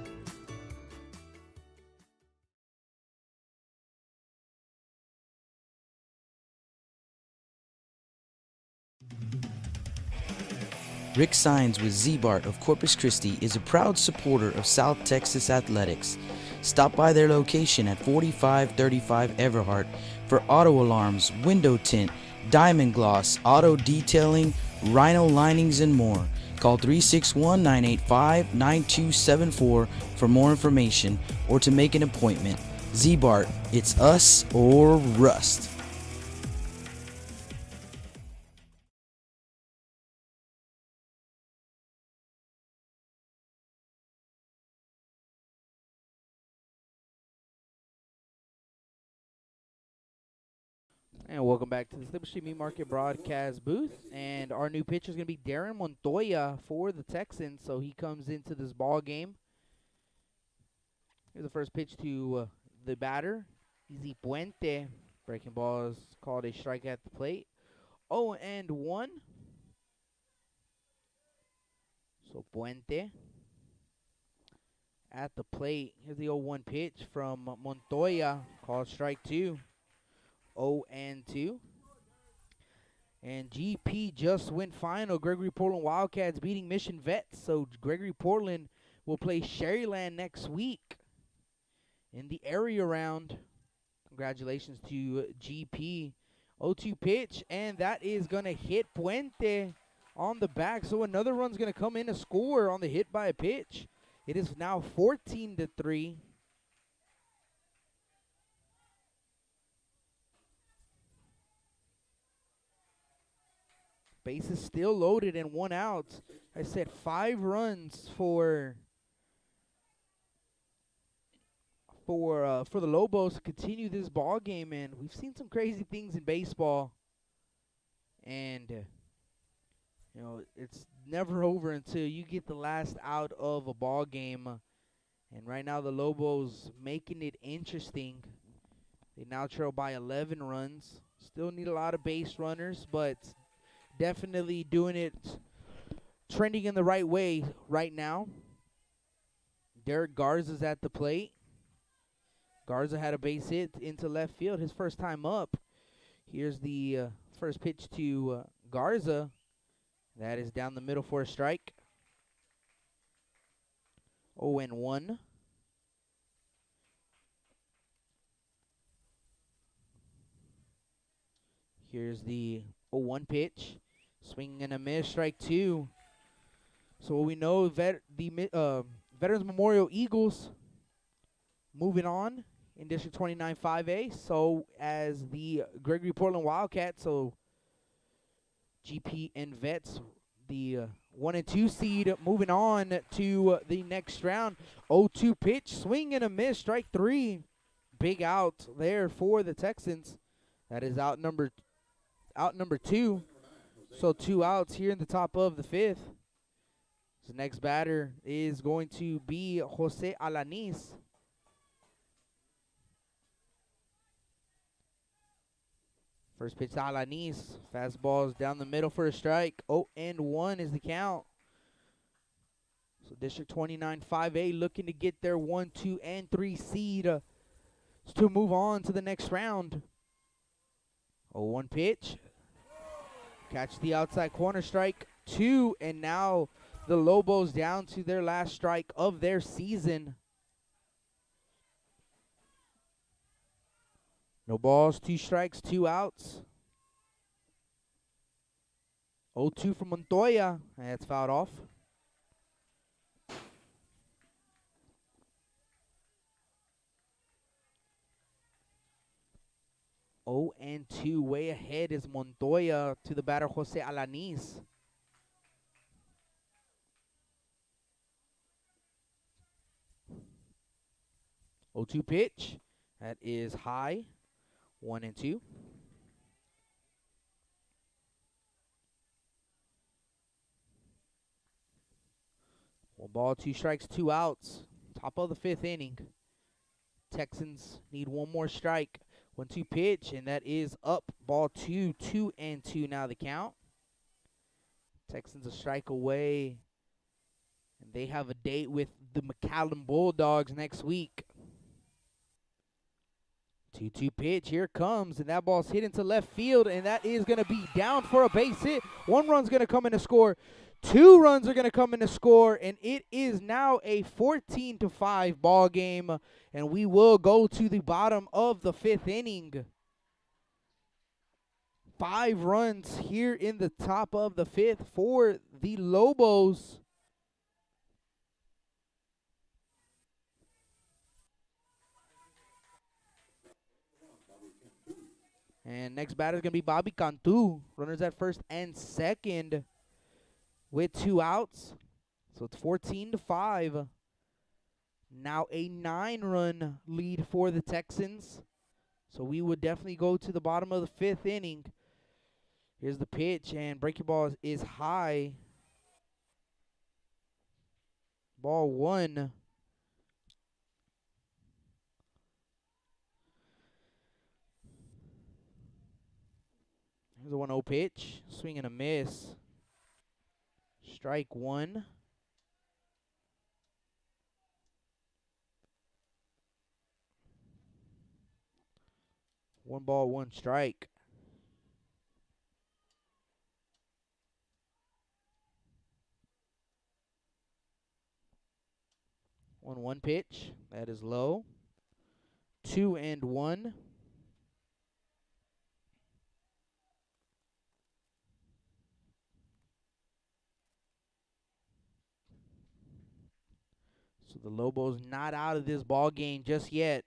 Rick Sines with Z-Bart of Corpus Christi is a proud supporter of South Texas Athletics. Stop by their location at 4535 Everhart for auto alarms, window tint, diamond gloss, auto detailing, rhino linings, and more. Call 361-985-9274 for more information or to make an appointment. Z-Bart, it's us or rust. And welcome back to the Stable Street Meat Market broadcast booth. And our new pitcher is going to be Darren Montoya for the Texans. So he comes into this ball game. Here's the first pitch to the batter, Easy Puente. Breaking ball is called a strike at the plate. 0-1. So Puente at the plate. Here's the 0-1 pitch from Montoya. Called strike 2. 0-2. And GP just went final. Gregory Portland Wildcats beating Mission Vets. So Gregory Portland will play Sherryland next week in the area round. Congratulations to GP. 0-2 pitch, and that is going to hit Puente on the back. So another run's going to come in to score on the hit by a pitch. It is now 14-3. Bases still loaded and 1 out. I said 5 runs for the Lobos to continue this ball game, and we've seen some crazy things in baseball, and it's never over until you get the last out of a ball game. And right now the Lobos making it interesting. They now trail by 11 runs. Still need a lot of base runners, but definitely doing it, trending in the right way right now. Derek Garza's at the plate. Garza had a base hit into left field, his first time up. Here's the first pitch to Garza. That is down the middle for a strike. 0-1. Here's the 0-1 pitch. Swinging and a miss, strike 2. So we know Veterans Memorial Eagles moving on in District 29 5A. So as the Gregory Portland Wildcats, so GP and Vets, the 1 and 2 seed, moving on to the next round. 0-2 pitch, swing and a miss, strike 3. Big out there for the Texans. That is out number 2. So 2 outs here in the top of the 5th. The next batter is going to be Jose Alanis. First pitch to Alanis. Fastballs down the middle for a strike. 0-1 is the count. So District 29 5A looking to get their 1, 2, and 3 seed to move on to the next round. 0-1 pitch. Catch the outside corner, strike 2. And now the Lobos down to their last strike of their season. No balls, 2 strikes, 2 outs. 0-2 from Montoya. That's fouled off. Oh, and 2 way ahead is Montoya to the batter Jose Alanis. Oh, 2 pitch. That is high. 1-2. One ball, 2 strikes, 2 outs. Top of the 5th inning. Texans need 1 more strike. 1-2 pitch, and that is up. Ball 2, 2-2 now the count. Texans a strike away. And they have a date with the McAllen Bulldogs next week. 2-2 pitch, here it comes, and that ball's hit into left field, and that is going to be down for a base hit. 1 run's going to come in to score. 2 runs are going to come in to score, and it is now a 14-5 ball game, and we will go to the bottom of the 5th inning. 5 runs here in the top of the 5th for the Lobos. And next batter is going to be Bobby Cantu. Runners at first and second with 2 outs. So it's 14-5. Now a 9-run lead for the Texans. So we would definitely go to the bottom of the 5th inning. Here's the pitch, and breaking ball is high. Ball 1. There's a 1-0 pitch. Swing and a miss. Strike one. One ball, one strike. One pitch. That is low. 2-1. So the Lobos not out of this ball game just yet.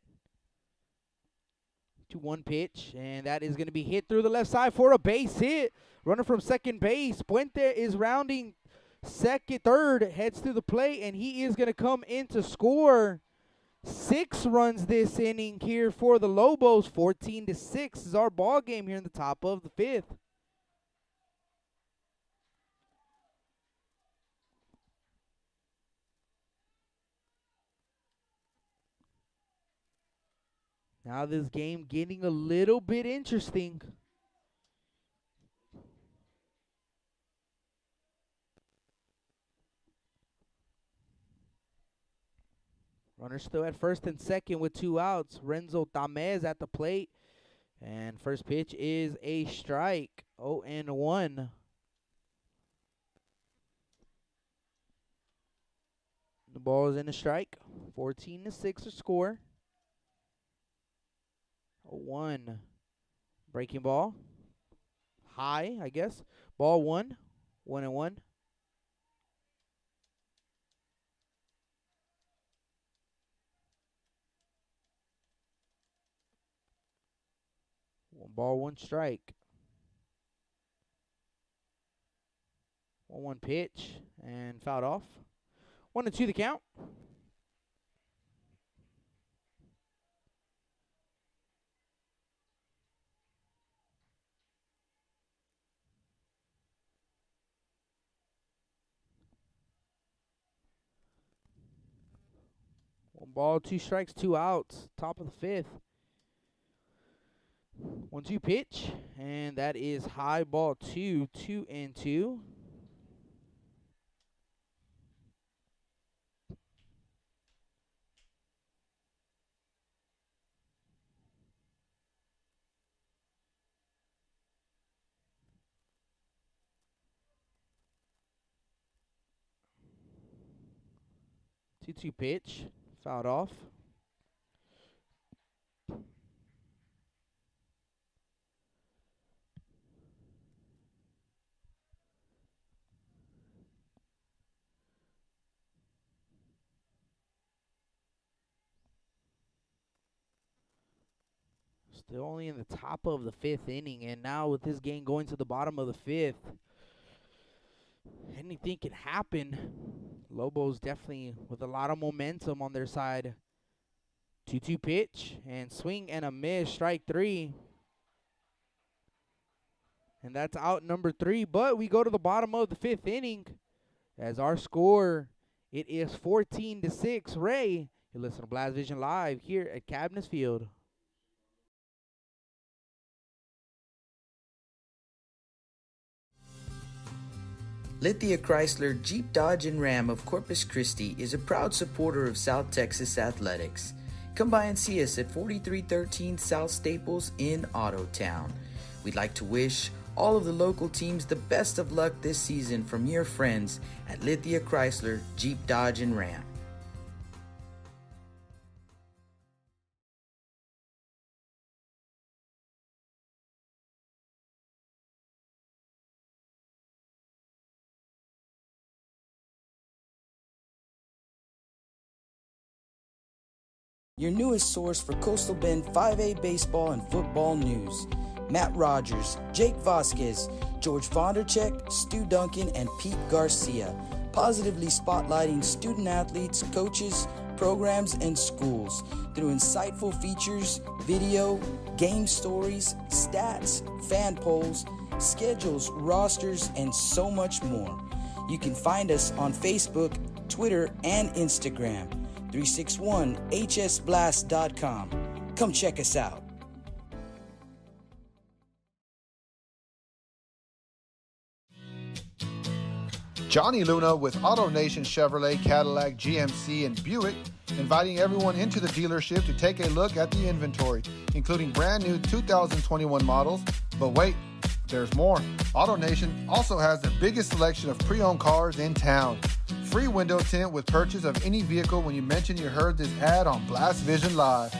2-1 pitch, and that is going to be hit through the left side for a base hit. Runner from second base. Puente is rounding third, heads to the plate, and he is going to come in to score. 6 runs this inning here for the Lobos. 14-6 is our ball game here in the top of the 5th. Now this game getting a little bit interesting. Runner still at first and second with 2 outs. Renzo Tamez at the plate. And first pitch is a strike. 0-1. The ball is in a strike. 14-6 to score. 0-1. Breaking ball. High, I guess. Ball 1. 1-1. One ball, one strike. 1-1 pitch and fouled off. 1-2 the count. One ball, 2 strikes, 2 outs. Top of the 5th. 1-2 pitch, and that is high, ball 2, 2-2. Two pitch, fouled off. Still only in the top of the 5th inning, and now with this game going to the bottom of the 5th, anything can happen. Lobos definitely with a lot of momentum on their side. 2-2 pitch, and swing and a miss, strike 3. And that's out number 3, but we go to the bottom of the 5th inning. As our score, it is 14-6. Ray, you listen to Blast Vision Live here at Cabinets Field. Lithia Chrysler Jeep Dodge and Ram of Corpus Christi is a proud supporter of South Texas athletics. Come by and see us at 4313 South Staples in Ottotown. We'd like to wish all of the local teams the best of luck this season from your friends at Lithia Chrysler Jeep Dodge and Ram. Your newest source for Coastal Bend 5A baseball and football news. Matt Rogers, Jake Vasquez, George Vondercheck, Stu Duncan, and Pete Garcia, positively spotlighting student athletes, coaches, programs, and schools through insightful features, video, game stories, stats, fan polls, schedules, rosters, and so much more. You can find us on Facebook, Twitter, and Instagram. 361hsblast.com. Come check us out. Johnny Luna with AutoNation Chevrolet, Cadillac, GMC, and Buick, inviting everyone into the dealership to take a look at the inventory, including brand new 2021 models. But wait, there's more. AutoNation also has the biggest selection of pre-owned cars in town. Free window tint with purchase of any vehicle when you mention you heard this ad on Blast Vision Live.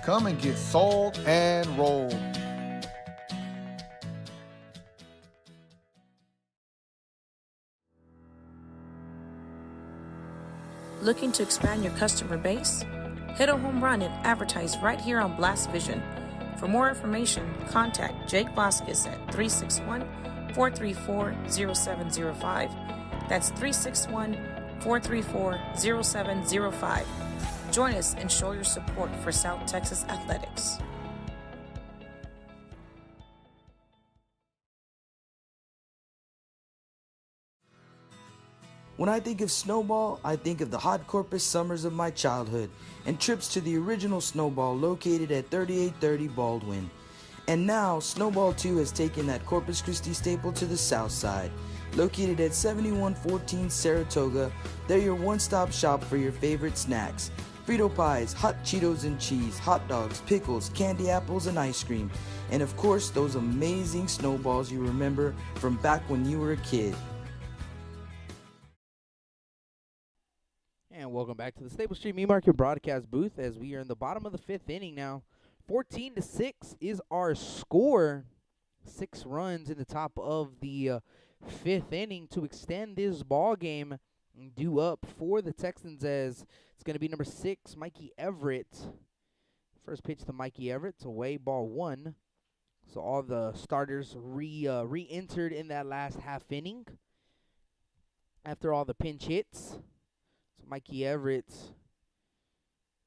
Come and get sold and rolled. Looking to expand your customer base? Hit a home run and advertise right here on Blast Vision. For more information, contact Jake Vasquez at 361-434-0705. That's 361-434-0705. Join us and show your support for South Texas athletics. When I think of Snowball, I think of the hot Corpus summers of my childhood and trips to the original Snowball located at 3830 Baldwin. And now, Snowball 2 has taken that Corpus Christi staple to the south side. Located at 7114 Saratoga, they're your one-stop shop for your favorite snacks. Frito pies, hot Cheetos and cheese, hot dogs, pickles, candy apples, and ice cream. And of course, those amazing snowballs you remember from back when you were a kid. And welcome back to the Stable Street Meat Market broadcast booth as we are in the bottom of the fifth inning now. 14-6 is our score. 6 runs in the top of the fifth inning to extend this ball game. Due up for the Texans as it's going to be number 6, Mikey Everett. First pitch to Mikey Everett. It's away, ball 1. So all the starters re-entered in that last half inning after all the pinch hits. So Mikey Everett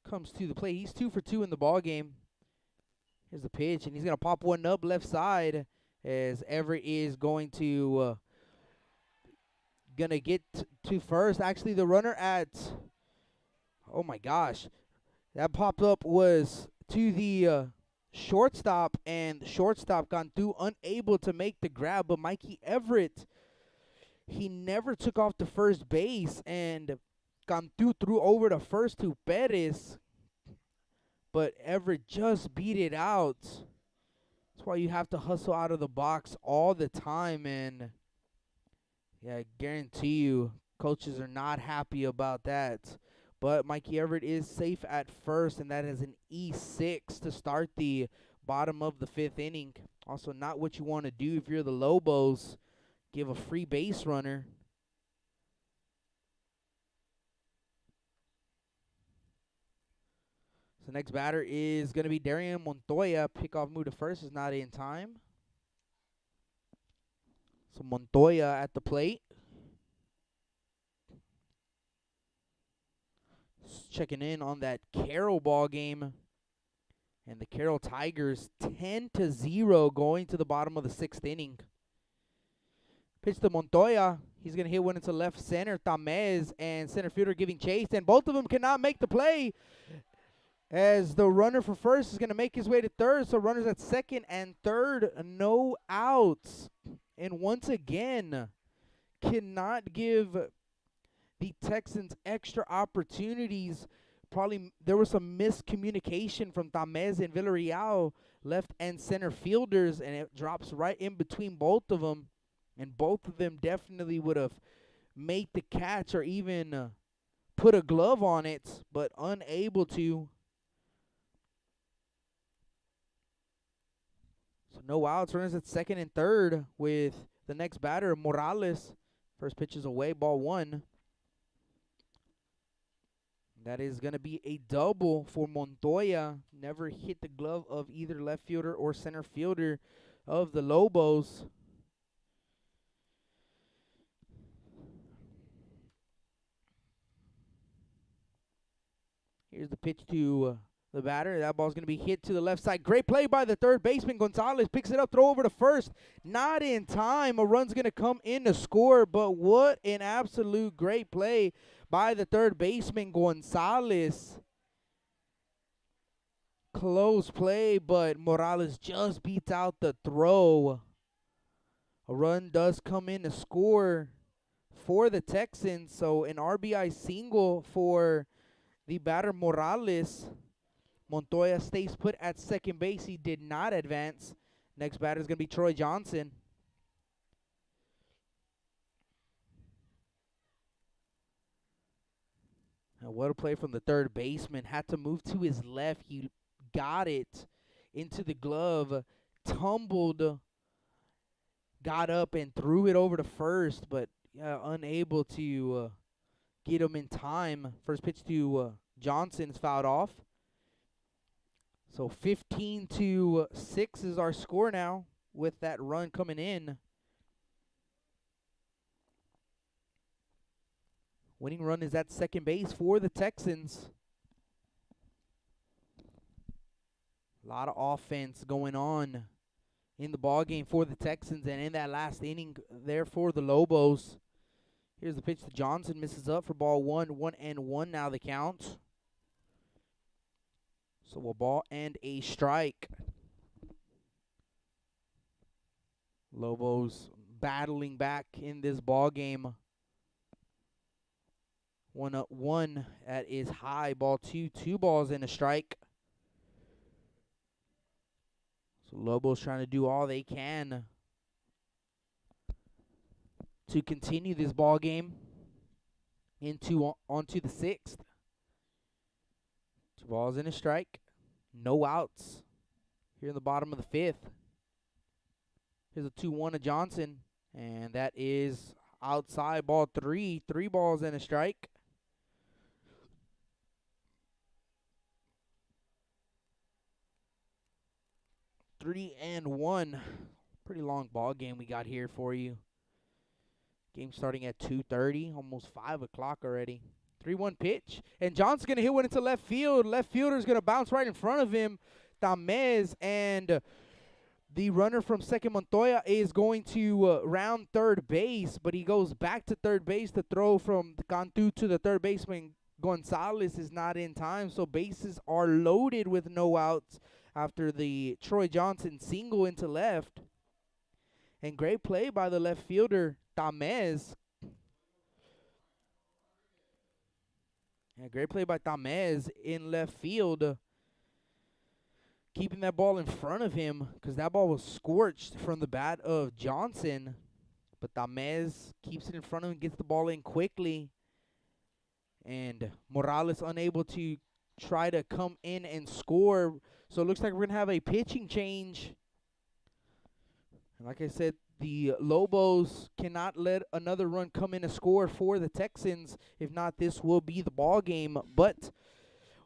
comes to the plate. He's 2 for 2 in the ball game. Here's the pitch, and he's going to pop one up left side as Everett is going to get to first. Actually, the runner at, oh my gosh, that pop up was to the shortstop, and the shortstop gone through, unable to make the grab. But Mikey Everett, he never took off to first base and gone through over to first to Perez. But Everett just beat it out. That's why you have to hustle out of the box all the time, and yeah, I guarantee you, coaches are not happy about that. But Mikey Everett is safe at first, and that is an E6 to start the bottom of the fifth inning. Also, not what you want to do if you're the Lobos. Give a free base runner. So next batter is going to be Darian Montoya. Pickoff move to first is not in time. So Montoya at the plate. Checking in on that Carroll ball game. And the Carroll Tigers 10-0 going to the bottom of the sixth inning. Pitch to Montoya. He's going to hit one into left center. Tamez and center fielder giving chase. And both of them cannot make the play, as the runner for first is going to make his way to third. So runners at second and third, no outs. And once again, cannot give the Texans extra opportunities. Probably there was some miscommunication from Tamez and Villarreal, left and center fielders, and it drops right in between both of them. And both of them definitely would have made the catch or even put a glove on it, but unable to. So no outs, runners at second and third with the next batter, Morales. First pitch is away, ball 1. That is going to be a double for Montoya. Never hit the glove of either left fielder or center fielder of the Lobos. Here's the pitch to the batter. That ball's going to be hit to the left side. Great play by the third baseman. Gonzalez picks it up, throw over to first. Not in time. A run's going to come in to score, but what an absolute great play by the third baseman, Gonzalez. Close play, but Morales just beats out the throw. A run does come in to score for the Texans. So an RBI single for the batter Morales. Montoya stays put at second base. He did not advance. Next batter is going to be Troy Johnson. And what a play from the third baseman. Had to move to his left. He got it into the glove, tumbled, got up and threw it over to first, but unable to get him in time. First pitch to Johnson is fouled off. So 15-6 is our score now with that run coming in. Winning run is at second base for the Texans. A lot of offense going on in the ballgame for the Texans, and in that last inning there for the Lobos. Here's the pitch to Johnson, misses up for ball one. 1-1 now the count. So a ball and a strike. Lobos battling back in this ballgame. 1-1 that is high. Ball two. 2 balls and a strike. So Lobos trying to do all they can to continue this ball game onto the 6th. 2 balls and a strike. No outs here in the bottom of the 5th. Here's a 2-1 to Johnson, and that is outside. Ball 3. 3 balls and a strike. Three and 1. Pretty long ball game we got here for you. Game starting at 2:30, almost 5 o'clock already. 3-1 pitch, and Johnson's going to hit one into left field. Left fielder's going to bounce right in front of him, Tamez, and the runner from second, Montoya, is going to round third base, but he goes back to third base to throw from Cantu to the third baseman. Gonzalez is not in time, so bases are loaded with no outs after the Troy Johnson single into left. And great play by the left fielder, Tamez. Yeah, great play by Tamez in left field. Keeping that ball in front of him because that ball was scorched from the bat of Johnson. But Tamez keeps it in front of him, gets the ball in quickly. And Morales unable to try to come in and score. So it looks like we're going to have a pitching change. And like I said, the Lobos cannot let another run come in and score for the Texans. If not, this will be the ball game. But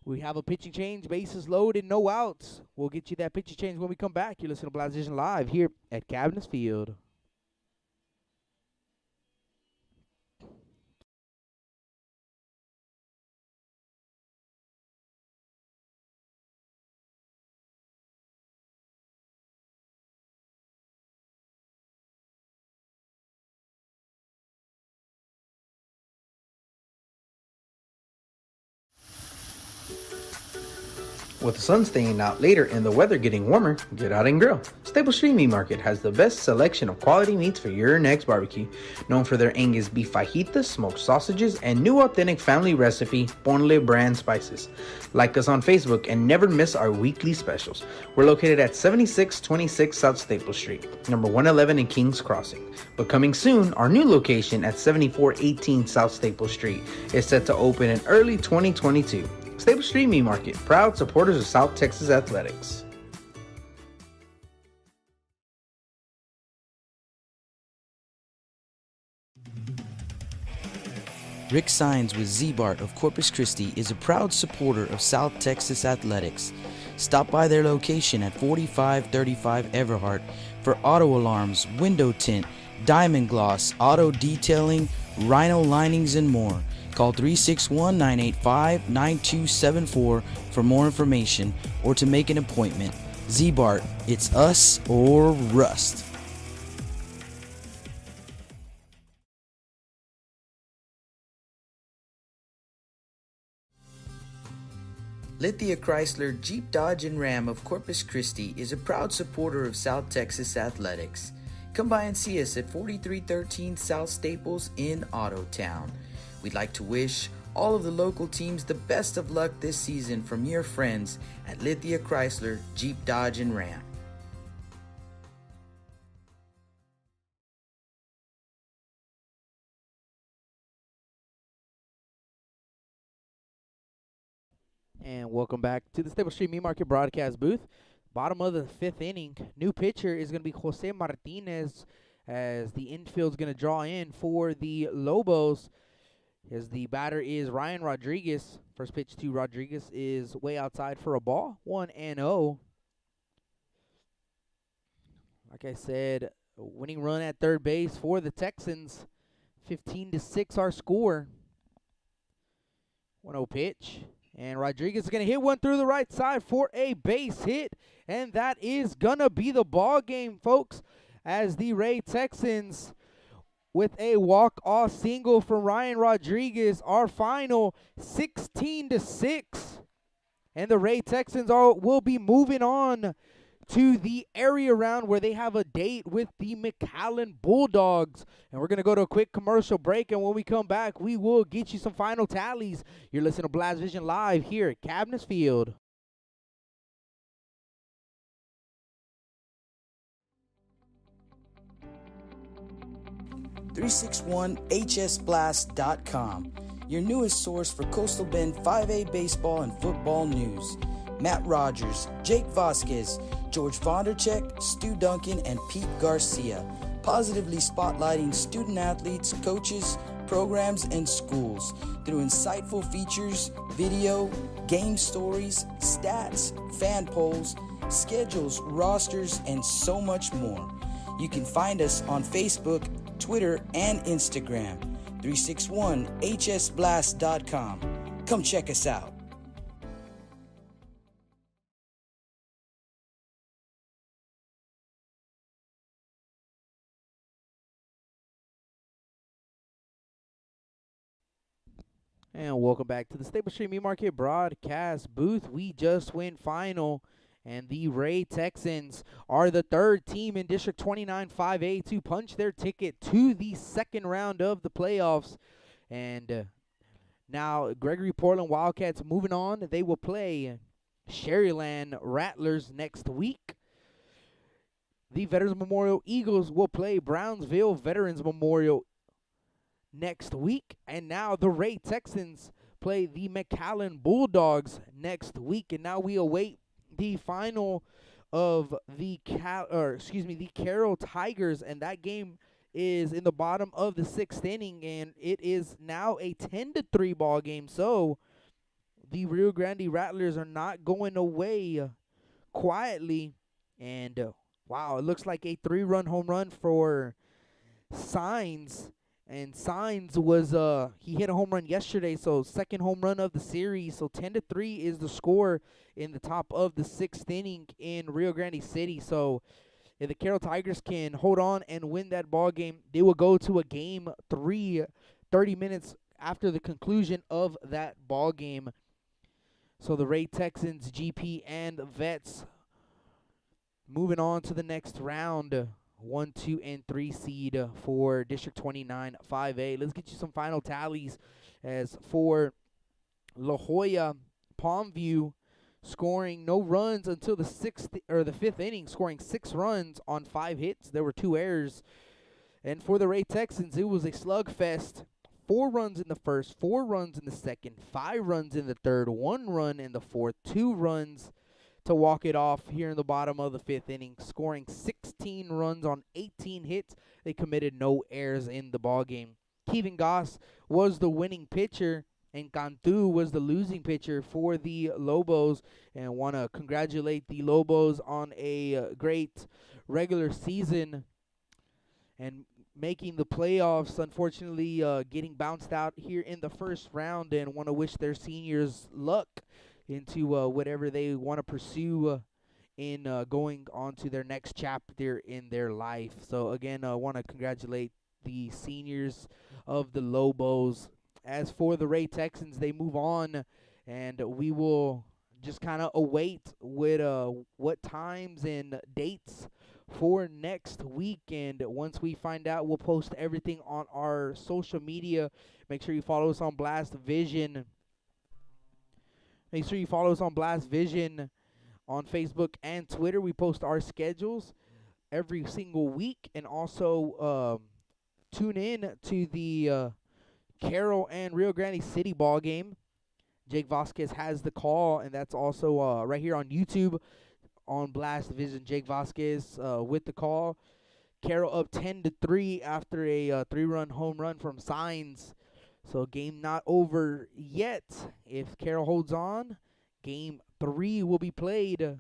we have a pitching change, bases loaded, no outs. We'll get you that pitching change when we come back. You're listening to Blast Vision Live here at Cabinets Field. With the sun staying out later and the weather getting warmer, get out and grill. Staple Street Meat Market has the best selection of quality meats for your next barbecue. Known for their Angus beef fajitas, smoked sausages, and new authentic family recipe Ponle brand spices. Like us on Facebook and never miss our weekly specials. We're located at 7626 South Staple Street, number 111 in Kings Crossing. But coming soon, our new location at 7418 South Staple Street is set to open in early 2022. Staple Street Meat Market, proud supporters of South Texas Athletics. Rick Sines with Z-Bart of Corpus Christi is a proud supporter of South Texas Athletics. Stop by their location at 4535 Everhart for auto alarms, window tint, diamond gloss, auto detailing, rhino linings, and more. Call 361-985-9274 for more information or to make an appointment. Z-Bart, it's us or rust. Lithia Chrysler Jeep Dodge and Ram of Corpus Christi is a proud supporter of South Texas Athletics. come by and see us at 4313 South Staples in Ottotown. We'd like to wish all of the local teams the best of luck this season from your friends at Lithia Chrysler, Jeep, Dodge, and Ram. And welcome back to the Stable Street Meat Market broadcast booth. Bottom of the fifth inning. New pitcher is going to be Jose Martinez as the infield's going to draw in for the Lobos. As the batter is Ryan Rodriguez. First pitch to Rodriguez is way outside for a ball. 1-0. Like I said, a winning run at third base for the Texans. 15-6 our score. 1-0 pitch. And Rodriguez is going to hit one through the right side for a base hit. And that is going to be the ball game, folks, as the Ray Texans, with a walk-off single from Ryan Rodriguez, our final 16-6. And the Ray Texans will be moving on to the area round where they have a date with the McAllen Bulldogs. And we're going to go to a quick commercial break, and when we come back, we will get you some final tallies. You're listening to Blast Vision Live here at Cabinets Field. .361hsblast.com, your newest source for Coastal Bend 5A baseball and football news. Matt Rogers, Jake Vasquez, George Vondercheck, Stu Duncan, and Pete Garcia, positively spotlighting student athletes, coaches, programs, and schools through insightful features, video, game stories, stats, fan polls, schedules, rosters, and so much more. You can find us on Facebook, Twitter, and Instagram. 361hsblast.com. Come check us out. And welcome back to the Stable Street Meat Market broadcast booth. We just went final, and the Ray Texans are the third team in District 29 5A to punch their ticket to the second round of the playoffs. And now Gregory Portland Wildcats moving on. They will play Sherryland Rattlers next week. The Veterans Memorial Eagles will play Brownsville Veterans Memorial next week. And now the Ray Texans play the McAllen Bulldogs next week. And now we await the final of the Carroll Tigers, and that game is in the bottom of the sixth inning, and it is now a 10-3 ball game. So the Rio Grande Rattlers are not going away quietly. And wow, it looks like a 3-run home run for Signs. And Signs was he hit a home run yesterday, so second home run of the series. So 10-3 is the score in the top of the sixth inning in Rio Grande City. So if the Carroll Tigers can hold on and win that ball game, they will go to a game 3 30 minutes after the conclusion of that ball game. So the Ray Texans, GP, and Vets moving on to the next round. 1, 2, and 3 seed for District 29 5A. Let's get you some final tallies. As for La Joya Palmview, scoring no runs until the fifth inning, scoring 6 runs on 5 hits. There were 2 errors. And for the Ray Texans, it was a slugfest. 4 runs in the first, 4 runs in the second, 5 runs in the third, 1 run in the fourth, 2 runs to walk it off here in the bottom of the fifth inning, scoring 16 runs on 18 hits. They committed no errors in the ball game. Kevin Goss was the winning pitcher, and Cantu was the losing pitcher for the Lobos. And I want to congratulate the Lobos on a great regular season and making the playoffs. Unfortunately, getting bounced out here in the first round, and want to wish their seniors luck into whatever they want to pursue in going on to their next chapter in their life. So again, I want to congratulate the seniors of the Lobos. As for the Ray Texans, they move on, and we will just kind of await with what times and dates for next weekend. Once we find out, we'll post everything on our social media. Make sure you follow us on Blast Vision. Make sure you follow us on Blast Vision on Facebook and Twitter. We post our schedules every single week, and also tune in to the Carroll and Rio Grande City ball game. Jake Vasquez has the call, and that's also right here on YouTube on Blast Vision. Jake Vasquez with the call. Carroll up 10-3 after a 3-run home run from Signs. So game not over yet. If Carroll holds on, game 3 will be played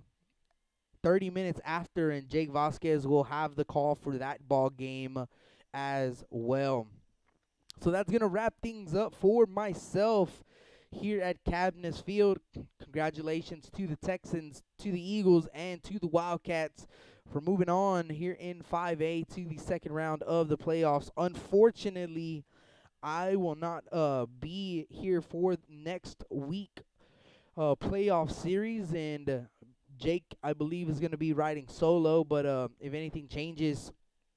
30 minutes after, and Jake Vasquez will have the call for that ball game as well. So that's going to wrap things up for myself here at Cabinets Field. Congratulations to the Texans, to the Eagles, and to the Wildcats for moving on here in 5A to the second round of the playoffs. Unfortunately, I will not be here for next week playoff series, and Jake, I believe, is going to be riding solo, but if anything changes,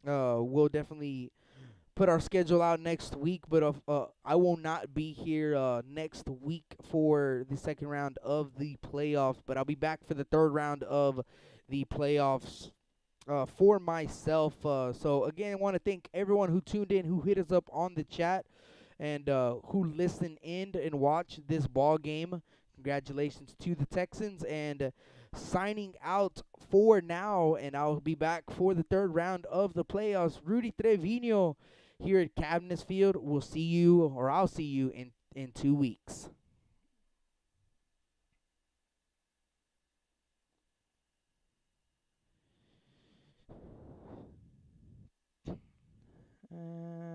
we'll definitely put our schedule out next week. But I will not be here next week for the second round of the playoffs, but I'll be back for the third round of the playoffs for myself. So again, I want to thank everyone who tuned in, who hit us up on the chat, and who listened in and watched this ball game. Congratulations to the Texans, and signing out for now, and I'll be back for the third round of the playoffs. Rudy Trevino here at Cabinets Field. We'll see you, or I'll see you in 2 weeks.